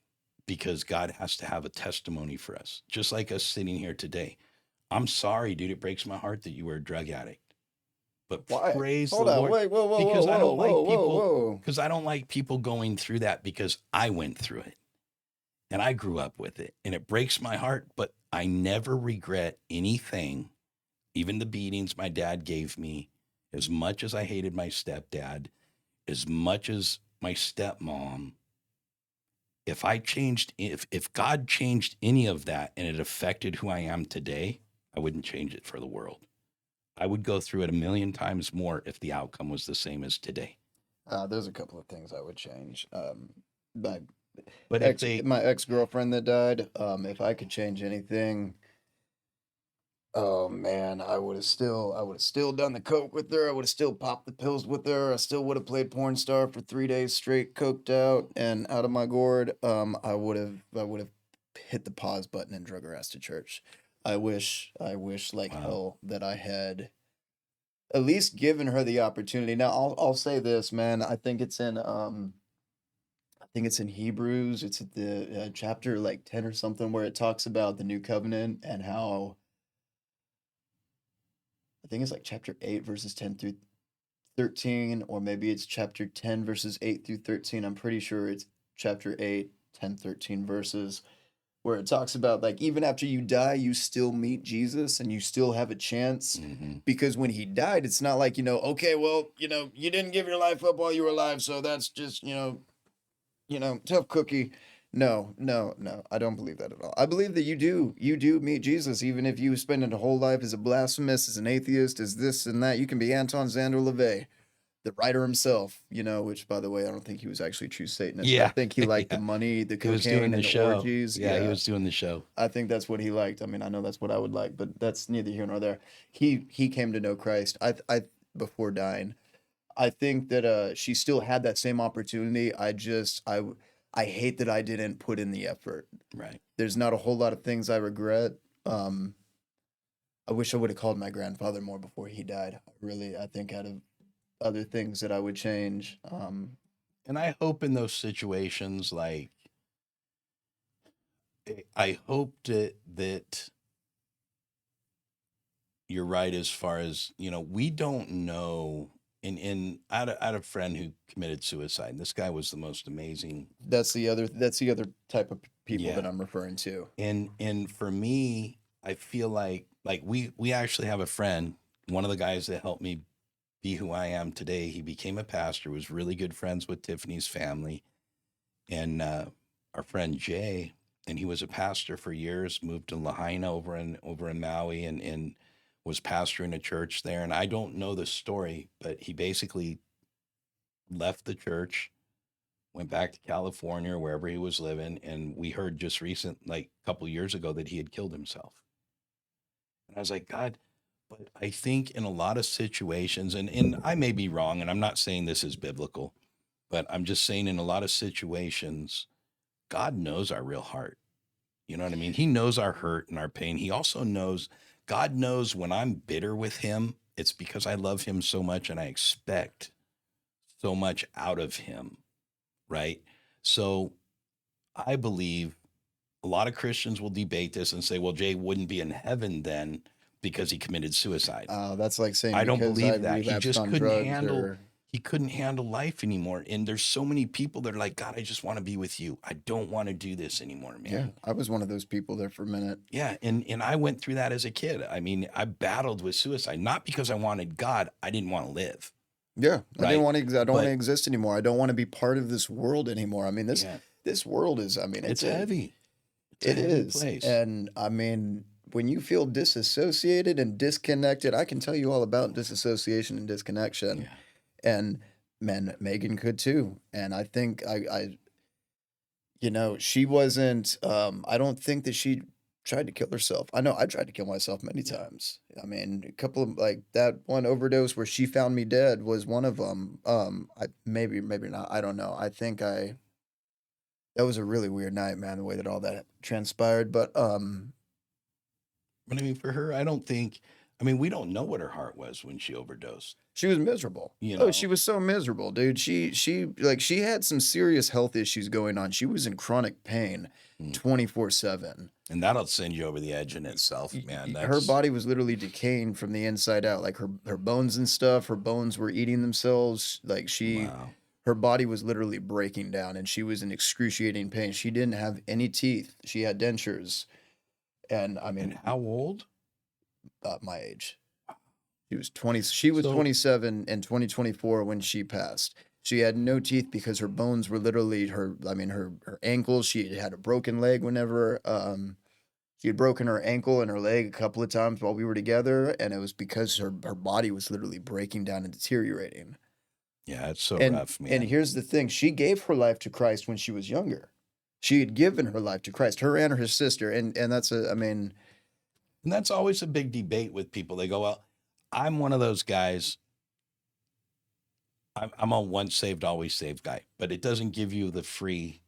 Because God has to have a testimony for us, just like us sitting here today. I'm sorry, dude. It breaks my heart that you were a drug addict. But Why? praise the Hold on. Lord, Wait. Whoa. Whoa. Whoa. because I Whoa. don't Whoa. like Whoa. people Whoa. because I don't like people going through that because I went through it and I grew up with it and it breaks my heart, but I never regret anything, even the beatings my dad gave me, as much as I hated my stepdad, as much as my stepmom. If God changed any of that and it affected who I am today, I wouldn't change it for the world. I would go through it a million times more if the outcome was the same as today. There's a couple of things I would change. My But if they, my ex girlfriend that died. If I could change anything, oh man, I would have still done the coke with her. I would have still popped the pills with her. I still would have played porn star for 3 days straight, coked out and out of my gourd. I would have hit the pause button and drug her ass to church. I wish like wow, hell that I had at least given her the opportunity. Now I'll say this, man. I think it's in Hebrews. It's at the chapter like 10 or something where it talks about the new covenant and how I think it's like chapter 8 verses 10 through 13, or maybe it's chapter 10 verses 8 through 13. I'm pretty sure it's chapter 8, 10, 13 verses where it talks about like even after you die, you still meet Jesus and you still have a chance. hmm, Because when he died, it's not like, okay, well, you didn't give your life up while you were alive, so that's just, tough cookie. No, no, no. I don't believe that at all. I believe that you do meet Jesus, even if you spend a whole life as a blasphemous, as an atheist, as this and that. You can be Anton Zander LaVey, the writer himself, which by the way, I don't think he was actually a true Satanist. I yeah, think he liked the yeah, money, the he was doing cocaine, the and the show. orgies. Yeah, he Yeah. was doing the show. I think that's what he liked. I mean, I know that's what I would like, but that's neither here nor there. He came to know Christ. I before dying. I think that she still had that same opportunity. I hate that I didn't put in the effort. Right. There's not a whole lot of things I regret. Um, I wish I would have called my grandfather more before he died. Really, I think out of other things that I would change. And I hope in those situations, like, I hope that you're right as far as, we don't know. And I had a friend who committed suicide. And this guy was the most amazing. That's the other type of people that Yeah. I'm referring to. And for me, I feel like we actually have a friend, one of the guys that helped me be who I am today. He became a pastor, was really good friends with Tiffany's family, and our friend Jay, and he was a pastor for years. Moved to Lahaina over in Maui, and was pastoring a church there. And I don't know the story, but he basically left the church, went back to California or wherever he was living, and we heard just like a couple years ago, that he had killed himself. And I was like, God, but I think in a lot of situations, and I may be wrong, and I'm not saying this is biblical, but I'm just saying in a lot of situations, God knows our real heart. You know what I mean? He knows our hurt and our pain. He also knows, God knows when I'm bitter with him, it's because I love him so much and I expect so much out of him, right? So I believe a lot of Christians will debate this and say, well, Jay wouldn't be in heaven then because he committed suicide. That's like saying I don't because I believe that. relapsed on drugs He couldn't handle life anymore. And there's so many people that are like, God, I just want to be with you. I don't want to do this anymore, yeah, man. I was one of those people there for a minute. Yeah, and I went through that as a kid. I mean, I battled with suicide, not because I wanted God. I didn't want to live, Yeah, right? I don't want to But exist anymore. I don't want to be part of this world anymore. I mean, yeah, this world is. I mean, it's heavy. It's a it heavy is, place. and I mean, when you feel disassociated and disconnected, I can tell you all about disassociation and disconnection. Yeah. And man, Megan could too. And I think she wasn't. I don't think that she tried to kill herself. I know I tried to kill myself many Yeah. times. I mean, a couple of like that one overdose where she found me dead was one of them. I maybe not. I don't know. I think I that was a really weird night, man. The way that all that transpired, but But I mean, for her, I don't think, I mean, we don't know what her heart was when she overdosed, she was miserable. you Oh, she know? was so miserable, dude. She had some serious health issues going on. She was in chronic pain Mm. 24/7. And that'll send you over the edge in itself, man. Her That's body was literally decaying from the inside out, like her bones and stuff. Her bones were eating themselves. Like wow. her body was literally breaking down, and she was in excruciating pain. She didn't have any teeth. She had dentures, and I And mean, how old? my age. She was 20. She was So 27 in 2024 when she passed. She had no teeth because her bones were literally her. I mean, her ankles. She had a broken leg whenever. She had broken her ankle and her leg a couple of times while we were together, and it was because her body was literally breaking down and deteriorating. yeah, it's so And rough, and man. here's the thing: she gave her life to Christ when she was younger. She had given her life to Christ, her and her sister, and that's a. I mean, And that's always a big debate with people. They go, well, I'm one of those guys. I'm a once saved, always saved guy, but it doesn't give you the free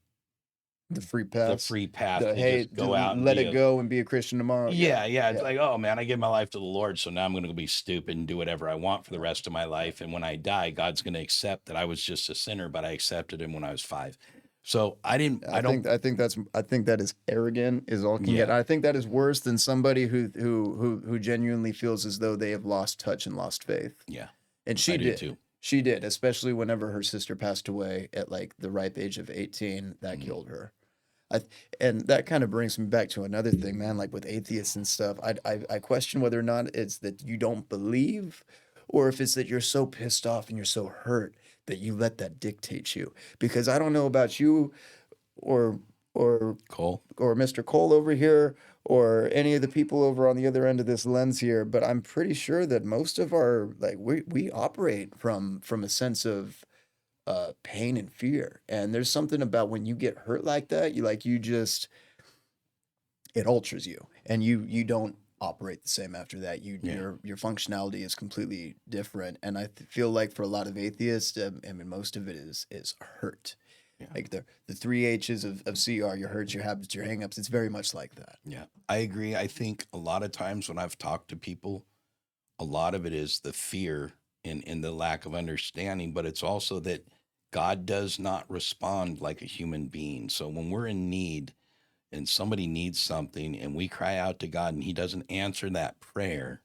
the pass, free path the to hey, just go out and let be it a go and be a Christian tomorrow. Yeah, yeah. It's yeah. like, oh man, I gave my life to the Lord, so now I'm going to be stupid and do whatever I want for the rest of my life. And when I die, God's going to accept that I was just a sinner, but I accepted Him when I was 5. So I didn't. I don't. I think that is arrogant is all can get. Yeah, I think that is worse than somebody who genuinely feels as though they have lost touch and lost faith. yeah, And I she do did. too. She did, especially whenever her sister passed away at like the ripe age of 18, that Mhm. killed her. I and that kind of brings me back to another thing, man, like with atheists and stuff. I question whether or not it's that you don't believe or if it's that you're so pissed off and you're so hurt that you let that dictate you. Because I don't know about you or or Cole. or Mr. Cole over here or any of the people over on the other end of this lens here, but I'm pretty sure that most of our like we operate from a sense of pain and fear. And there's something about when you get hurt like that, you just it alters you and you don't operate the same after that. Yeah, Your functionality is completely different. And feel like for a lot of atheists, I mean most of it is hurt. yeah, Like the three H's of CR, your hurts, your habits, your hangups. It's very much like that. yeah. I agree. I think a lot of times when I've talked to people, a lot of it is the fear and the lack of understanding, but it's also that God does not respond like a human being. So when we're in need and somebody needs something and we cry out to God and He doesn't answer that prayer,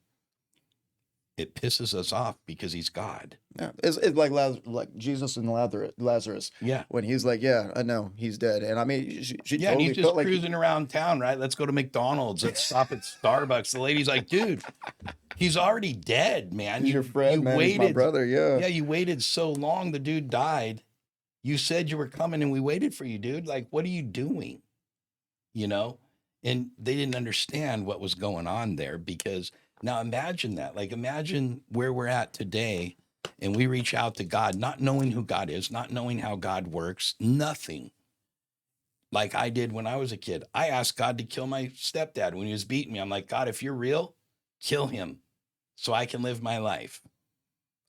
it pisses us off because He's God. Yeah, it's like like Jesus and Lazarus Yeah. when he's like, yeah, I know he's dead, and I mean, she Yeah. And he's totally just felt like cruising around town, right? Let's go to McDonald's. Let's stop at Starbucks. The lady's like, dude, he's already dead, man. he's your You friend, man. He's my waited. brother. Yeah, Yeah, you waited so long. The dude died. You said you were coming and we waited for you, dude. Like, what are you doing? You know? And they didn't understand what was going on there because now imagine that. Like, imagine where we're at today and we reach out to God, not knowing who God is, not knowing how God works, nothing like I did when I was a kid. I asked God to kill my stepdad when he was beating me. I'm like, God, if you're real, kill him so I can live my life.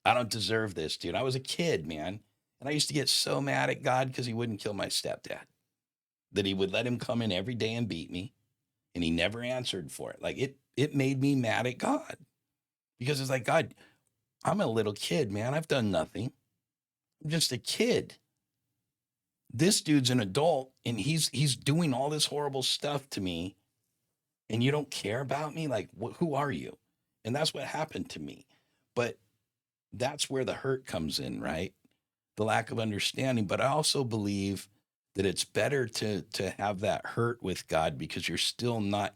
I don't deserve this, dude. I was a kid, man. And I used to get so mad at God because he wouldn't kill my stepdad, that he would let him come in every day and beat me. And he never answered for it. Like it made me mad at God because it's like, God, I'm a little kid, man. I've done nothing. I'm just a kid. This dude's an adult and he's doing all this horrible stuff to me and you don't care about me. Like, who are you? And that's what happened to me. But that's where the hurt comes in, right? The lack of understanding. But I also believe that it's better to have that hurt with God because you're still not,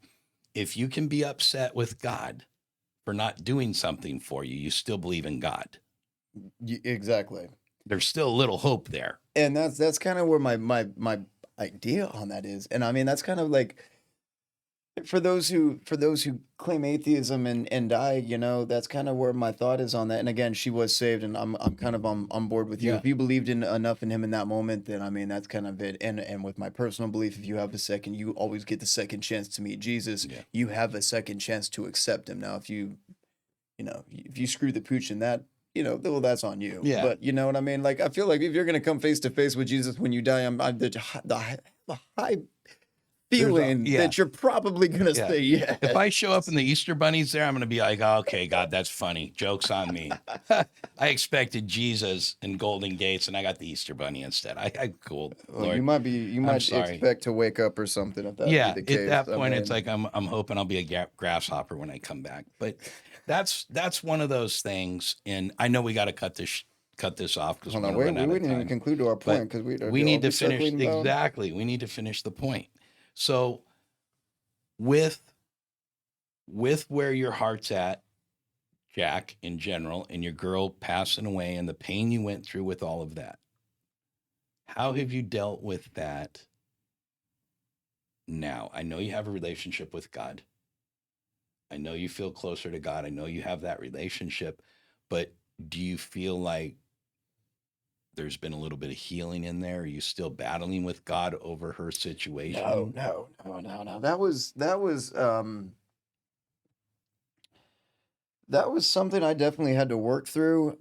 if you can be upset with God for not doing something for you, you still believe in God. exactly. There's still a little hope there. And that's kind of where my idea on that is, and I mean that's kind of like for those who claim atheism and die, that's kind of where my thought is on that. And again, she was saved, and I'm kind of on board with you. Yeah. If you believed in enough in him in that moment, then I mean that's kind of it. And with my personal belief, if you have a second, you always get the second chance to meet Jesus. Yeah. You have a second chance to accept him. Now, if you screw the pooch in that. Well, that's on you. Yeah. But you know what I mean? Like, I feel like if you're gonna come face to face with Jesus when you die, I'm the high feeling yeah. that you're probably gonna Yeah. say yes. If I show up and the Easter Bunny's there, I'm going to be like, okay, God, that's funny. Joke's on me. I expected Jesus and Golden Gates, and I got the Easter Bunny instead. I cool, Well, Lord. you I'm might sorry. expect to wake up or something if that be Yeah, the at case. that I point, it's mean, like I'm hoping I'll be a grasshopper when I come back. But that's one of those things, and I know we got to cut this off because hold we're on, going to wait, run we out of wouldn't even time. conclude to our But point because we are need to we finish circling down? exactly. We need to finish the point. So with where your heart's at, Jack, in general, and your girl passing away and the pain you went through with all of that, how have you dealt with that now? I know you have a relationship with God. I know you feel closer to God. I know you have that relationship, but do you feel like there's been a little bit of healing in there? Are you still battling with God over her No, situation? no, no, no, no. That was something I definitely had to work through.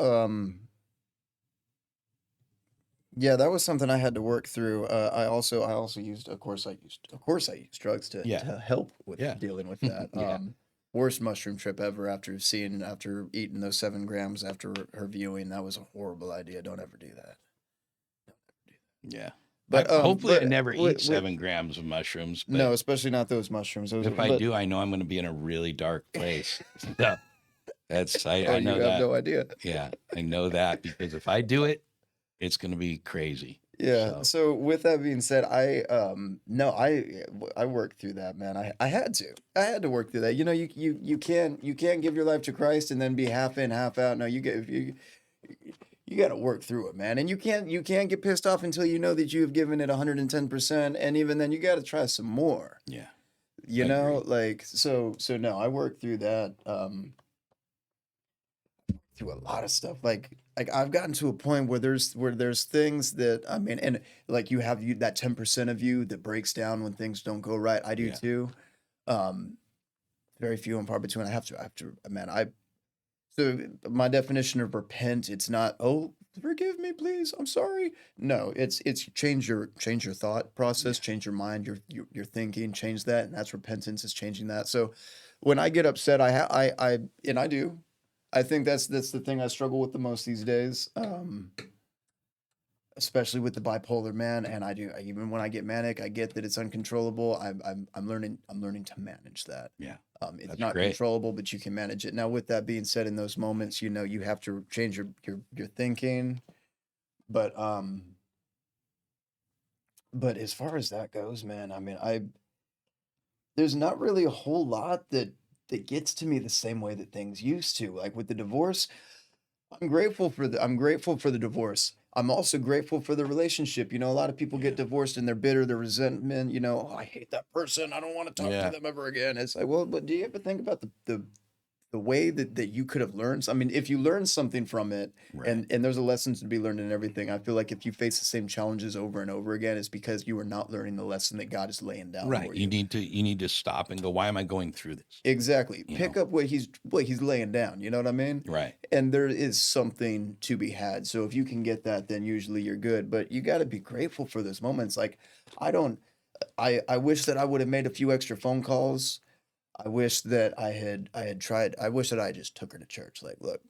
Yeah, that was something I had to work through. I also used, of course, I used drugs Yeah. to help with Yeah. dealing with that. Yeah. Worst mushroom trip ever after eating those 7 grams after her viewing. That was a horrible idea. Don't ever do that. Yeah. But Hopefully I never eat with 7 grams of mushrooms, but no, especially not those mushrooms. Those, if I but do, I know I'm going to be in a really dark place. So oh, I know you have that. no idea. Yeah, I know that because if I do it, it's going to be crazy. Yeah. So So with that being said, no, I worked through that, man. I had to. I had to work through that. You know, you can't give your life to Christ and then be half in, half out. No, you got to work through it, man. And you can't get pissed off until you know that you have given it 110%, and even then you got to try some more. yeah, You I know, agree. like so no, I worked through that. Through a lot of stuff. Like I've gotten to a point where there's things that I mean, and like you that 10% of you that breaks down when things don't go right. I do Yeah, too. Um, Very few and far between. I have to, man. So my definition of repent, it's not, oh, forgive me, please, I'm sorry. No, it's change your thought process, yeah, change your mind, your thinking, change that, and that's repentance is changing that. So when I get upset, I do. I think that's the thing I struggle with the most these days. Especially with the bipolar, man. And even when I get manic, I get that it's uncontrollable. I'm learning to manage that. yeah. It's That's not great. controllable, but you can manage it. Now, with that being said, in those moments, you know, you have to change your thinking. But but as far as that goes, man, I mean, there's not really a whole lot that gets to me the same way that things used to. Like with the divorce, I'm grateful for the divorce. I'm also grateful for the relationship. You know, a lot of people get Yeah, divorced and they're bitter, they're resentment, you know, oh, I hate that person. I don't want to talk to yeah. them ever again. It's like, well, but do you ever think about the way that you could have learned? I mean, if you learn something from it, Right, and there's a lesson to be learned in everything. I feel like if you face the same challenges over and over again, it's because you are not learning the lesson that God is laying down right. for you. You need to stop and go. Why am I going through this? Exactly. You Pick know. up what he's laying down. You know what I mean? Right. And there is something to be had. So if you can get that, then usually you're good. But you got to be grateful for those moments. Like I don't. I wish that I would have made a few extra phone calls. I wish that I had tried. I wish that I just took her to church. Like, look,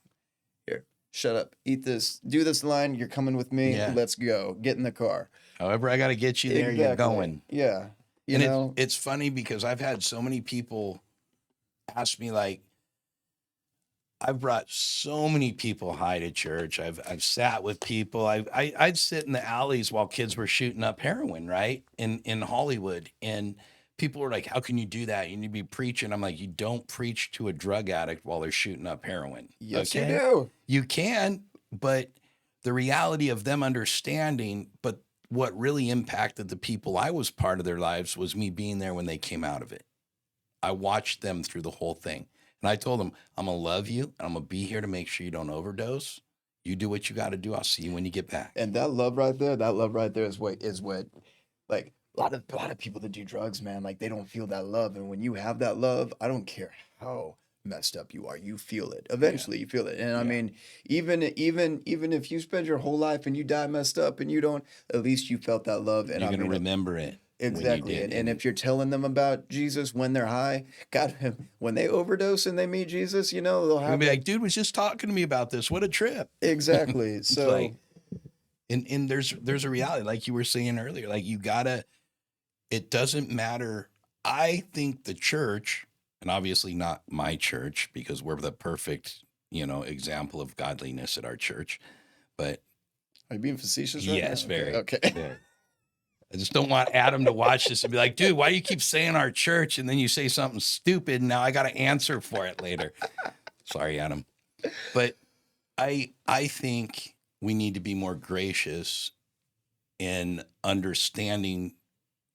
here, shut up, eat this, do this line. You're coming with me. Yeah. Let's go. Get in the car. However, I got to get you there. You're Exactly. going. Yeah. You And know. it's funny because I've had so many people ask me like, I've brought so many people high to church. I've sat with people. I'd sit in the alleys while kids were shooting up heroin, right? In Hollywood. And people were like, how can you do that? You need to be preaching. I'm like, you don't preach to a drug addict while they're shooting up heroin. Yes, you Okay. do. You can, but the reality of them understanding, but what really impacted the people I was part of their lives was me being there when they came out of it. I watched them through the whole thing. And I told them, I'm going to love you and I'm going to be here to make sure you don't overdose. You do what you got to do. I'll see you when you get back. And that love right there is what like a lot of people that do drugs, man, like they don't feel that love. And when you have that love, I don't care how messed up you are, you feel it. Yeah. Eventually you feel it. And I Yeah. mean, even if you spend your whole life and you die messed up and you don't, at least you felt that love. And You're I going to mean, remember it. Exactly. did. And if you're telling them about Jesus when they're high, God, when they overdose and they meet Jesus, they'll You'll have be like like, dude was just talking to me about this. What a trip. exactly. It's like, So and there's a reality, like you were saying earlier, like you gotta, it doesn't matter. I think the church, and obviously not my church because we're the perfect, example of godliness at our church, but are you being facetious right now? yes, Okay. very, Okay. very. I just don't want Adam to watch this and be like, dude, why do you keep saying our church? And then you say something stupid. And now I got to answer for it later. Sorry, Adam. But I think we need to be more gracious in understanding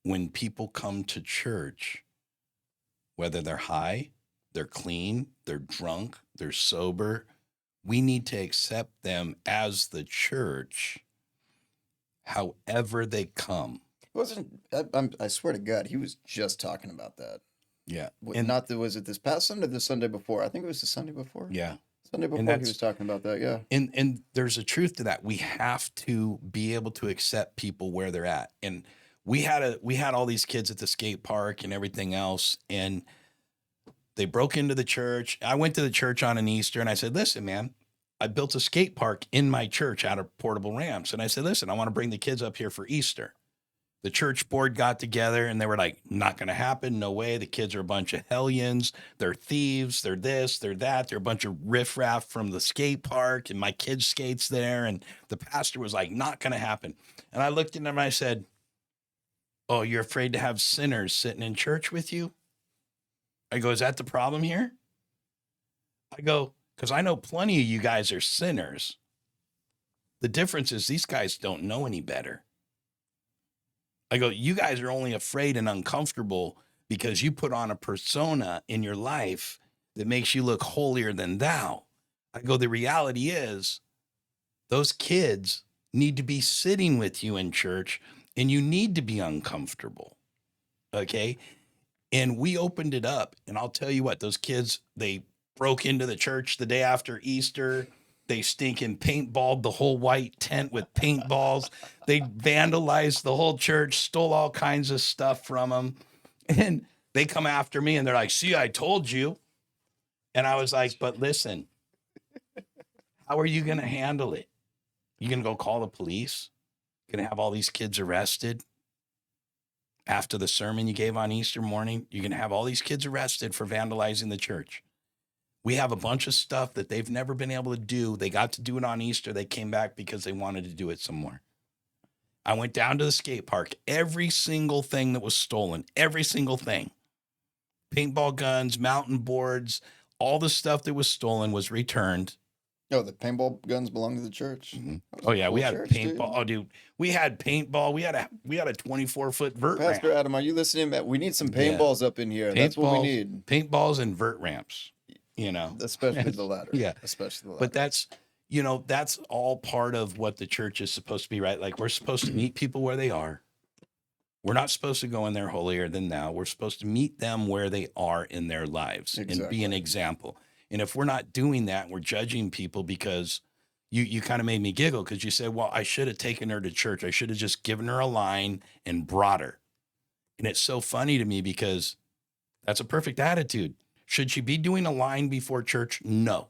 when people come to church, whether they're high, they're clean, they're drunk, they're sober, we need to accept them as the church, however they come. Wasn't I swear to God, he was just talking about that. Yeah. Not the was it this past Sunday or the Sunday before? I think it was the Sunday before. Yeah. Sunday And before he was talking about that. Yeah. and there's a truth to that. We have to be able to accept people where they're at. And we had all these kids at the skate park and everything else, and they broke into the church. I went to the church on an Easter and I said, listen, man, I built a skate park in my church out of portable ramps. And I said, listen, I want to bring the kids up here for Easter. The church board got together and they were like, not going to happen. No way. The kids are a bunch of hellions. They're thieves. They're this, they're that. They're a bunch of riffraff from the skate park. And my kid skates there. And the pastor was like, not going to happen. And I looked at him and I said, oh, you're afraid to have sinners sitting in church with you? I go, is that the problem here? I go, because I know plenty of you guys are sinners. The difference is these guys don't know any better. I go, you guys are only afraid and uncomfortable because you put on a persona in your life that makes you look holier than thou. I go, the reality is those kids need to be sitting with you in church and you need to be uncomfortable. Okay. And we opened it up. And I'll tell you what, those kids, they broke into the church the day after Easter. They stinking paintballed the whole white tent with paintballs. They vandalized the whole church, stole all kinds of stuff from them. And they come after me and they're like, see, I told you. And I was like, but listen, how are you going to handle it? You going to go call the police? Going to have all these kids arrested? After the sermon you gave on Easter morning, you're going to have all these kids arrested for vandalizing the church. We have a bunch of stuff that they've never been able to do. They got to do it on Easter. They came back because they wanted to do it some more. I went down to the skate park. Every single thing that was stolen, every single thing, paintball guns, mountain boards, all the stuff that was stolen was returned. Oh, the paintball guns belong to the church. Mm-hmm. Oh yeah, we had church, paintball. dude. Oh dude, we had paintball. We had a 24-foot vert Pastor ramp. Adam, are you listening? We need some Yeah. paintballs up in here. That's what we need. Paintballs and vert ramps. Especially the latter. Yeah, especially the latter. but that's all part of what the church is supposed to be, right? Like we're supposed to meet people where they are. We're not supposed to go in there holier than thou. We're supposed to meet them where they are in their lives and be an example. And if we're not doing that, we're judging people because you kind of made me giggle because you said, well, I should have taken her to church. I should have just given her a line and brought her. And it's so funny to me because that's a perfect attitude. Should she be doing a line before church? No.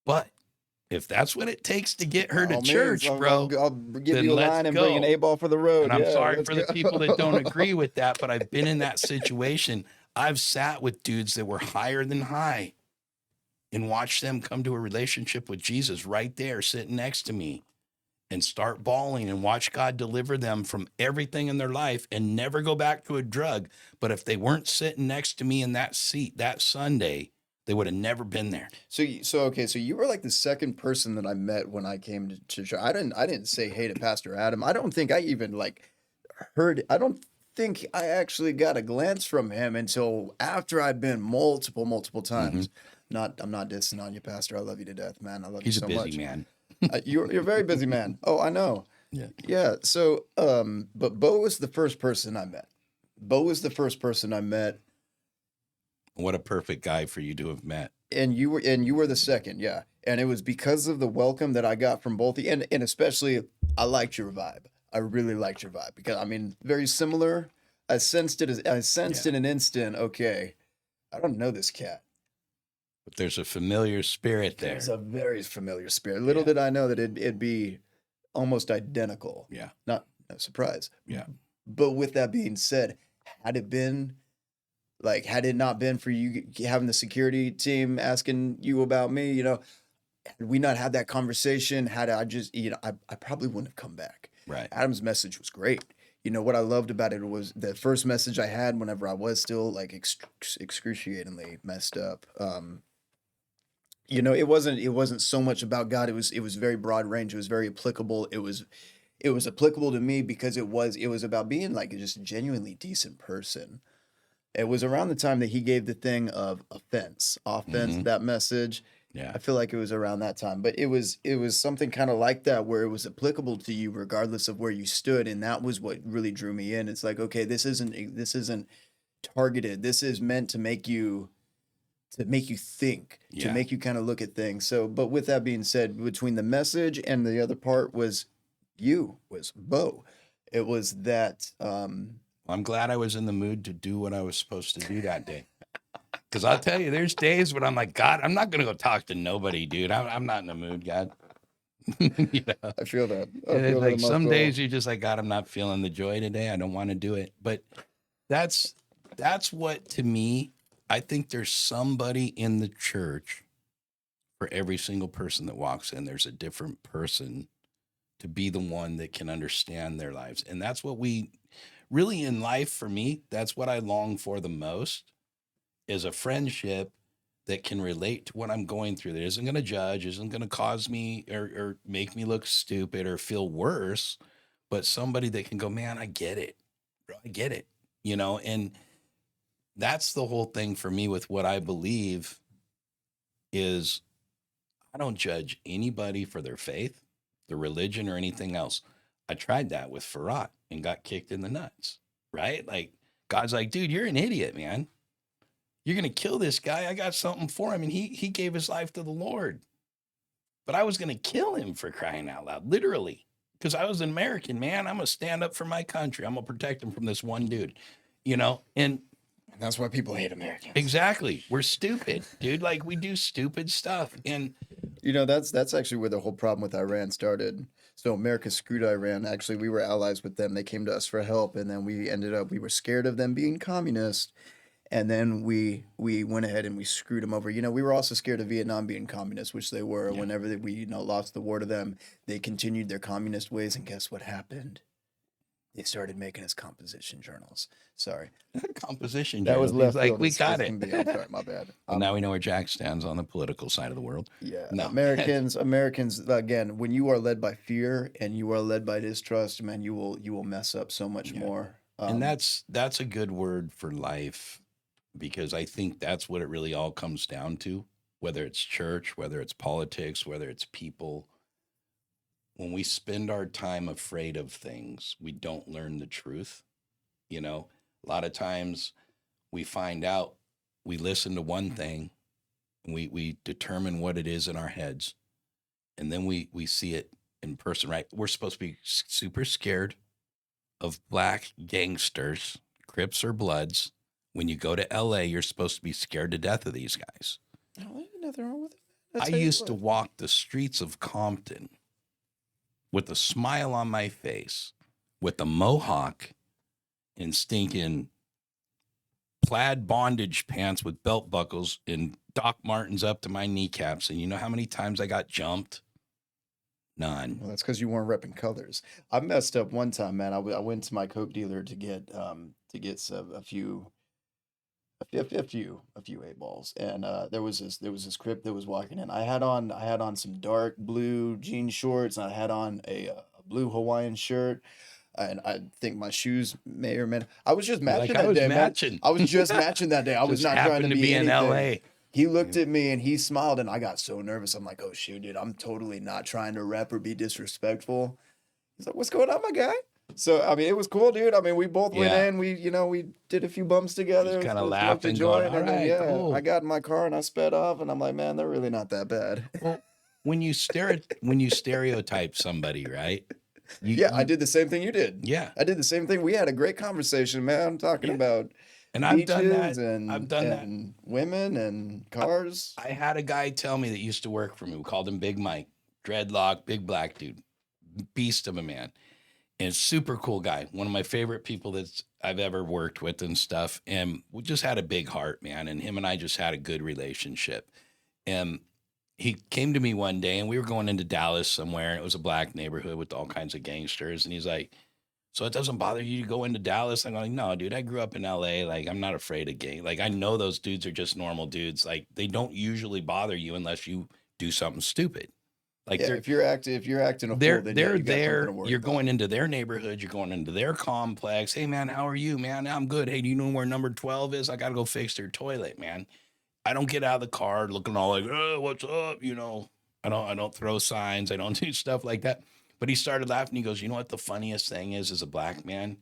But if that's what it takes to get her to church, bro, I'll give you a line and bring an A-ball for the road. And I'm sorry for the people that don't agree with that, but I've been in that situation. I've sat with dudes that were higher than high and watched them come to a relationship with Jesus right there sitting next to me and start bawling and watch God deliver them from everything in their life and never go back to a drug. But if they weren't sitting next to me in that seat that Sunday, they would have never been there. So you were like the second person that I met when I came to church. I didn't say hey to Pastor Adam. I don't think I even heard. I don't think I actually got a glance from him until after I'd been multiple times. Mm-hmm. I'm not dissing on you, Pastor. I love you to death, man. I love you so much. He's a busy man. You're a very busy man. Oh, I know. Yeah. So, but Bo was the first person I met. What a perfect guy for you to have met. And you were the second, yeah. And it was because of the welcome that I got from both, and especially I liked your vibe. I really liked your vibe because I mean, very similar. I sensed it. I sensed Yeah. in an instant. Okay, I don't know this cat. But there's a familiar spirit There's there. a very familiar spirit. Little Yeah. did I know that it'd be almost identical. Yeah. Not no surprise. Yeah. But with that being said, had it been like had it not been for you having the security team asking you about me, had we not had that conversation, had I just, I probably wouldn't have come back. Right. Adam's message was great. What I loved about it was the first message I had whenever I was still like excruciatingly messed up. It wasn't so much about God. It was very broad range. It was very applicable. It was applicable to me because it was about being like just a genuinely decent person. It was around the time that he gave the thing of offense, Mhm. that message. Yeah. I feel like it was around that time, but it was something kind of like that where it was applicable to you regardless of where you stood, and that was what really drew me in. It's like, okay, this isn't targeted. This is meant to make you think, to Yeah. make you kind of look at things. So, but with that being said, between the message and the other part was Bo. It was that I'm glad I was in the mood to do what I was supposed to do that day. Because I'll tell you, there's days when I'm like, God, I'm not going to go talk to nobody, dude. I'm not in the mood, God. You know? I feel that. I And it's feel that like in my some soul. days you're just like, God, I'm not feeling the joy today. I don't want to do it. But that's what, to me, I think there's somebody in the church for every single person that walks in. There's a different person to be the one that can understand their lives. And that's what we really in life, for me, that's what I long for the most, is a friendship that can relate to what I'm going through, that isn't going to judge, isn't going to cause me or make me look stupid or feel worse, but somebody that can go, man, I get it. Bro, I get it. And that's the whole thing for me with what I believe is I don't judge anybody for their faith, their religion, or anything else. I tried that with Farad and got kicked in the nuts, right? Like, God's like, dude, you're an idiot, man. You're going to kill this guy. I got something for him. And he gave his life to the Lord. But I was going to kill him, for crying out loud, literally, because I was an American, man. I'm going to stand up for my country. I'm going to protect him from this one dude, and And that's why people hate Americans. exactly. We're stupid, dude. Like, we do stupid stuff. And That's actually where the whole problem with Iran started. So America screwed Iran. Actually, we were allies with them. They came to us for help, and then we were scared of them being communist, and then we went ahead and we screwed them over. We were also scared of Vietnam being communist, which they were. Yeah. Whenever we lost the war to them, they continued their communist ways, and guess what happened? They started making us composition journals. Sorry, composition that was journal. He's left like, field we as got it it. can be. I'm sorry, my bad. Well, now we know where Jack stands on the political side of the world. Yeah, No. Americans again, when you are led by fear and you are led by distrust, man, you will mess up so much Yeah. more. And that's a good word for life, because I think that's what it really all comes down to, whether it's church, whether it's politics, whether it's people. When we spend our time afraid of things, we don't learn the truth. A lot of times we find out, we listen to one thing, and we determine what it is in our heads, and then we see it in person, right? We're supposed to be super scared of black gangsters, Crips or Bloods. When you go to LA, you're supposed to be scared to death of these guys. No, there's nothing wrong with it. I tell you used to what. walk the streets of Compton with a smile on my face, with a mohawk and stinking plaid bondage pants with belt buckles and Doc Martens up to my kneecaps. And you know how many times I got jumped? None. Well, that's because you weren't repping colors. I messed up one time, man. I went to my coke dealer to get a few eight balls, and there was this Crip that was walking in. I had on some dark blue jean shorts, and I had on a blue Hawaiian shirt, and I think my shoes may or may not. I was just You're matching like, I that was day, man. matching. I was just matching that day. I was Just not trying happened to to be in anything. LA. He looked at me and he smiled, and I got so nervous. I'm like, oh shoot, dude, I'm totally not trying to rep or be disrespectful. He's like, what's going on, my guy? So I mean, it was cool, dude. I mean, we both went Yeah. in. We did a few bumps together. Just kinda smoked a laughing, going, joint, "All and then right, yeah, cool." I got in my car and I sped off, and I'm like, man, they're really not that bad. Well, when you stereotype somebody, right? Yeah, I you did the same thing you did. yeah. I did the same thing. We had a great conversation, man, talking Yeah. about And I've done beaches that. I've done that. and women and cars. I had a guy tell me that used to work for me. We called him Big Mike, dreadlock, big black dude, beast of a man, and super cool guy. One of my favorite people that's I've ever worked with and stuff. And we just had a big heart, man. And him and I just had a good relationship. And he came to me one day, and we were going into Dallas somewhere, and it was a black neighborhood with all kinds of gangsters. And he's like, "So it doesn't bother you to go into Dallas?" I'm like, "No, dude, I grew up in LA. Like, I'm not afraid of gang. Like, I know those dudes are just normal dudes. Like, they don't usually bother you unless you do something stupid. Like, Yeah, if you're acting a fool, then yeah, they're you got something to there. worry You're about. going into their neighborhood. You're going into their complex. Hey, man, how are you, man? I'm good. Hey, do you know where number 12 is? I got to go fix their toilet, man. I don't get out of the car looking all like, oh, what's up? You know, I don't throw signs. I don't do stuff like that." But he started laughing. He goes, "You know what the funniest thing is as a black man?"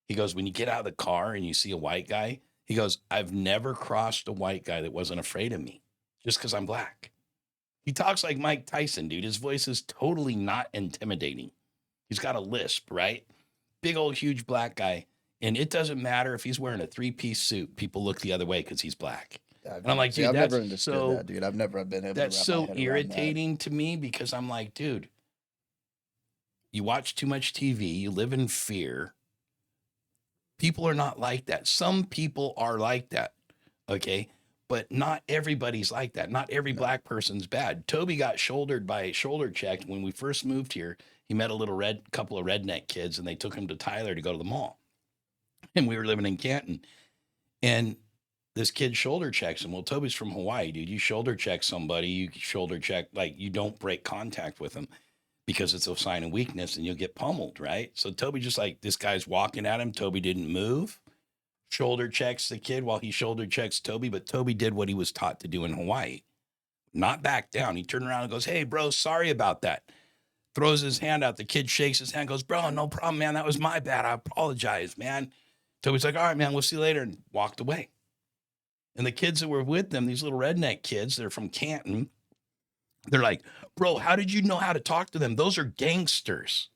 He goes, "When you get out of the car and you see a white guy," he goes, "I've never crossed a white guy that wasn't afraid of me just because I'm black." He talks like Mike Tyson, dude. His voice is totally not intimidating. He's got a lisp, right? Big old huge black guy. And it doesn't matter if he's wearing a three-piece suit, people look the other way because he's black. And I'm like, dude, I've never understood that, dude. I've never been able to that's wrap my so head around that. irritating to me because I'm like, dude, you watch too much TV, you live in fear. People are not like that. Some people are like that. Okay. But not everybody's like that. Not every No. black person's bad. Toby got shoulder checked when we first moved here. He met a couple of redneck kids, and they took him to Tyler to go to the mall. And we were living in Canton. And this kid shoulder checks him. Well, Toby's from Hawaii, dude. You shoulder check somebody, you shoulder check, like, you don't break contact with them because it's a sign of weakness and you'll get pummeled, right? So Toby just like, this guy's walking at him. Toby didn't move. Shoulder checks the kid while he shoulder checks Toby, but Toby did what he was taught to do in Hawaii, not back down. He turned around and goes, "Hey, bro, sorry about that." Throws his hand out. The kid shakes his hand, goes, "Bro, no problem, man. That was my bad. I apologize, man." Toby's like, "All right, man, we'll see you later," and walked away. And the kids that were with them, these little redneck kids, they're from Canton. They're like, "Bro, how did you know how to talk to them? Those are gangsters.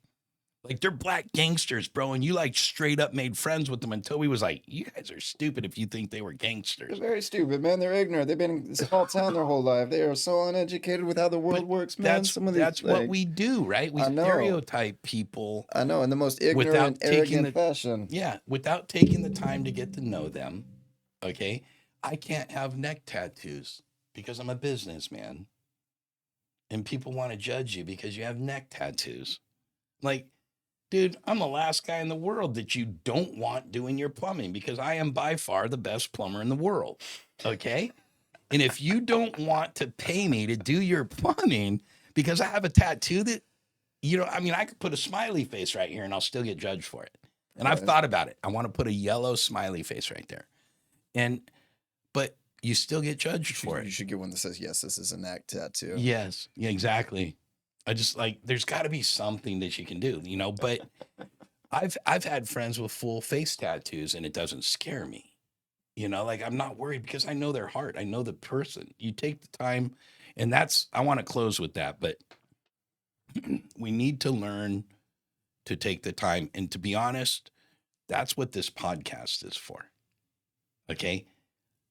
Like, they're black gangsters, bro. And you like straight up made friends with them." And Toby was like, "You guys are stupid if you think they were They're gangsters." very stupid, man. They're ignorant. They've been in this small town their whole life. They are so uneducated with how the world But works, man. that's Some of these, that's what like, we do, right? We I know, stereotype people I know, in the most ignorant, without taking arrogant the fashion. yeah, without taking the time to get to know them. Okay. I can't have neck tattoos because I'm a businessman and people want to judge you because you have neck tattoos. Like, dude, I'm the last guy in the world that you don't want doing your plumbing because I am by far the best plumber in the world. Okay. And if you don't want to pay me to do your plumbing because I have a tattoo that, I mean, I could put a smiley face right here and I'll still get judged for it. And I've Right. thought about it. I want to put a yellow smiley face right there. But you still get judged for You it. should get one that says, "Yes, this is a neck tattoo." Yes. Yeah, exactly. I just like, there's got to be something that you can do, but I've had friends with full face tattoos and it doesn't scare me. Like, I'm not worried because I know their heart. I know the person. You take the time, and I want to close with that, but we need to learn to take the time. And to be honest, that's what this podcast is for. Okay.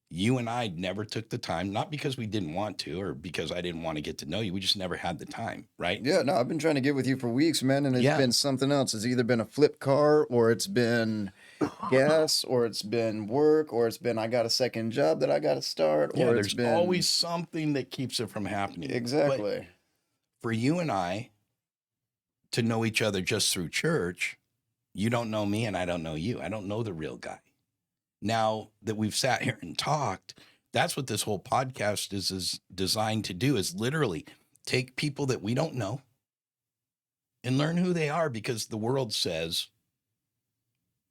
You and I never took the time, not because we didn't want to or because I didn't want to get to know you. We just never had the time. Right. Yeah, no, I've been trying to get with you for weeks, man, and it's Yeah. been something else. It's either been a flip car, or it's been gas, or it's been work, or it's been I got a second job that I got to start, Yeah. or it's There's been always something that keeps it from happening. But exactly. for you and I to know each other just through church, you don't know me and I don't know you. I don't know the real guy. Now that we've sat here and talked, that's what this whole podcast is designed to do, is literally take people that we don't know and learn who they are, because the world says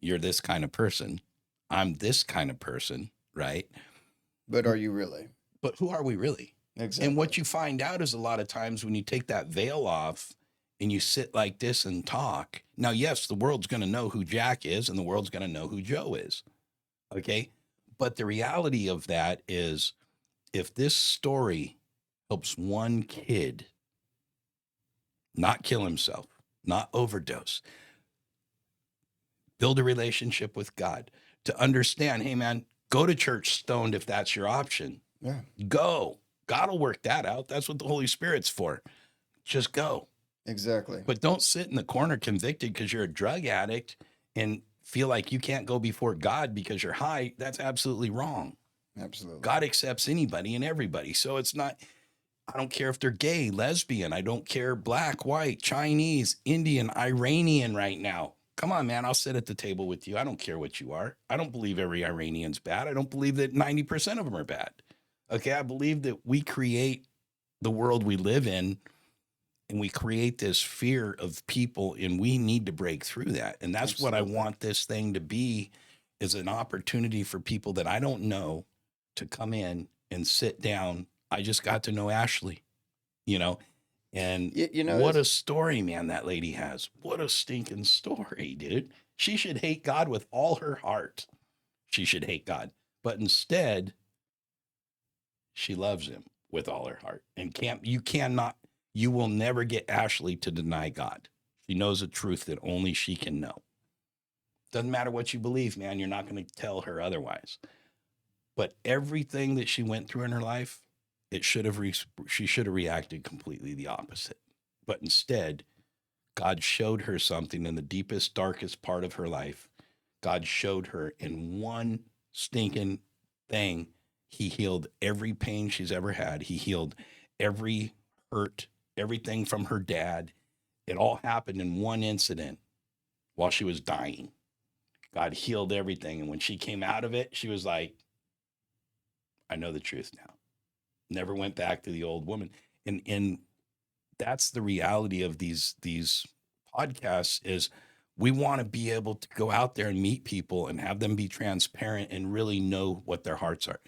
you're this kind of person. I'm this kind of person, right? But are you really? But who are we really? Exactly. And what you find out is a lot of times when you take that veil off and you sit like this and talk. Now, yes, the world's going to know who Jack is and the world's going to know who Joe is. Okay. But the reality of that is, if this story helps one kid not kill himself, not overdose. Build a relationship with God to understand, hey, man, go to church stoned if that's your option. Yeah, Go. God will work that out. That's what the Holy Spirit's for. Just go. exactly. But don't sit in the corner convicted because you're a drug addict and feel like you can't go before God because you're high. That's absolutely wrong. Absolutely. God accepts anybody and everybody. So it's not, I don't care if they're gay, lesbian. I don't care black, white, Chinese, Indian, Iranian right now. Come on, man. I'll sit at the table with you. I don't care what you are. I don't believe every Iranian's bad. I don't believe that 90% of them are bad. Okay. I believe that we create the world we live in and we create this fear of people and we need to break through that. And that's what I Absolutely. want this thing to be is an opportunity for people that I don't know to come in and sit down. I just got to know Ashley, you know, and You know, what a story, man, that lady has. What a stinking story, dude. She should hate God with all her heart. She should hate God. But instead, she loves him with all her heart. And you will never get Ashley to deny God. She knows a truth that only she can know. Doesn't matter what you believe, man. You're not going to tell her otherwise. But everything that she went through in her life, she should have reacted completely the opposite. But instead, God showed her something in the deepest, darkest part of her life. God showed her in one stinking thing. He healed every pain she's ever had. He healed every hurt, everything from her dad. It all happened in one incident while she was dying. God healed everything. And when she came out of it, she was like, I know the truth now. Never went back to the old woman. And that's the reality of these podcasts is we want to be able to go out there and meet people and have them be transparent and really know what their hearts are.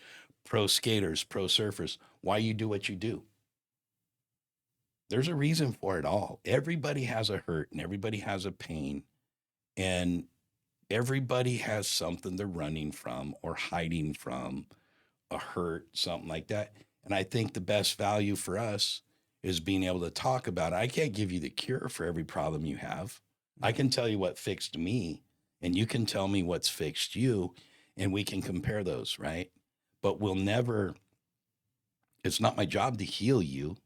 Pro skaters, pro surfers, why you do what you do. There's a reason for it all. Everybody has a hurt and everybody has a pain and everybody has something they're running from or hiding from, a hurt, something like that. And I think the best value for us is being able to talk about it. I can't give you the cure for every problem you have. I can tell you what fixed me, and you can tell me what's fixed you, and we can compare those, right? But we'll never, it's not my job to heal you,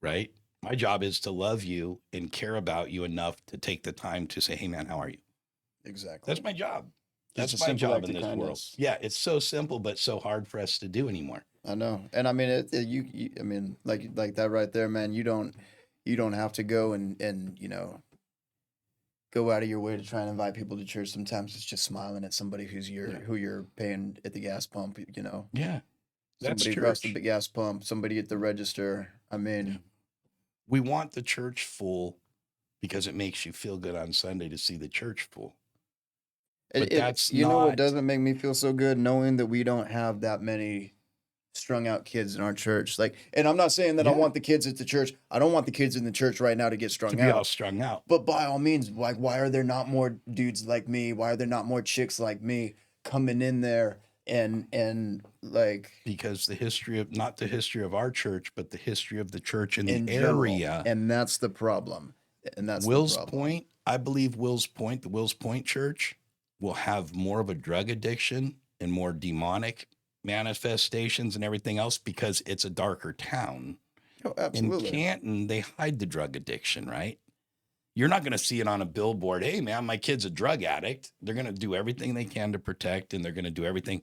right? My job is to love you and care about you enough to take the time to say, hey, man, how are you? Exactly. That's my job. Just a That's my simple job act in of this world. kindness. Yeah, it's so simple, but so hard for us to do anymore. I know, and I mean, I mean, like that right there, man. You don't have to go and go out of your way to try and invite people to church. Sometimes it's just smiling at somebody Yeah. who you're paying at the gas pump. Yeah, that's Somebody across the church. gas pump, somebody at the register. I Yeah. mean, We want the church full because it makes you feel good on Sunday to see the church full. But it that's you know what not, doesn't make me feel so good knowing that we don't have that many strung out kids in our church. Like, and I'm not saying that I yeah, want the kids at the church. I don't want the kids in the church right now to get to strung be all out. strung out But by all means, like, why are there not more dudes like me? Why are there not more chicks like me coming in there and like because the history of, not the history of our church, but the history of the church in the in general? area. And that's the problem. And that's the Will's problem. Point, I believe the Will's Point church will have more of a drug addiction and more demonic manifestations and everything else because it's a darker town. Oh, In absolutely. Canton, they hide the drug addiction, right? You're not going to see it on a billboard. Hey, man, my kid's a drug addict. They're going to do everything they can to protect, and they're going to do everything.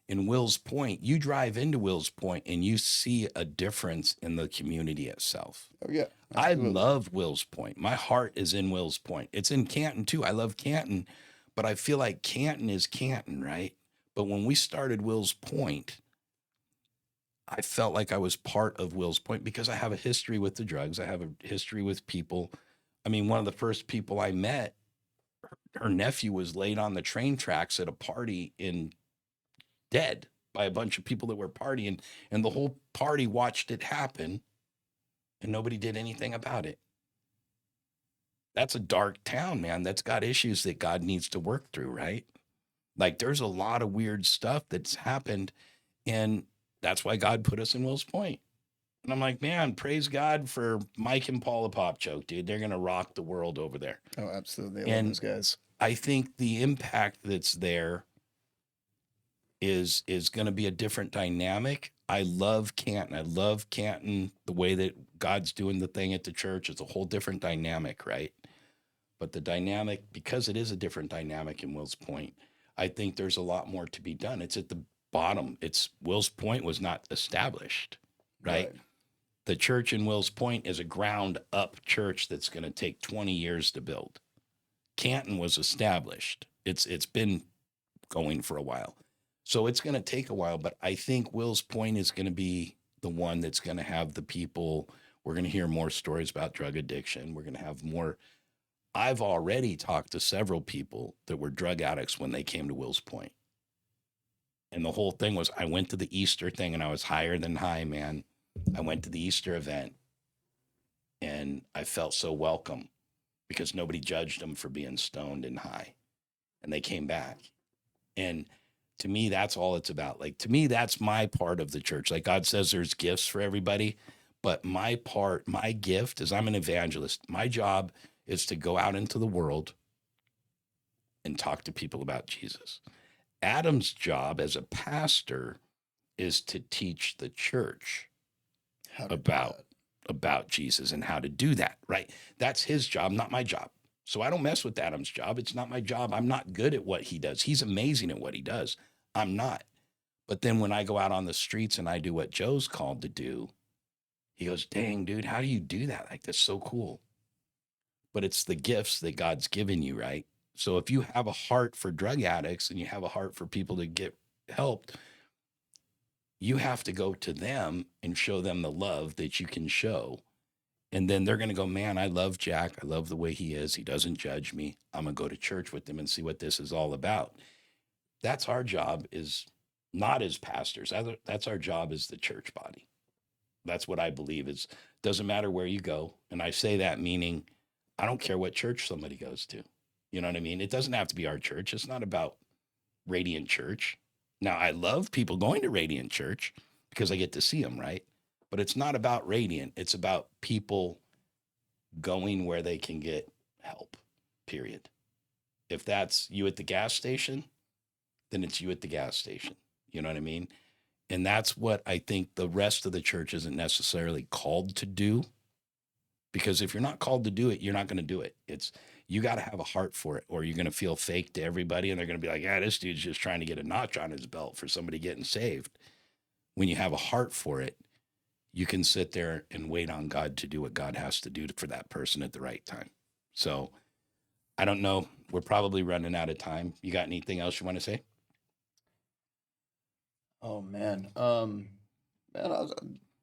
In Will's Point, you drive into Will's Point and you see a difference in the community itself. Oh yeah, I absolutely. love Will's Point. My heart is in Will's Point. It's in Canton too. I love Canton, but I feel like Canton is Canton, right? But when we started Will's Point, I felt like I was part of Will's Point because I have a history with the drugs. I have a history with people. I mean, one of the first people I met, her nephew was laid on the train tracks at a party in dead by a bunch of people that were partying, and the whole party watched it happen, and nobody did anything about it. That's a dark town, man. That's got issues that God needs to work through, right? Like there's a lot of weird stuff that's happened, and that's why God put us in Will's Point. And I'm like, man, praise God for Mike and Paula Popchoke, dude. They're gonna rock the world over there. Oh, absolutely. I love And those guys. I think the impact that's there is going to be a different dynamic. I love Canton. I love Canton, the way that God's doing the thing at the church. It's a whole different dynamic, right? But the dynamic, because it is a different dynamic in Will's Point, I think there's a lot more to be done. It's at the bottom. It's Will's Point was not established, right? Right. The church in Will's Point is a ground up church that's going to take 20 years to build. Canton was established. It's been going for a while. So it's going to take a while, but I think Will's Point is going to be the one that's going to have the people. We're going to hear more stories about drug addiction. We're going to have more. I've already talked to several people that were drug addicts when they came to Will's Point. And the whole thing was I went to the Easter thing and I was higher than high, man. I went to the Easter event and I felt so welcome because nobody judged them for being stoned and high. And they came back. And to me, that's all it's about. Like, to me, that's my part of the church. Like, God says there's gifts for everybody. But my part, my gift is I'm an evangelist. My job is to go out into the world and talk to people about Jesus. Adam's job as a pastor is to teach the church How to do about that. about Jesus and how to do that, right? That's his job, not my job. So I don't mess with Adam's job. It's not my job. I'm not good at what he does. He's amazing at what he does. I'm not. But then when I go out on the streets and I do what Joe's called to do, he goes, "Dang, dude, how do you do that? Like, that's so cool." But it's the gifts that God's given you, right? So if you have a heart for drug addicts and you have a heart for people to get helped, you have to go to them and show them the love that you can show. And then they're going to go, "Man, I love Jack. I love the way he is. He doesn't judge me. I'm going to go to church with him and see what this is all about." That's our job, is not as pastors. That's our job as the church body. That's what I believe is, doesn't matter where you go. And I say that meaning I don't care what church somebody goes to. You know what I mean? It doesn't have to be our church. It's not about Radiant Church. Now, I love people going to Radiant Church because I get to see them, right? But it's not about Radiant. It's about people going where they can get help, period. If that's you at the gas station, then it's you at the gas station. You know what I mean? And that's what I think the rest of the church isn't necessarily called to do. Because if you're not called to do it, you're not going to do it. It's you got to have a heart for it, or you're going to feel fake to everybody, and they're going to be like, "Yeah, this dude's just trying to get a notch on his belt for somebody getting saved." When you have a heart for it, you can sit there and wait on God to do what God has to do for that person at the right time. So I don't know. We're probably running out of time. You got anything else you want to say? Oh man. Man,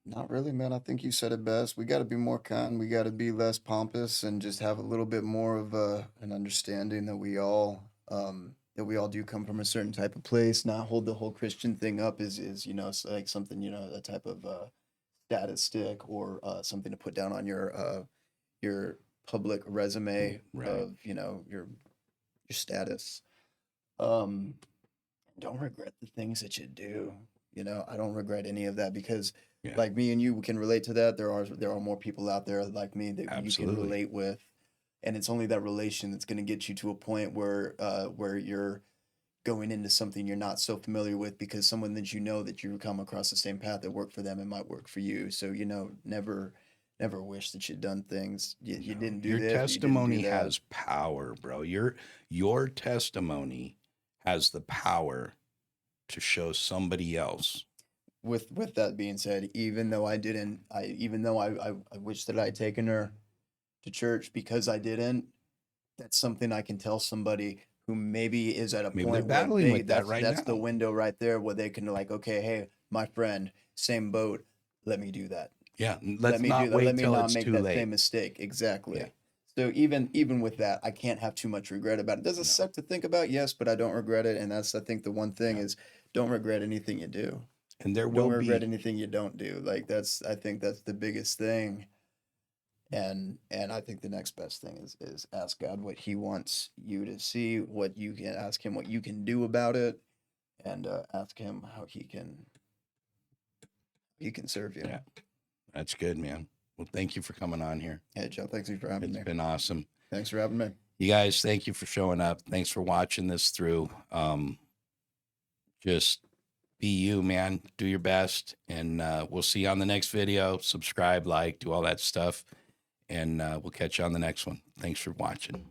not really, man. I think you said it best. We got to be more kind. We got to be less pompous and just have a little bit more of an understanding that we all do come from a certain type of place. Not hold the whole Christian thing up is it's like something, a type of status stick or something to put down on your public resume Right. of, your status. Um don't regret the things that you do. I don't regret any of that because Yeah. like me and you can relate to that. There are more people out there like me that you can Absolutely. relate with. And it's only that relation that's going to get you to a point where you're going into something you're not so familiar with because someone that that you come across the same path that worked for them, it might work for you. So, never wish that you'd done things. You No, didn't do your this or you didn't do testimony that. has power, bro. Your testimony has the power to show somebody else. With that being said, even though I didn't, even though I wish that I'd taken her to church because I didn't, that's something I can tell somebody who maybe is at a Maybe they're point where battling with that right that's the now. window right there where they can like, okay, hey, my friend, same boat, let me do that. Yeah, Let let's me do not that. Let wait me till not it's make too that late. same mistake. Yeah, Exactly. So even with that, I can't have too much regret about it. Does it no, suck to think about? Yes, but I don't regret it. And that's I think the one thing yeah. is don't regret anything you do. And there Don't will regret be, anything you don't do. Like that's I think that's the biggest thing. And I think the next best thing is ask God what He wants you to see, what you can ask Him what you can do about it, and ask Him how He can serve you. yeah, That's good, man. Well, thank you for coming on here. Hey, Joe, thanks for having It's me. been awesome. Thanks for having me. You guys, thank you for showing up. Thanks for watching this through. Just be you, man. Do your best. And we'll see you on the next video. Subscribe, like, do all that stuff. And we'll catch you on the next one. Thanks for watching.